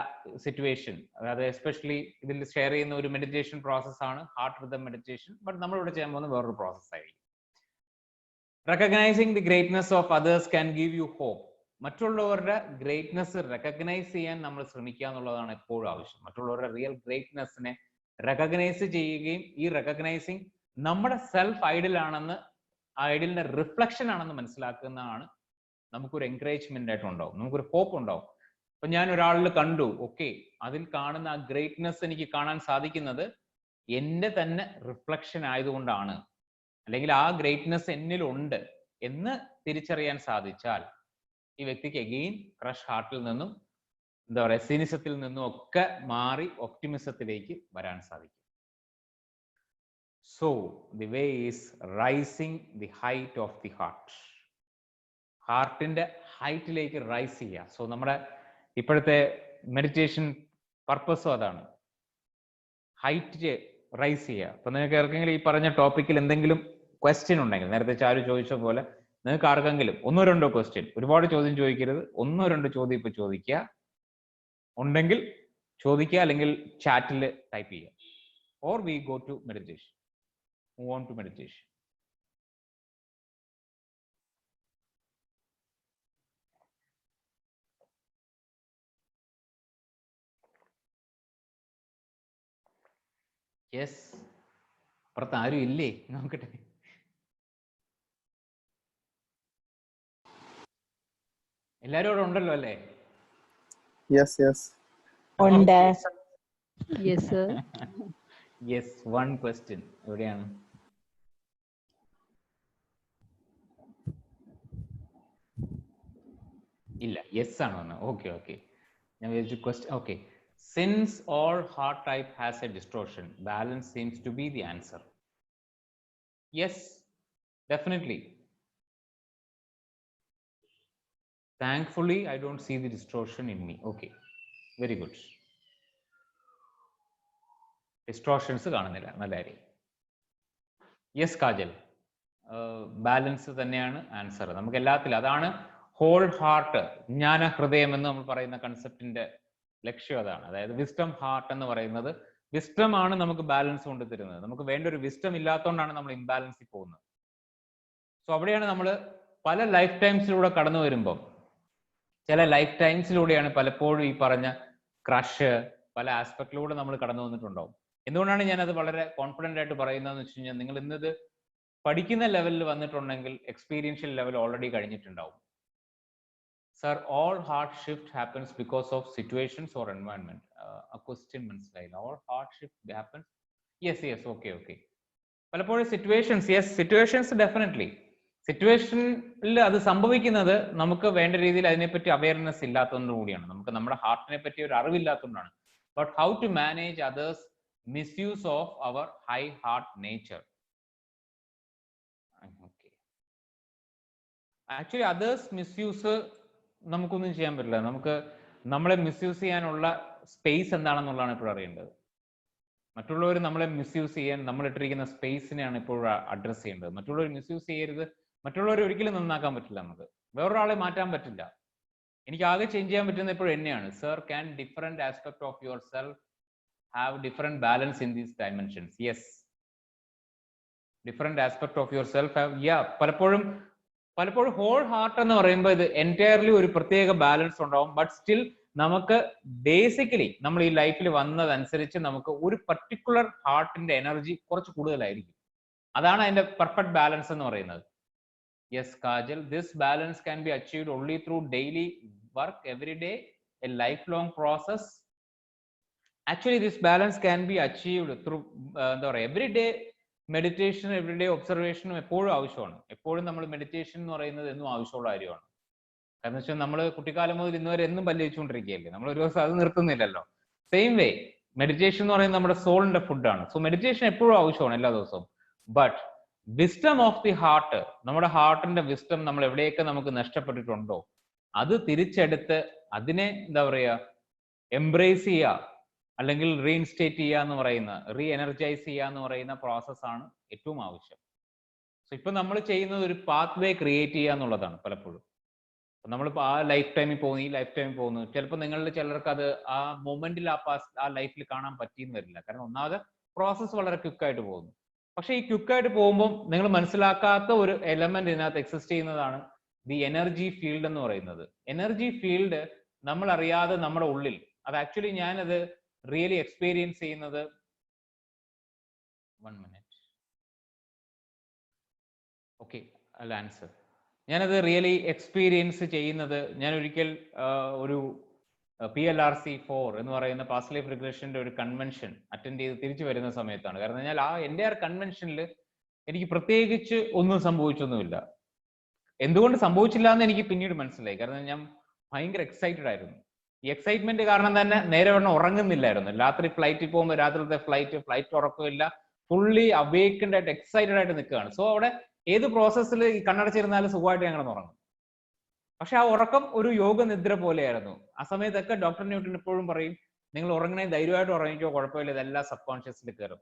സിറ്റുവേഷൻ, അതായത് എസ്പെഷ്യലി ഇതിൽ ഷെയർ ചെയ്യുന്ന ഒരു മെഡിറ്റേഷൻ പ്രോസസ് ആണ് ഹാർട്ട് റിതം മെഡിറ്റേഷൻ. ബട്ട് നമ്മളിവിടെ ചെയ്യാൻ പോകുന്ന വേറൊരു പ്രോസസ് ആയിരിക്കും. Recognizing the greatness of others can give you hope. മറ്റുള്ളവരുടെ ഗ്രേറ്റ്നെസ് റെക്കഗ്നൈസ് ചെയ്യാൻ നമ്മൾ ശ്രമിക്കുക എന്നുള്ളതാണ് എപ്പോഴും ആവശ്യം. മറ്റുള്ളവരുടെ റിയൽ ഗ്രേറ്റ്നെസ്സിനെ റെക്കഗ്നൈസ് ചെയ്യുകയും ഈ റെക്കഗ്നൈസിങ് നമ്മുടെ സെൽഫ് ഐഡിയൽ ആണെന്ന്, ഐഡിയലിന്റെ റിഫ്ലക്ഷൻ ആണെന്ന് മനസ്സിലാക്കുന്നതാണ് നമുക്കൊരു എൻകറേജ്മെന്റ് ആയിട്ടുണ്ടാവും, നമുക്കൊരു ഹോപ്പ് ഉണ്ടാവും. അപ്പൊ ഞാൻ ഒരാളിൽ കണ്ടു, ഓക്കെ അതിൽ കാണുന്ന ആ ഗ്രേറ്റ്നെസ് എനിക്ക് കാണാൻ സാധിക്കുന്നത് എന്റെ തന്നെ റിഫ്ലക്ഷൻ ആയതുകൊണ്ടാണ്, അല്ലെങ്കിൽ ആ ഗ്രേറ്റ്നെസ് എന്നിലുണ്ട് എന്ന് തിരിച്ചറിയാൻ സാധിച്ചാൽ ഈ വ്യക്തിക്ക് അഗെയിൻ ക്രഷ് ഹാർട്ടിൽ നിന്നും എന്താ പറയുക, സിനിസത്തിൽ നിന്നും ഒക്കെ മാറി ഒപ്റ്റിമിസത്തിലേക്ക് വരാൻ സാധിക്കും. So the way is raising the height of the heart. ഹാർട്ടിന്റെ ഹൈറ്റിലേക്ക് റൈസ് ചെയ്യുക. സോ നമ്മുടെ ഇപ്പോഴത്തെ മെഡിറ്റേഷൻ പർപ്പസും അതാണ്, ഹൈറ്റ് റൈസ് ചെയ്യുക. അപ്പൊ നിങ്ങൾക്ക് ആർക്കെങ്കിലും ഈ പറഞ്ഞ ടോപ്പിക്കിൽ എന്തെങ്കിലും ക്വസ്റ്റ്യൻ ഉണ്ടെങ്കിൽ, നേരത്തെ ചാരു ചോദിച്ച പോലെ നിങ്ങൾക്ക് ആർക്കെങ്കിലും 1-2 ക്വസ്റ്റ്യൻ, ഒരുപാട് ചോദ്യം ചോദിക്കരുത്, 1-2 ചോദ്യം ഇപ്പൊ ചോദിക്കുക, ഉണ്ടെങ്കിൽ ചോദിക്കുക, അല്ലെങ്കിൽ ചാറ്റിൽ ടൈപ്പ് ചെയ്യുക. Or we go to meditation, move on to meditation. Yes, അപ്പുറത്ത് ആരും ഇല്ലേ? നോക്കട്ടെ. എല്ലാരും അവിടെ ഉണ്ടല്ലോ അല്ലേ? Yes, yes. ഉണ്ട്. യെസ്. യെസ്, 1 ക്വസ്റ്റ്യൻ എവിടെയാണ്? ഇല്ല, യെസ് ആണോ? ഓക്കെ ഓക്കെ, ഞാൻ വിചാരിച്ചു question. Okay, since all heart type has a distortion, balance seems to be the answer. Yes, definitely. Thankfully I don't see the distortion in me. Okay, very good. Distortions കാണുന്നില്ല, നല്ല കാര്യം. Yes kajal, balance തന്നെയാണ് answer. നമുക്ക് എല്ലാത്തിലും അതാണ് whole heart, ജ്ഞാന ഹൃദയം എന്ന് നമ്മൾ പറയുന്ന കൺസെപ്റ്റിന്റെ ലക്ഷ്യം അതാണ്. അതായത് വിസ്ഡം ഹാർട്ട് എന്ന് പറയുന്നത്, വിസ്ഡം ആണ് നമുക്ക് ബാലൻസ് കൊണ്ടുതരുന്നത്. നമുക്ക് വേണ്ട ഒരു വിസ്ഡം ഇല്ലാത്തതുകൊണ്ടാണ് നമ്മൾ ഇംബാലൻസിൽ പോകുന്നത്. സോ അവിടെയാണ് നമ്മൾ പല ലൈഫ് ടൈംസിലൂടെ കടന്നു വരുമ്പം, ചില ലൈഫ് ടൈംസിലൂടെയാണ് പലപ്പോഴും ഈ പറഞ്ഞ ക്രഷ് പല ആസ്പെക്റ്റിലൂടെ നമ്മൾ കടന്നു വന്നിട്ടുണ്ടാവും. എന്തുകൊണ്ടാണ് ഞാനത് വളരെ കോൺഫിഡന്റ് ആയിട്ട് പറയുന്നതെന്ന് വെച്ച് കഴിഞ്ഞാൽ, നിങ്ങൾ ഇന്നത് പഠിക്കുന്ന ലെവലിൽ വന്നിട്ടുണ്ടെങ്കിൽ എക്സ്പീരിയൻഷ്യൽ ലെവൽ ഓൾറെഡി കഴിഞ്ഞിട്ടുണ്ടാവും. Sir, all heart shift happens because of situations or environment. A question മനസ്സിലായില്ല. All heart shift happens. Yes, yes, okay, okay. പലപ്പോഴും സിറ്റുവേഷൻസ്, യെസ്, സിറ്റുവേഷൻസ് ഡെഫിനറ്റ്ലി. സിറ്റുവേഷനിൽ അത് സംഭവിക്കുന്നത് നമുക്ക് വേണ്ട രീതിയിൽ അതിനെപ്പറ്റി അവയർനെസ് ഇല്ലാത്തതുകൊണ്ട് കൂടിയാണ്. നമുക്ക് നമ്മുടെ ഹാർട്ടിനെ പറ്റി ഒരു അറിവില്ലാത്തതുകൊണ്ടാണ്. But how to manage others misuse of our high heart nature. Actually others misuse നമുക്കൊന്നും ചെയ്യാൻ പറ്റില്ല. നമുക്ക് നമ്മളെ മിസ്യൂസ് ചെയ്യാനുള്ള സ്പേസ് എന്താണെന്നുള്ളതാണ് ഇപ്പോൾ അറിയേണ്ടത്. മറ്റുള്ളവർ നമ്മളെ മിസ്യൂസ് ചെയ്യാൻ നമ്മൾ ഇട്ടിരിക്കുന്ന സ്പേസിനെയാണ് ഇപ്പോൾ അഡ്രസ് ചെയ്യേണ്ടത്. മറ്റുള്ളവർ മിസ്യൂസ് ചെയ്യരുത്. മറ്റുള്ളവരെ ഒരിക്കലും നന്നാക്കാൻ പറ്റില്ല, നമുക്ക് വേറൊരാളെ മാറ്റാൻ പറ്റില്ല. എനിക്ക് ആകെ ചേഞ്ച് ചെയ്യാൻ പറ്റുന്ന ഇപ്പോൾ എന്നെയാണ്. Sir, can different aspect of your self have different balance in these dimensions? Yes, different aspect of your self have. പലപ്പോഴും ഹോൾ ഹാർട്ട് എന്ന് പറയുമ്പോൾ ഇത് എൻറ്റയർലി ഒരു പ്രത്യേക ബാലൻസ് ഉണ്ടാവും. ബട്ട് സ്റ്റിൽ നമുക്ക് ബേസിക്കലി നമ്മൾ ഈ ലൈഫിൽ വന്നതനുസരിച്ച് നമുക്ക് ഒരു പർട്ടിക്കുലർ ഹാർട്ടിന്റെ എനർജി കുറച്ച് കൂടുതലായിരിക്കും. അതാണ് അതിന്റെ പെർഫെക്റ്റ് ബാലൻസ് എന്ന് പറയുന്നത്. Yes Kajal, this balance can be achieved only through daily work every day, a life long process. Actually this balance can be achieved through എന്താ പറയുക, every day meditation, every day ഒബ്സർവേഷനും എപ്പോഴും ആവശ്യമാണ്. എപ്പോഴും നമ്മൾ മെഡിറ്റേഷൻ എന്ന് പറയുന്നത് എന്നും ആവശ്യമുള്ള കാര്യമാണ്. കാരണം വെച്ചാൽ നമ്മൾ കുട്ടിക്കാലം മുതൽ ഇന്ന് വരെ എന്നും പല്ല് വെച്ചുകൊണ്ടിരിക്കുകയല്ലേ, നമ്മൾ ഒരു ദിവസം അത് നിർത്തുന്നില്ലല്ലോ. സെയിം വേ മെഡിറ്റേഷൻ എന്ന് പറയുന്നത് നമ്മുടെ സോളിന്റെ ഫുഡാണ്. സോ മെഡിറ്റേഷൻ എപ്പോഴും ആവശ്യമാണ്, എല്ലാ ദിവസവും. But wisdom of the heart, നമ്മുടെ ഹാർട്ടിന്റെ വിസ്ഡം നമ്മൾ എവിടെയൊക്കെ നമുക്ക് നഷ്ടപ്പെട്ടിട്ടുണ്ടോ അത് തിരിച്ചെടുത്ത് അതിനെ എന്താ പറയുക, എംബ്രേസ് ചെയ്യുക, അല്ലെങ്കിൽ റീഇൻസ്റ്റേറ്റ് ചെയ്യുക എന്ന് പറയുന്ന, റീ എനർജൈസ് ചെയ്യുക എന്ന് പറയുന്ന പ്രോസസ്സാണ് ഏറ്റവും ആവശ്യം. സോ ഇപ്പൊ നമ്മൾ ചെയ്യുന്നത് ഒരു പാത്ത് വേ ക്രിയേറ്റ് ചെയ്യുക എന്നുള്ളതാണ്. പലപ്പോഴും നമ്മളിപ്പോൾ ആ ലൈഫ് ടൈമിൽ പോകുന്നു, ഈ ലൈഫ് ടൈമിൽ പോകുന്നു. ചിലപ്പോൾ നിങ്ങളിൽ ചിലർക്ക് അത് ആ മൊമെന്റിൽ ആ ലൈഫിൽ കാണാൻ പറ്റിയെന്ന് വരില്ല. കാരണം ഒന്നാമത് പ്രോസസ്സ് വളരെ ക്വിക്കായിട്ട് പോകുന്നു. പക്ഷെ ഈ ക്വിക്കായിട്ട് പോകുമ്പോൾ നിങ്ങൾ മനസ്സിലാക്കാത്ത ഒരു എലമെന്റ് ഇതിനകത്ത് എക്സിസ്റ്റ് ചെയ്യുന്നതാണ് ദി എനർജി ഫീൽഡ് എന്ന് പറയുന്നത്. എനർജി ഫീൽഡ് നമ്മൾ അറിയാതെ നമ്മുടെ ഉള്ളിൽ, അത് ആക്ച്വലി ഞാനത് റിയലി എക്സ്പീരിയൻസ് ചെയ്യുന്നത്, 1 minute, ഓക്കെ, അല്ല ആൻസർ, ഞാനത് റിയലി എക്സ്പീരിയൻസ് ചെയ്യുന്നത്, ഞാൻ ഒരിക്കൽ ഒരു PLRC 4 എന്ന് പറയുന്ന പാസ്റ്റ് ലൈഫ് റിഗ്രഷന്റെ ഒരു കൺവെൻഷൻ അറ്റൻഡ് ചെയ്ത് തിരിച്ചു വരുന്ന സമയത്താണ്. കാരണം ഞാൻ ആ എൻ്റെ ആ കൺവെൻഷനിൽ എനിക്ക് പ്രത്യേകിച്ച് ഒന്നും സംഭവിച്ചൊന്നുമില്ല. എന്തുകൊണ്ട് സംഭവിച്ചില്ല എന്ന് എനിക്ക് പിന്നീട് മനസ്സിലായി. കാരണം ഞാൻ ഭയങ്കര എക്സൈറ്റഡ് ആയിരുന്നു. ഈ എക്സൈറ്റ്മെന്റ് കാരണം തന്നെ നേരെ വണ്ണം ഉറങ്ങുന്നില്ലായിരുന്നു. രാത്രി ഫ്ലൈറ്റിൽ പോകുമ്പോൾ രാത്രിത്തെ ഫ്ലൈറ്റ് ഉറക്കമില്ല, ഫുള്ളി അവേക്കൻഡ് ആയിട്ട് എക്സൈറ്റഡ് ആയിട്ട് നിൽക്കുകയാണ്. സോ അവിടെ ഏത് പ്രോസസ്സിൽ ഈ കണ്ണടച്ചിരുന്നാലും സുഖമായിട്ട് ഞങ്ങൾ ഉറങ്ങും. പക്ഷെ ആ ഉറക്കം ഒരു യോഗനിദ്ര പോലെയായിരുന്നു. ആ സമയത്തൊക്കെ ഡോക്ടർ ന്യൂട്ടൺ എപ്പോഴും പറയും, നിങ്ങൾ ഉറങ്ങണേ ധൈര്യമായിട്ട് ഉറങ്ങിക്കോ, കുഴപ്പമില്ല, ഇതെല്ലാം സബ് കോൺഷ്യസിൽ കയറും,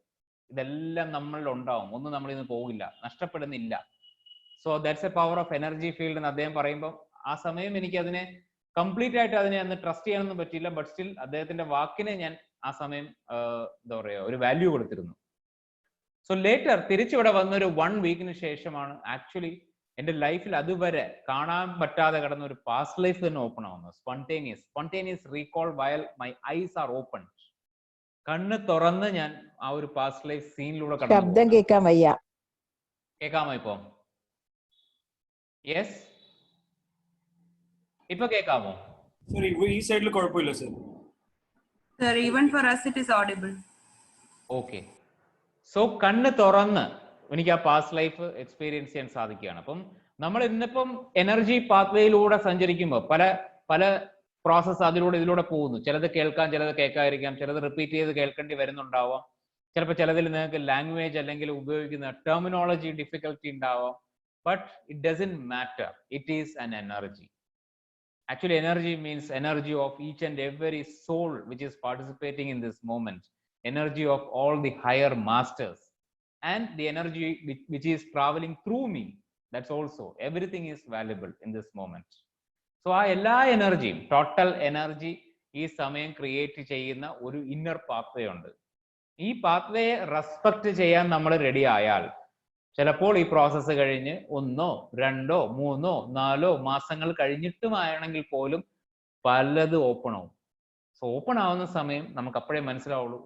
ഇതെല്ലാം നമ്മളിൽ ഉണ്ടാവും, ഒന്നും നമ്മളിൽ നിന്ന് പോകില്ല, നഷ്ടപ്പെടുന്നില്ല. So that's a power of energy field എന്ന് അദ്ദേഹം പറയുമ്പോൾ ആ സമയം എനിക്ക് അതിനെ കംപ്ലീറ്റ് ആയിട്ട് അതിനെ അന്ന് ട്രസ്റ്റ് ചെയ്യാനൊന്നും പറ്റിയില്ല. ബട്ട് സ്റ്റിൽ അദ്ദേഹത്തിന്റെ വാക്കിനെ ഞാൻ ആ സമയം എന്താ പറയുക ഒരു വാല്യൂ കൊടുത്തിരുന്നു. സോ ലേറ്റർ തിരിച്ചിവിടെ വന്നൊരു 1 വീക്കിന് ശേഷമാണ് ആക്ച്വലി എന്റെ ലൈഫിൽ അതുവരെ കാണാൻ പറ്റാതെ കിടന്ന ഒരു പാസ്റ്റ് ലൈഫ് തന്നെ ഓപ്പൺ ആവുന്നത്. സ്പോണ്ടേനിയസ് റീകോൾ വയൽ മൈ ഐസ് ആർ ഓപ്പൺ. കണ്ണ് തുറന്ന് ഞാൻ ആ ഒരു പാസ്റ്റ് ലൈഫ് സീനിലൂടെ ശബ്ദം കേൾക്കാൻ വയ്യ. കേൾക്കാമോ ഇപ്പൊ? യെസ്, ഇപ്പൊ കേൾക്കാമോ? ഈ സൈഡിൽ കുഴപ്പമില്ല sir. Sir, even for us it is audible. Okay. So കണ്ണ് തുറന്ന് എനിക്ക് ആ പാസ്റ്റ് ലൈഫ് എക്സ്പീരിയൻസ് ചെയ്യാൻ സാധിക്കുകയാണ്. അപ്പം നമ്മൾ ഇന്നിപ്പം എനർജി പാത്വേയിലൂടെ സഞ്ചരിക്കുമ്പോൾ പല പ്രോസസ്സ് ഇതിലൂടെ പോകുന്നു. ചിലത് കേൾക്കാം, ചിലത് കേൾക്കാതിരിക്കാം, ചിലത് റിപ്പീറ്റ് ചെയ്ത് കേൾക്കേണ്ടി വരുന്നുണ്ടാവാം, ചിലപ്പോൾ ചിലതിൽ നിങ്ങൾക്ക് ലാംഗ്വേജ് അല്ലെങ്കിൽ ഉപയോഗിക്കുന്ന ടെർമിനോളജി ഡിഫിക്കൽട്ടി ഉണ്ടാവാം. But it doesn't matter, it is an energy. Actually, energy means energy of each and every soul which is participating in this moment, energy of all the higher masters, and the energy which is traveling through me. That's also, everything is valuable in this moment. So ആ എല്ലാ എനർജിയും, total energy ഈ സമയം create ചെയ്യുന്ന ഒരു inner pathway ഉണ്ട്. ഈ പാത്വയെ respect ചെയ്യാൻ നമ്മൾ റെഡി ആയാൽ ചിലപ്പോൾ ഈ പ്രോസസ്സ് കഴിഞ്ഞ് 1, 2, 3, 4 മാസങ്ങൾ കഴിഞ്ഞിട്ടുമാണെങ്കിൽ പോലും പലത് ഓപ്പൺ ആവും. സോ ഓപ്പൺ ആവുന്ന സമയം നമുക്ക് അപ്പോഴേ മനസ്സിലാവുള്ളൂ,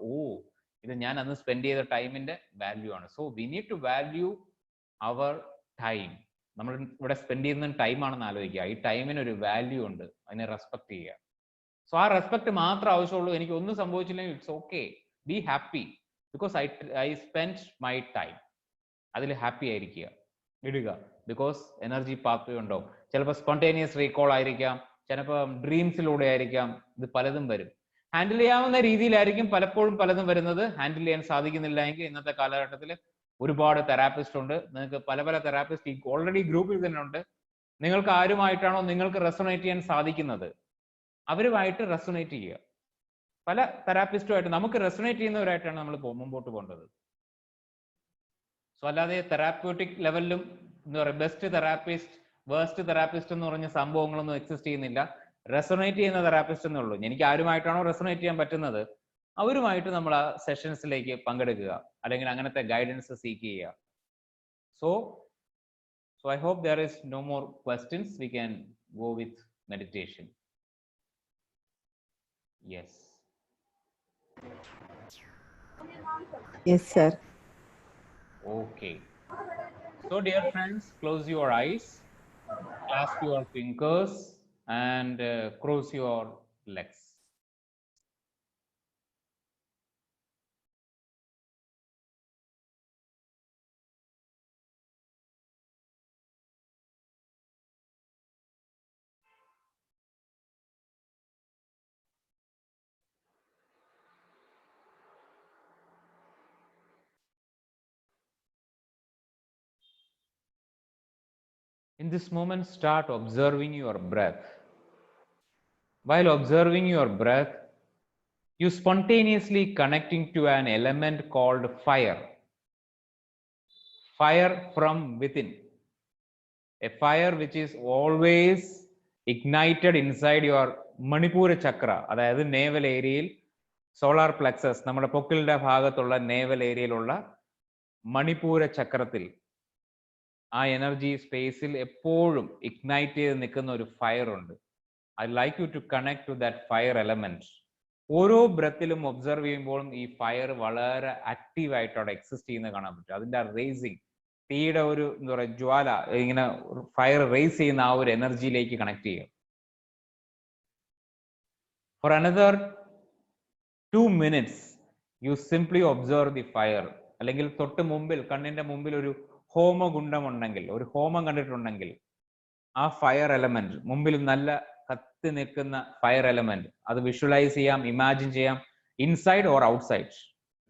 ഇത് ഞാൻ അന്ന് സ്പെൻഡ് ചെയ്ത ടൈമിന്റെ വാല്യൂ ആണ്. So we need to value our time. നമ്മൾ ഇവിടെ സ്പെൻഡ് ചെയ്യുന്ന ടൈമാണെന്ന് ആലോചിക്കുക. ഈ ടൈമിന് ഒരു വാല്യൂ ഉണ്ട്, അതിനെ റെസ്പെക്ട് ചെയ്യുക. സോ ആ റെസ്പെക്ട് മാത്രമേ ആവശ്യമുള്ളൂ. എനിക്ക് ഒന്നും സംഭവിച്ചില്ലെങ്കിൽ it's okay, be happy, because I spend my time. അതിൽ ഹാപ്പി ആയിരിക്കുക, ഇടുക. ബിക്കോസ് എനർജി പാത്വേ ഉണ്ടാവും. ചിലപ്പോൾ സ്പോണ്ടേനിയസ് റീകോൾ ആയിരിക്കാം, ചിലപ്പോൾ ഡ്രീംസിലൂടെ ആയിരിക്കാം, ഇത് പലതും വരും. ഹാൻഡിൽ ചെയ്യാവുന്ന രീതിയിലായിരിക്കും പലപ്പോഴും പലതും വരുന്നത്. ഹാൻഡിൽ ചെയ്യാൻ സാധിക്കുന്നില്ല എങ്കിൽ ഇന്നത്തെ കാലഘട്ടത്തിൽ ഒരുപാട് തെറാപ്പിസ്റ്റ് ഉണ്ട്. നിങ്ങൾക്ക് പല തെറാപ്പിസ്റ്റ് ഓൾറെഡി ഗ്രൂപ്പിൽ തന്നെ ഉണ്ട്. നിങ്ങൾക്ക് ആരുമായിട്ടാണോ നിങ്ങൾക്ക് റെസൊണേറ്റ് ചെയ്യാൻ സാധിക്കുന്നത് അവരുമായിട്ട് റെസൊണേറ്റ് ചെയ്യുക. പല തെറാപ്പിസ്റ്റുമായിട്ട് നമുക്ക് റെസൊണേറ്റ് ചെയ്യുന്നവരായിട്ടാണ് നമ്മൾ മുമ്പോട്ട് പോകേണ്ടത്. സോ അല്ലാതെ തെറാപ്യൂട്ടിക് ലെവലിലും എന്താ പറയുക ബെസ്റ്റ് തെറാപ്പിസ്റ്റ് വേസ്റ്റ് തെറാപ്പിസ്റ്റ് എന്ന് പറഞ്ഞ സംഭവങ്ങളൊന്നും എക്സിസ്റ്റ് ചെയ്യുന്നില്ല. റെസൊണേറ്റ് ചെയ്യുന്ന തെറാപ്പിസ്റ്റ് എന്നേ ഉള്ളൂ. എനിക്ക് ആരുമായിട്ടാണോ റെസൊണേറ്റ് ചെയ്യാൻ പറ്റുന്നത് അവരുമായിട്ട് നമ്മൾ ആ സെഷൻസിലേക്ക് പങ്കെടുക്കുക, അല്ലെങ്കിൽ അങ്ങനത്തെ ഗൈഡൻസ് സീക്ക് ചെയ്യുക. So I hope there is no more questions. We can go with meditation. Yes. Yes sir. Okay. So dear friends, close your eyes, clasp your fingers and cross your legs. In this moment, start observing your breath. While observing your breath, you spontaneously connecting to an element called fire. Fire from within. A fire which is always ignited inside your Manipura chakra. അതായത് naval ഏരിയയിൽ solar plexus, നമ്മുടെ പൊക്കിളിന്റെ ഭാഗത്തുള്ള naval ഏരിയയിലുള്ള മണിപ്പൂര ചക്രത്തിൽ ആ energy സ്പേസിൽ എപ്പോഴും ignite ചെയ്ത് നിൽക്കുന്ന ഒരു ഫയർ ഉണ്ട്. I like you to connect to that fire element. ഓരോ ബ്രത്തിലും ഒബ്സർവ് ചെയ്യുമ്പോഴും ഈ ഫയർ വളരെ ആക്റ്റീവ് ആയിട്ട് അവിടെ എക്സിസ്റ്റ് ചെയ്യുന്നത് കാണാൻ പറ്റും. അതിന്റെ ആ റേസിങ്, തീയുടെ ഒരു എന്താ പറയുക ജ്വാല, ഇങ്ങനെ ഫയർ റേസ് ചെയ്യുന്ന ആ ഒരു എനർജിയിലേക്ക് കണക്ട് ചെയ്യുക. For another 2 minutes U simply observe the fire. അല്ലെങ്കിൽ തൊട്ട് മുമ്പിൽ കണ്ണിന്റെ മുമ്പിൽ ഒരു ഹോമകുണ്ഡം ഉണ്ടെങ്കിൽ, ഒരു ഹോമം കണ്ടിട്ടുണ്ടെങ്കിൽ ആ ഫയർ എലമെന്റ് മുമ്പിൽ നല്ല കത്തി നിൽക്കുന്ന ഫയർ എലമെന്റ് അത് വിഷ്വലൈസ് ചെയ്യാം, ഇമാജിൻ ചെയ്യാം, inside or outside.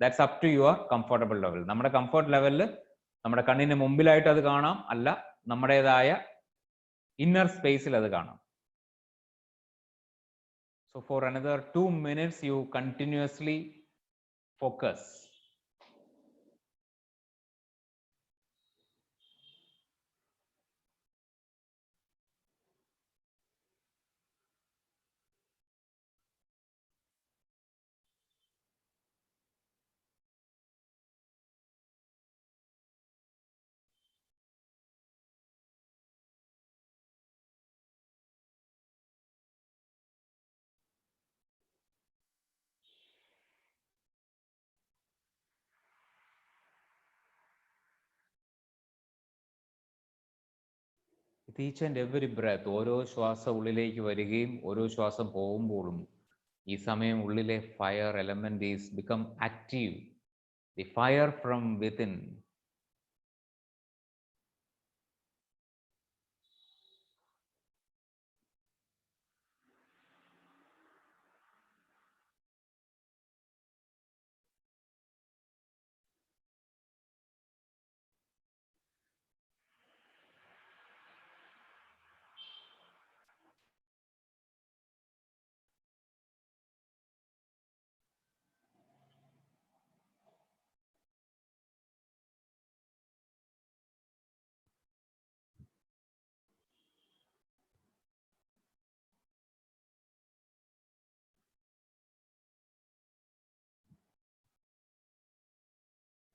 That's up to your comfortable level. നമ്മുടെ കംഫർട്ട് ലെവലിൽ നമ്മുടെ കണ്ണിന് മുമ്പിലായിട്ട് അത് കാണാം, അല്ല നമ്മുടേതായ ഇന്നർ സ്പേസിൽ അത് കാണാം. So for another 2 minutes, you continuously focus. With each and every breath, ഓരോ ശ്വാസം ഉള്ളിലേക്ക് വരികയും ഓരോ ശ്വാസം പോകുമ്പോഴും ഈ സമയം ഉള്ളിലെ fire element is become active. The fire from within.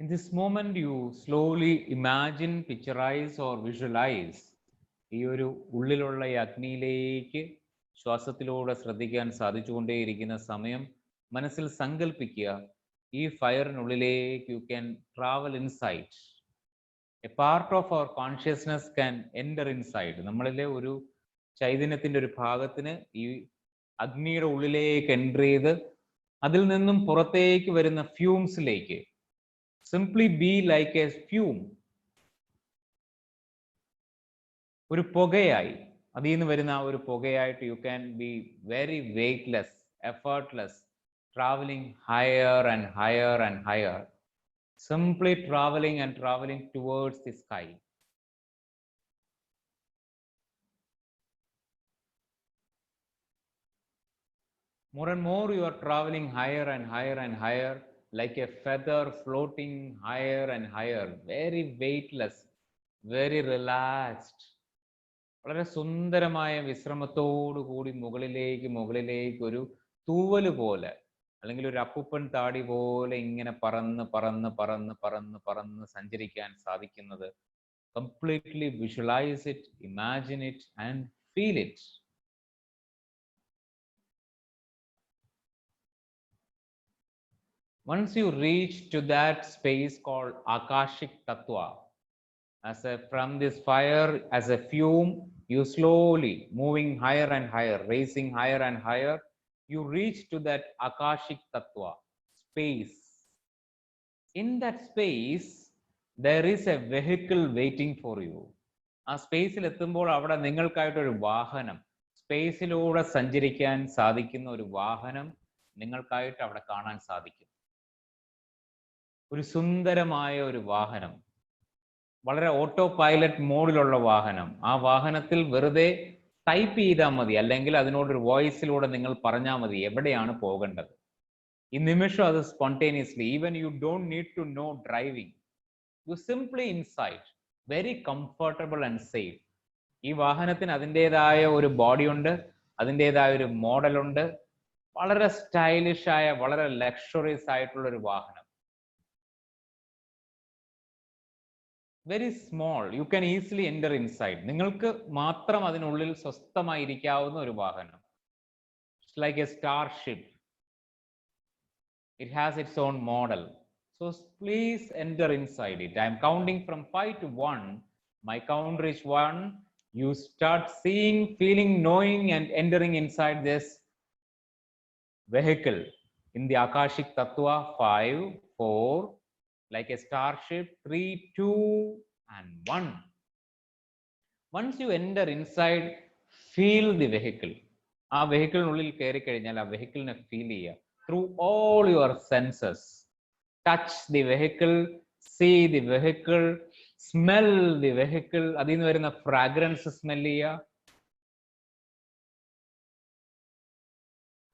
In this moment, you slowly imagine, picturize or visualize. ഈ ഒരു ഉള്ളിലുള്ള ഈ അഗ്നിയിലേക്ക് ശ്വാസത്തിലൂടെ ശ്രദ്ധിക്കാൻ സാധിച്ചുകൊണ്ടേയിരിക്കുന്ന സമയം മനസ്സിൽ സങ്കല്പിക്കുക. ഈ ഫയറിനുള്ളിലേക്ക് you can travel inside. A part of our consciousness can enter inside. നമ്മളിലെ ഒരു ചൈതന്യത്തിൻ്റെ ഒരു ഭാഗത്തിന് ഈ അഗ്നിയുടെ ഉള്ളിലേക്ക് എൻ്റർ ചെയ്ത് അതിൽ നിന്നും പുറത്തേക്ക് വരുന്ന ഫ്യൂംസിലേക്ക് simply be like a fume. ഒരു പുകയായി, അതിൽ നിന്ന് വരുന്ന ഒരു പുകയായിട്ട് you can be very weightless, effortless, traveling higher and higher and higher, simply traveling and traveling towards the sky. More and more you are traveling higher and higher and higher, like a feather floating higher and higher, very weightless, very relaxed. വളരെ സുന്ദരമായ വിശ്രമത്തോടു കൂടി മുകളിലേക്ക് ഒരു തൂവല് പോലെ അല്ലെങ്കിൽ ഒരു അപ്പുപ്പൻ താടി പോലെ ഇങ്ങനെ പറന്ന് സഞ്ചരിക്കാൻ സാധിക്കുന്നത്. Completely visualise it, imagine it and feel it. Once you reach to that space called Akashic Tattva, from this fire as a fume, you slowly moving higher and higher, raising higher and higher, you reach to that Akashic Tattva space. In that space, there is a vehicle waiting for you. ആ സ്പേസിൽ എത്തുമ്പോൾ അവിടെ നിങ്ങൾക്കായിട്ടൊരു വാഹനം, സ്പേസിലൂടെ സഞ്ചരിക്കാൻ സാധിക്കുന്ന ഒരു വാഹനം നിങ്ങൾക്കായിട്ട് അവിടെ കാണാൻ സാധിക്കും. ഒരു സുന്ദരമായ ഒരു വാഹനം, വളരെ ഓട്ടോ പൈലറ്റ് മോഡിലുള്ള വാഹനം. ആ വാഹനത്തിൽ വെറുതെ ടൈപ്പ് ചെയ്താൽ മതി, അല്ലെങ്കിൽ അതിനോടൊരു വോയിസിലൂടെ നിങ്ങൾ പറഞ്ഞാൽ മതി എവിടെയാണ് പോകേണ്ടത്. ഈ നിമിഷം അത് spontaneously, even you don't need to know driving, you simply inside, very comfortable and safe. ഈ വാഹനത്തിന് അതിൻ്റെതായ ഒരു ബോഡി ഉണ്ട്, അതിൻ്റെതായ ഒരു മോഡലുണ്ട്, വളരെ സ്റ്റൈലിഷ് ആയ, വളരെ ലക്ഷറീസ് ആയിട്ടുള്ള ഒരു വാഹനം. Very small, you can easily enter inside. നിങ്ങൾക്ക് മാത്രം അതിനുള്ളിൽ സ്വസ്ഥമായിരിക്കാവുന്ന ഒരു വാഹനം. It's like A Starship. It has it's on model. So please enter inside it. I M counting from 5 to 1. My count is 1. You start seeing, feeling, knowing and entering inside this vehicle in the Akashic Tattva. 5, 4, like a starship. 3, 2 and 1. Once you enter inside, feel the vehicle. ആ വെഹിക്കിളിനുള്ളിൽ കയറി കഴിഞ്ഞാൽ ആ വെഹിക്കിളിനെ feel ചെയ്യുക through all your senses. Touch the vehicle, see the vehicle, smell the vehicle, അതിൽ നിന്ന് വരുന്ന fragrance smell ചെയ്യുക,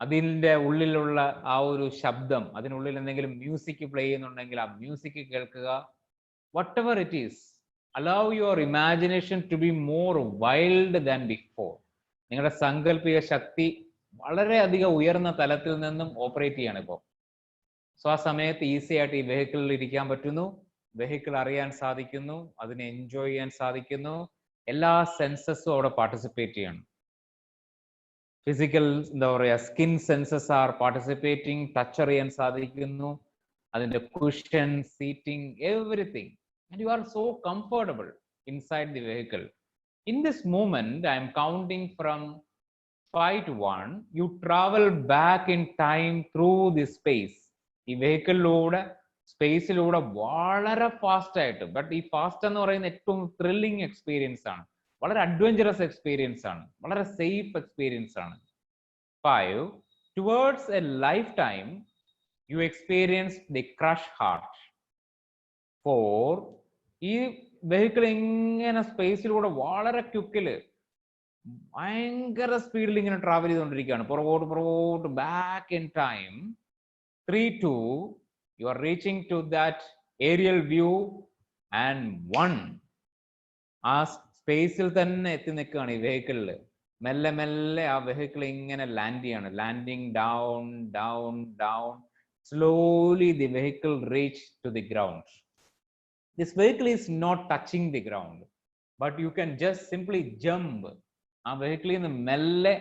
അതിൻ്റെ ഉള്ളിലുള്ള ആ ഒരു ശബ്ദം, അതിനുള്ളിൽ എന്തെങ്കിലും മ്യൂസിക് പ്ലേ ചെയ്യുന്നുണ്ടെങ്കിൽ ആ മ്യൂസിക് കേൾക്കുക. whatever it is, allow your imagination to be more wild than before. നിങ്ങളുടെ സാങ്കല്പിക ശക്തി വളരെയധികം ഉയർന്ന തലത്തിൽ നിന്നും ഓപ്പറേറ്റ് ചെയ്യാണ് ഇപ്പോൾ. സോ ആ സമയത്ത് ഈസി ആയിട്ട് ഈ വെഹിക്കിളിൽ ഇരിക്കാൻ പറ്റുന്നു, വെഹിക്കിൾ അറിയാൻ സാധിക്കുന്നു, അതിനെ എൻജോയ് ചെയ്യാൻ സാധിക്കുന്നു. എല്ലാ സെൻസസും അവിടെ പാർട്ടിസിപ്പേറ്റ് ചെയ്യണം. ഫിസിക്കൽ എന്താ പറയുക, skin census R participating, touch അറിയാൻ സാധിക്കുന്നു, അതിന്റെ cushion, seating, everything, and you are so comfortable inside the vehicle. In this moment, I am counting from 5 to 1. You travel back in time through the space. ഈ വെഹിക്കിളിലൂടെ സ്പേസിലൂടെ വളരെ fast ആയിട്ട്, but ഈ fast എന്ന് പറയുന്ന ഏറ്റവും ത്രില്ലിംഗ് എക്സ്പീരിയൻസ് ആണ്, വളരെ adventurous experience ആണ്, വളരെ സേഫ് എക്സ്പീരിയൻസ് ആണ്. 5, towards a lifetime you experience the crush heart. 4, ഈ വെഹിക്കിൾ ഇങ്ങനെ സ്പേസിലൂടെ വളരെ ക്വിക്കില് ഭയങ്കര സ്പീഡിൽ ഇങ്ങനെ ട്രാവൽ ചെയ്തുകൊണ്ടിരിക്കുകയാണ്, പുറകോട്ട് back in time. 3, 2, you are reaching to that aerial view, and 1, ആ സ്പേസിൽ തന്നെ എത്തി നിൽക്കുകയാണ് ഈ വെഹിക്കിളിൽ. മെല്ലെ മെല്ലെ ആ വെഹിക്കിൾ ഇങ്ങനെ ലാൻഡ് ചെയ്യാണ്, landing down down down. Slowly the vehicle reached to the ground. This vehicle is not touching the ground, but you can just simply jump. ആ വെഹിക്കിളിൽ നിന്ന് മെല്ലെ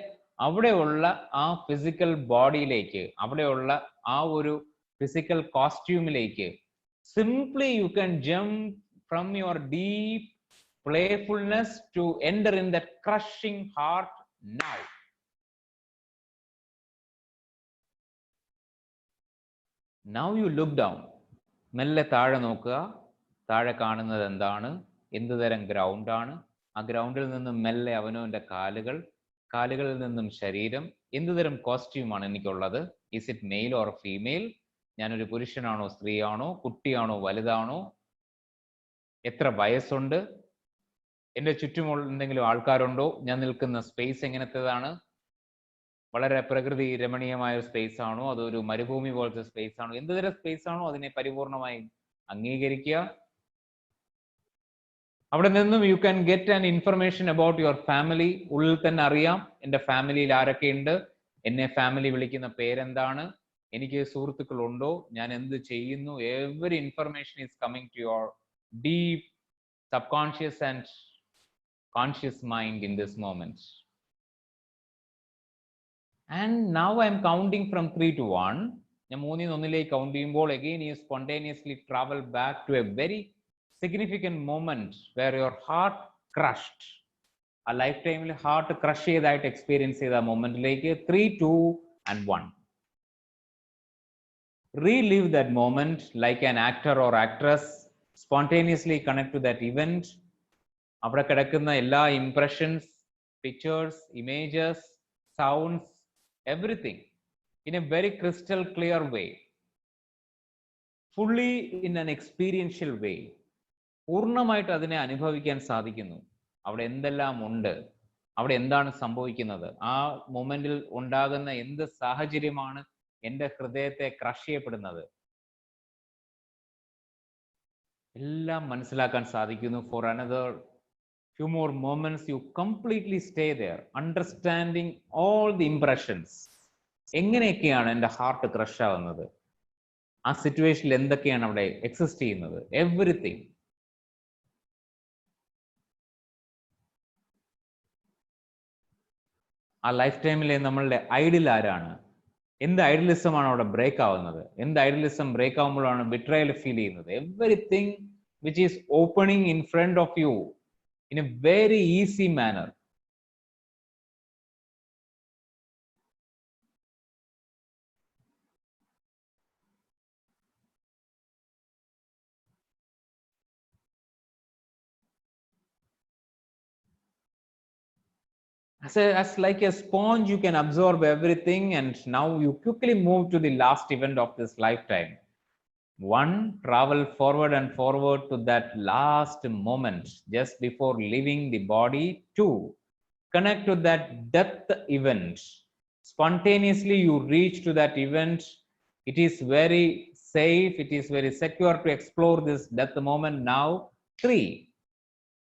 അവിടെയുള്ള ആ ഫിസിക്കൽ ബോഡിയിലേക്ക്, അവിടെയുള്ള ആ ഒരു ഫിസിക്കൽ കോസ്റ്റ്യൂമിലേക്ക് simply you can jump from your deep playfulness to enter in that crushing heart now. Now you look down. മെല്ലെ താഴെ നോക്കുക. താഴെ കാണുന്നത് എന്താണ്? എന്ത് തരം ഗ്രൗണ്ട് ആണ്? ആ ഗ്രൗണ്ടിൽ നിന്നും മെല്ലെ അവനവന്റെ കാലുകളിൽ നിന്നും ശരീരം. എന്ത് തരം കോസ്റ്റ്യൂമാണ് എനിക്കുള്ളത്? Is it male or female? ഞാനൊരു പുരുഷനാണോ സ്ത്രീയാണോ? കുട്ടിയാണോ വലുതാണോ? എത്ര വയസ്സുണ്ട്? എൻ്റെ ചുറ്റുമുള്ള എന്തെങ്കിലും ആൾക്കാരുണ്ടോ? ഞാൻ നിൽക്കുന്ന സ്പേസ് എങ്ങനത്തേതാണ്? വളരെ പ്രകൃതി രമണീയമായ സ്പേസ് ആണോ? അതൊരു മരുഭൂമി പോലത്തെ സ്പേസ് ആണോ? എന്ത് തരം സ്പേസ് ആണോ അതിനെ പരിപൂർണമായി അംഗീകരിക്കുക. അവിടെ നിന്നും you can get an information about your family. ഉള്ളിൽ തന്നെ അറിയാം എൻ്റെ ഫാമിലിയിൽ ആരൊക്കെയുണ്ട്, എന്നെ ഫാമിലി വിളിക്കുന്ന പേരെന്താണ്, എനിക്ക് സുഹൃത്തുക്കളുണ്ടോ, ഞാൻ എന്ത് ചെയ്യുന്നു. Every information is coming to your deep subconscious and conscious mind in this moment. And now I am counting from 3 to 1. ഞാൻ 3 ൽ 1 കൗണ്ട് ചെയ്യുമ്പോൾ again you spontaneously travel back to a very significant moment where your heart crushed. ആ life ടൈമിൽ heart crush ചെയ്തായിട്ട് experience ചെയ്ത ആ മൊമെന്റിലേക്ക് 3, 2 and 1. Relive that moment like an actor or actress. Spontaneously connect to that event. അവിടെ കിടക്കുന്ന എല്ലാ impressions, pictures, images, sounds, everything in a very crystal clear way, fully in an experiential way. പൂർണ്ണമായിട്ട് അതിനെ അനുഭവിക്കാൻ സാധിക്കുന്നു. അവിടെ എന്തെല്ലാം ഉണ്ട്, അവിടെ എന്താണ് സംഭവിക്കുന്നത്, ആ മൊമെന്റിൽ ഉണ്ടാകുന്ന എന്ത് സാഹചര്യമാണ് എൻ്റെ ഹൃദയത്തെ ക്രഷ് ചെയ്യപ്പെടുന്നത്, എല്ലാം മനസ്സിലാക്കാൻ സാധിക്കുന്നു. For another few more moments you completely stay there, understanding all the impressions. എങ്ങനെയൊക്കെയാണ് എൻ്റെ ഹാർട്ട് ക്രഷ് ആവുന്നത്, ആ സിറ്റുവേഷനിൽ എന്തൊക്കെയാണ് അവിടെ എക്സിസ്റ്റ് ചെയ്യുന്നത്, എവറിത്തിങ്. ആ ലൈഫ് ടൈമിലെ നമ്മളുടെ ഐഡിയൽ ആരാണ്, എന്ത് ഐഡിയലിസമാണ് അവിടെ ബ്രേക്ക് ആവുന്നത്, എന്ത് ഐഡിയലിസം ബ്രേക്ക് ആവുമ്പോഴാണ് ബിട്രയൽ ഫീൽ ചെയ്യുന്നത്. Everything which is opening in front of you in a very easy manner. As like a sponge, you can absorb everything, and now you quickly move to the last event of this lifetime. One, travel forward and forward to that last moment just before leaving the body. Two, connect to that death event. Spontaneously, you reach to that event. It is very safe, it is very secure to explore this death moment now. Three,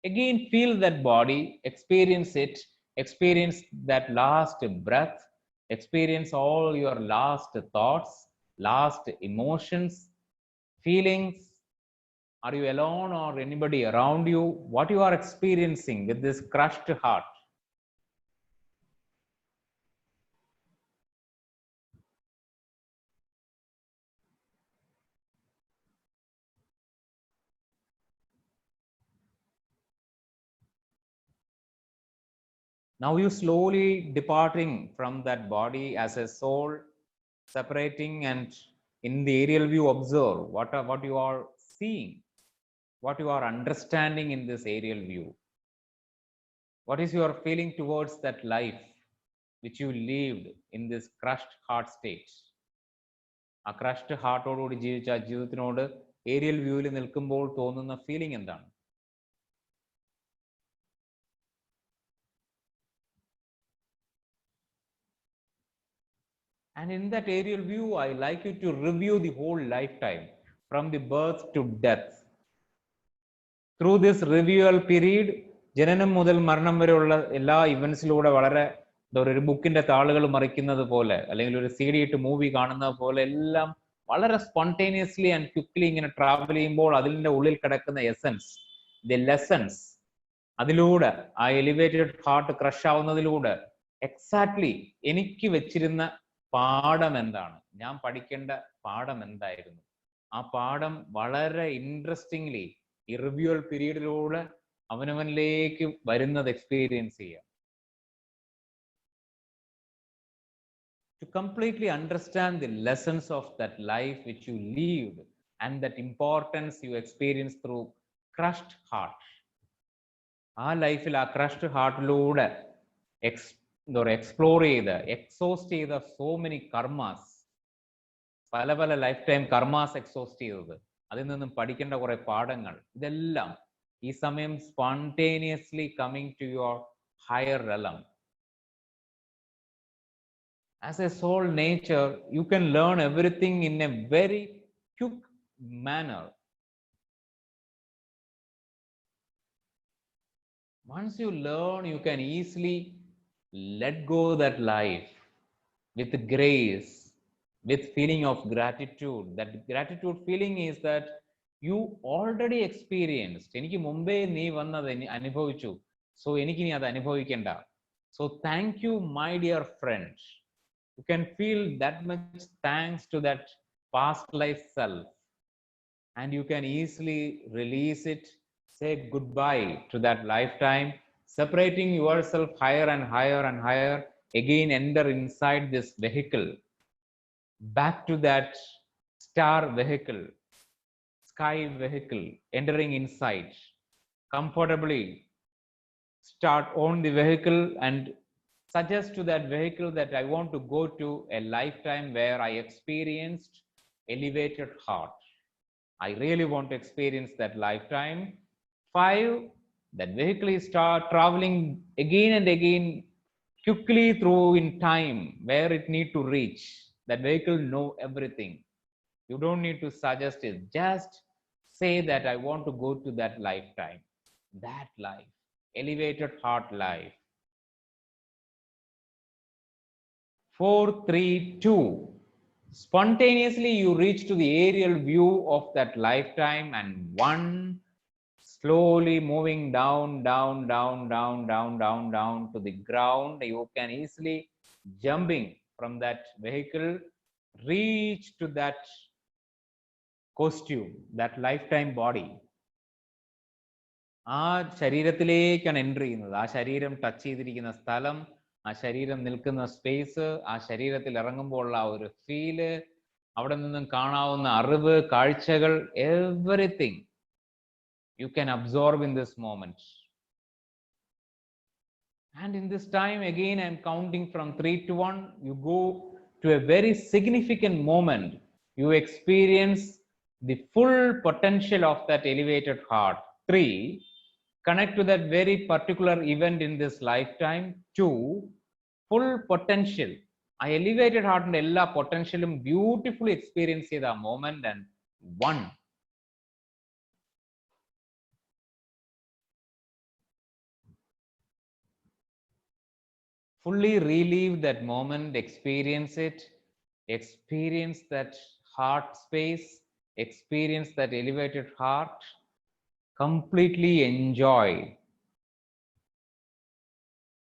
again, feel that body, experience it, experience that last breath, experience all your last thoughts, last emotions, feelings. Are you alone or anybody around you? What you are experiencing with this crushed heart? Now you slowly departing from that body as a soul, separating, and in the aerial view observe what you are seeing, what you are understanding in this aerial view. What is your feeling towards that life which you lived in this crushed heart state? ആ crushed ഹാർട്ടോടുകൂടി ജീവിച്ച ആ ജീവിതത്തിനോട് aerial വ്യൂവിൽ നിൽക്കുമ്പോൾ തോന്നുന്ന feeling എന്താണ്? And in that aerial view, I like you to review the whole lifetime from the birth to death. Through this reviewal period, ജനനം മുതൽ മരണം വരെയുള്ള എല്ലാ ഇവന്റ്സിലൂടെ വളരെ ഒരു ബുക്കിന്റെ താളുകൾ മറിക്കുന്നത് പോലെ അല്ലെങ്കിൽ ഒരു CD ഇട്ട് മൂവി കാണുന്നത് പോലെ എല്ലാം വളരെ സ്പോണ്ടേനിയസ്ലി ആൻഡ് ക്വിക്ലി ഇങ്ങനെ ട്രാവൽ ചെയ്യുമ്പോൾ അതിൻ്റെ ഉള്ളിൽ കിടക്കുന്ന എസൻസ്, ദി ലെസൺസ്, അതിലൂടെ ആ എലിവേറ്റഡ് ഹാർട്ട് ക്രഷ് ആവുന്നതിലൂടെ എക്സാക്ട്ലി എനിക്ക് വെച്ചിരുന്ന പാഠം എന്താണ്, ഞാൻ പഠിക്കേണ്ട പാഠം എന്തായിരുന്നു, ആ പാഠം വളരെ ഇൻട്രസ്റ്റിംഗ്ലി ഈ റിവ്യൂവൽ പീരീഡിലൂടെ അവനവനിലേക്ക് വരുന്നത് എക്സ്പീരിയൻസ് ചെയ്യാം. To completely understand the lessons of that life which you lived and that importance you experienced through crushed heart. ആ ലൈഫിൽ ആ ക്രഷ്ഡ് ഹാർട്ടിലൂടെ എക്സ്പ്ലോർ ചെയ്ത് എക്സോസ്റ്റ് ചെയ്ത സോ മെനി കർമാസ്, പല പല ലൈഫ് ടൈം കർമാസ് എക്സോസ്റ്റ് ചെയ്തത്, അതിൽ നിന്നും പഠിക്കേണ്ട കുറെ പാഠങ്ങൾ, ഇതെല്ലാം ഈ സമയം spontaneously coming to your higher realm. As a soul nature, you can learn everything in a very quick manner. Once you learn, you can easily let go that life with grace, with feeling of gratitude. That gratitude feeling is that you already experienced. എനിക്ക് മുമ്പേ നീ വന്നത് അനുഭവിച്ചു, so എനിക്ക് ഇനി അത് അനുഭവിക്കേണ്ട. So thank you, my dear friend. You can feel that much thanks to that past life self, and you can easily release it, say goodbye to that lifetime, separating yourself higher and higher and higher, again enter inside this vehicle, back to that star vehicle, sky vehicle, entering inside, comfortably start on the vehicle and suggest to that vehicle that I want to go to a lifetime where I experienced elevated heart. I really want to experience that lifetime. 5, that vehicle is start traveling again and again quickly through in time where it need to reach. That vehicle know everything. You don't need to suggest it. Just say that I want to go to that lifetime, that life, elevated heart life. 4, 3, 2. Spontaneously you reach to the aerial view of that lifetime, and 1, slowly moving down to the ground. You can easily jumping from that vehicle, reach to that costume, that lifetime body. ആ ശരീരത്തിലേക്കാണ് entry ചെയ്യുന്നത്. ആ ശരീരം touch ചെയ്തിരിക്കുന്ന സ്ഥലം, ആ ശരീരം നിൽക്കുന്ന space, ആ ശരീരത്തിൽ ഇറങ്ങുമ്പോൾ ആ ഒരു ഫീല്, അവിടെ നിന്നും കാണാവുന്ന അറിവ്, കാഴ്ചകൾ, everything you can absorb in this moment. And in this time, again, I'm counting from 3 to 1. You go to a very significant moment. You experience the full potential of that elevated heart. 3, connect to that very particular event in this lifetime. 2, full potential. I elevated heart and ella potential beautifully experience the moment. And 1, fully relive that moment, experience it, experience that heart space, experience that elevated heart, completely enjoy.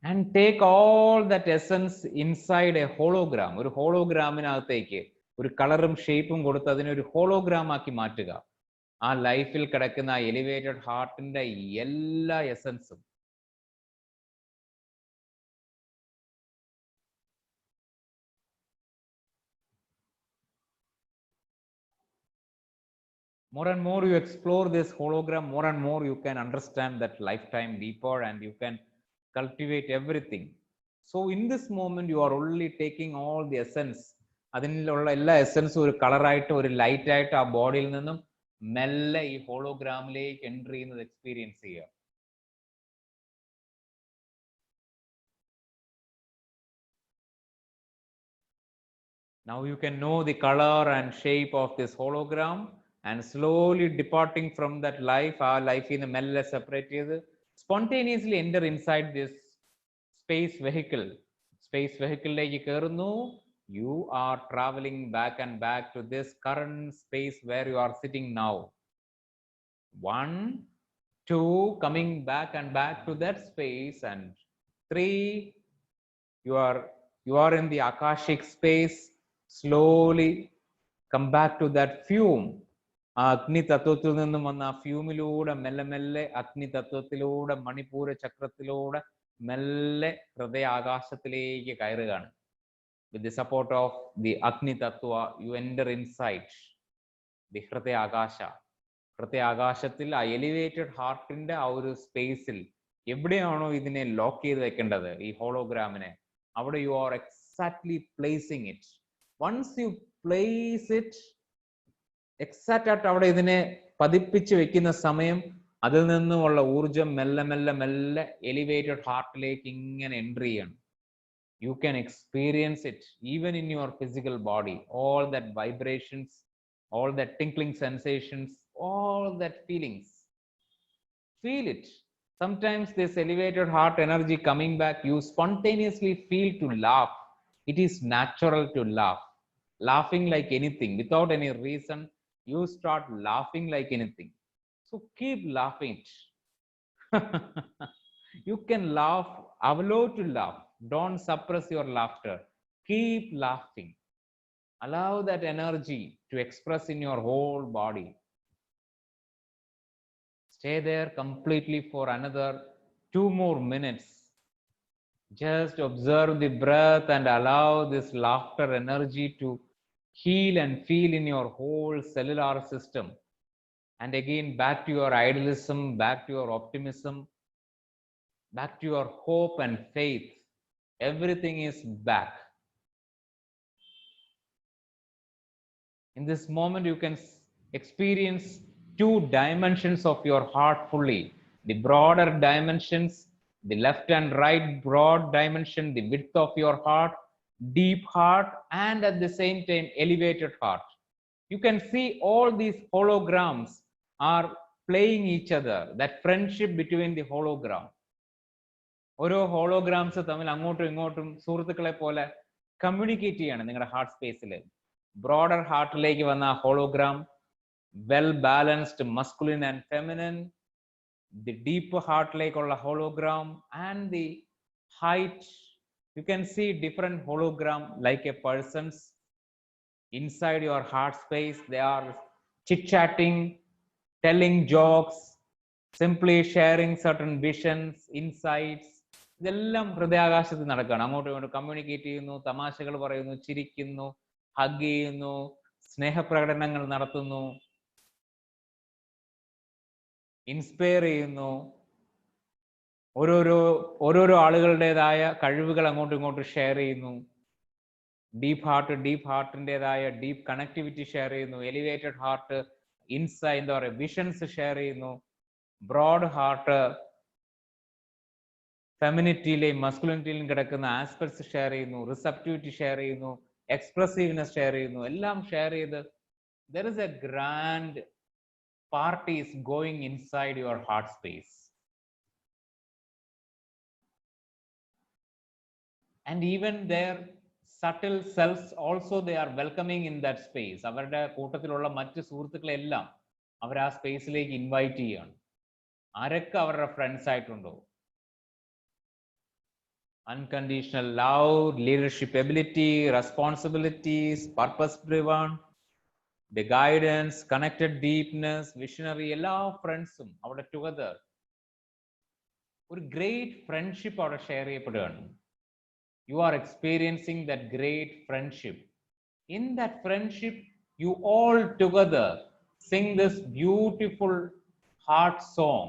And take all that essence inside a hologram. ഒരു ഹോളോഗ്രാമിനകത്തേക്ക് ഒരു കളറും ഷേപ്പും കൊടുത്ത് അതിനെ ഒരു hologram ആക്കി മാറ്റുക. ആ ലൈഫിൽ കിടക്കുന്ന ആ എലിവേറ്റഡ് ഹാർട്ടിന്റെ എല്ലാ എസൻസും. More and more you explore this hologram, more and more you can understand that lifetime deeper and you can cultivate everything. So in this moment you are only taking all the essence. അതിനുള്ള എല്ലാ എസൻസും ഒരു കളറായിട്ട് ഒരു light ആയിട്ട് ആ ബോഡിയിൽ നിന്നും മെല്ലെ ഈ ഹോളോഗ്രാമിലേക്ക് എൻട്രി ചെയ്യുന്നത് എക്സ്പീരിയൻസ് ചെയ്യുക. Now you can know the color and shape of this hologram and slowly departing from that life, our life in the melle separate spontaneously enter inside this space vehicle. Space vehicle like you are traveling back and back to this current space where you are sitting now. 1, 2, coming back and back to that space, and 3, you are in the akashic space. Slowly come back to that fume. അഗ്നി തത്വത്തിൽ നിന്നും വന്ന ആ ഫ്യൂമിലൂടെ മെല്ലെ മെല്ലെ അഗ്നി തത്വത്തിലൂടെ മണിപ്പൂര ചക്രത്തിലൂടെ മെല്ലെ ഹൃദയാകാശത്തിലേക്ക് കയറുകയാണ്. With the support of the Agni Tattva, you enter inside the ഹൃദയാകാശ. ഹൃദയാകാശത്തിൽ ആ എലിവേറ്റഡ് ഹാർട്ടിന്റെ ആ ഒരു സ്പേസിൽ എവിടെയാണോ ഇതിനെ ലോക്ക് ചെയ്ത് വെക്കേണ്ടത് ഈ ഹോളോഗ്രാമിനെ, അവിടെ you are exactly placing it. Once you place it exact ആയിട്ട് അവിടെ ഇതിനെ പതിപ്പിച്ച് വെക്കുന്ന സമയം അതിൽ നിന്നുമുള്ള ഊർജം മെല്ലെ മെല്ലെ മെല്ലെ എലിവേറ്റഡ് ഹാർട്ടിലേക്ക് ഇങ്ങനെ എൻട്രി ചെയ്യണം. You can experience it even in your physical body, all that vibrations, all that tinkling sensations, all that feelings. Feel it. Sometimes this elevated heart energy coming back, you spontaneously feel to laugh. It is natural to laugh. Laughing like anything, without any reason, you start laughing like anything. So keep laughing. You can laugh, allow to laugh. Don't suppress your laughter. Keep laughing. Allow that energy to express in your whole body. Stay there completely for another 2 more minutes. Just observe the breath and allow this laughter energy to heal and feel in your whole cellular system. And again, back to your idealism, back to your optimism, back to your hope and faith. Everything is back. In this moment, you can experience 2 dimensions of your heart fully. The broader dimensions, the left and right broad dimension, the width of your heart, deep heart, and at the same time, elevated heart. You can see all these holograms are playing each other, that friendship between the hologram. ഓരോ ഹോളോഗ്രാംസ് തമ്മിൽ അങ്ങോട്ടും ഇങ്ങോട്ടും സുഹൃത്തുക്കളെ പോലെ communicate ചെയ്യാണ് നിങ്ങളുടെ heart സ്പേസിൽ. Broader ഹാർട്ടിലേക്ക് വന്ന hologram well balanced masculine and feminine, the deep ഹാർട്ടിലേക്കുള്ള hologram and the height. You can see different hologram like a persons inside your heart space. They are chit-chatting, telling jokes, simply sharing certain visions, insights. ഇതെല്ലാം ഹൃദയാകാശത്ത് നടക്കുകയാണ്. അങ്ങോട്ടും ഇങ്ങോട്ടും communicate ചെയ്യുന്നു, തമാശകൾ പറയുന്നു, ചിരിക്കുന്നു, hug ചെയ്യുന്നു, സ്നേഹപ്രകടനങ്ങൾ നടത്തുന്നു, ഇൻസ്പയർ ചെയ്യുന്നു. ഓരോരോ ആളുകളുടേതായ കഴിവുകൾ അങ്ങോട്ടും ഇങ്ങോട്ടും ഷെയർ ചെയ്യുന്നു. ഡീപ്പ് ഹാർട്ടിൻ്റെതായ ഡീപ്പ് കണക്ടിവിറ്റി ഷെയർ ചെയ്യുന്നു. എലിവേറ്റഡ് ഹാർട്ട് എന്താ പറയുക, വിഷൻസ് ഷെയർ ചെയ്യുന്നു. ബ്രോഡ് ഹാർട്ട് ഫെമിനിറ്റിയിലെയും മസ്കുലിനിറ്റിയിലും കിടക്കുന്ന ആസ്പെക്ട്സ് ഷെയർ ചെയ്യുന്നു. റിസപ്റ്റിവിറ്റി ഷെയർ ചെയ്യുന്നു. എക്സ്പ്രസീവ്നെസ് ഷെയർ ചെയ്യുന്നു. എല്ലാം ഷെയർ ചെയ്ത് there is a grand party is going inside your heart space. And even their subtle selves also they are welcoming in that space. അവരുടെ കൂട്ടത്തിലുള്ള മറ്റ് സുഹൃത്തുക്കളെല്ലാം അവർ ആ സ്പേസിലേക്ക് ഇൻവൈറ്റ് ചെയ്യാണ്. ആരൊക്കെ അവരുടെ ഫ്രണ്ട്സ് ആയിട്ടുണ്ടോ, unconditional love, leadership ability, responsibilities, purpose driven, the guidance, connected deepness, visionary, എല്ലാ ഫ്രണ്ട്സും അവിടെ ടുഗദർ ഒരു ഗ്രേറ്റ് ഫ്രണ്ട്ഷിപ്പ് അവിടെ ഷെയർ ചെയ്യപ്പെടുകയാണ്. You are experiencing that great friendship. In that friendship, you all together sing this beautiful heart song.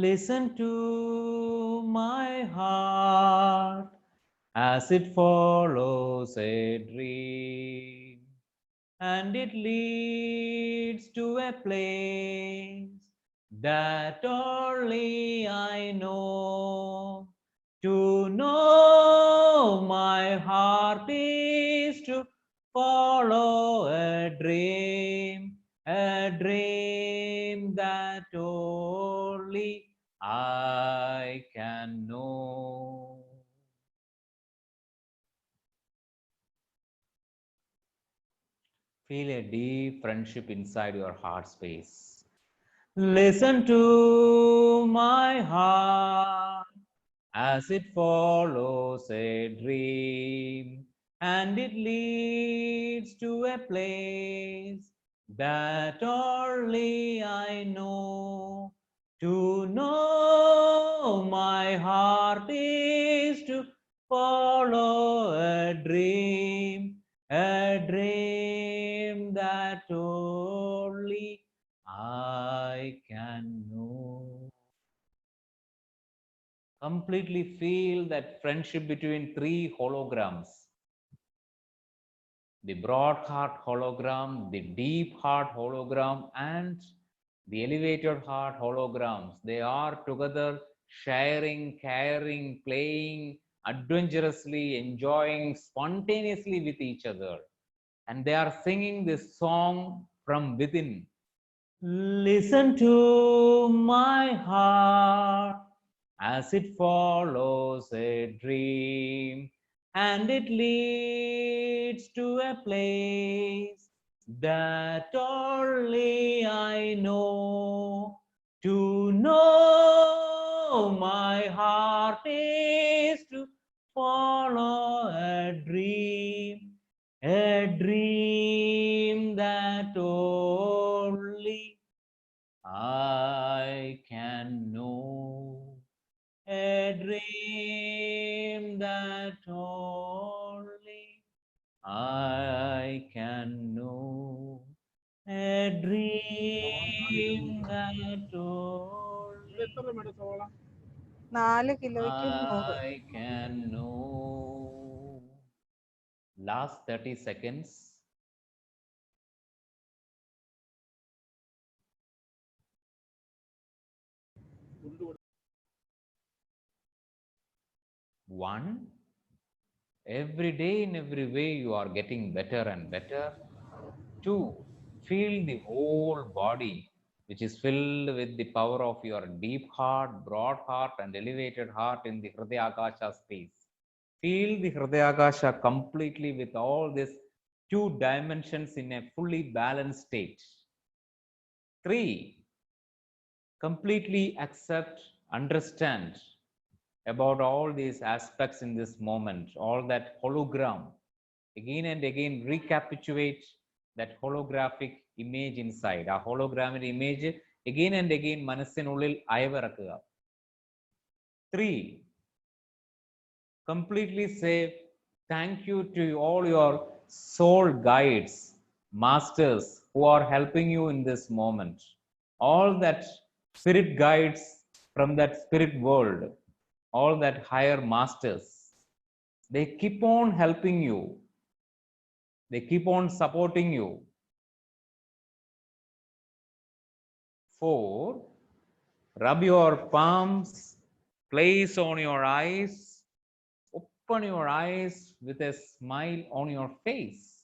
Listen to my heart as it follows a dream, and it leads to a place that only I know. To know my heart is to follow a dream that only I can know. Feel a deep friendship inside your heart space. Listen to my heart as it follows a dream, and it leads to a place that only I know. To know my heart is to follow a dream that only I can know. Completely feel that friendship between three holograms: the broad heart hologram, the deep heart hologram, and the elevated heart holograms. They are together sharing, caring, playing, adventurously, enjoying spontaneously with each other. And they are singing this song from within. Listen to my heart as it follows a dream, and it leads to a place that only I know. To know my heart is to follow a dream that only I can know. A dream that only I can know. A dream that only I can know. Last 30 seconds. One, every day in every way you are getting better and better. Two, feel the whole body which is filled with the power of your deep heart, broad heart, and elevated heart in the Hridayakasha space. Feel the Hridayakasha completely with all these two dimensions in a fully balanced state. Three, completely accept, understand about all these aspects in this moment, all that hologram. Again and again recapitulate that holographic image inside. A holographic image again and again മനസ്സിനുള്ളിൽ അയവിറക്കുക. 3, completely say Thank you to all your soul guides, masters who are helping you in this moment. All that spirit guides from that spirit world, all that higher masters, they keep on helping you. They keep on supporting you. 4, rub your palms, place on your eyes, open your eyes with a smile on your face.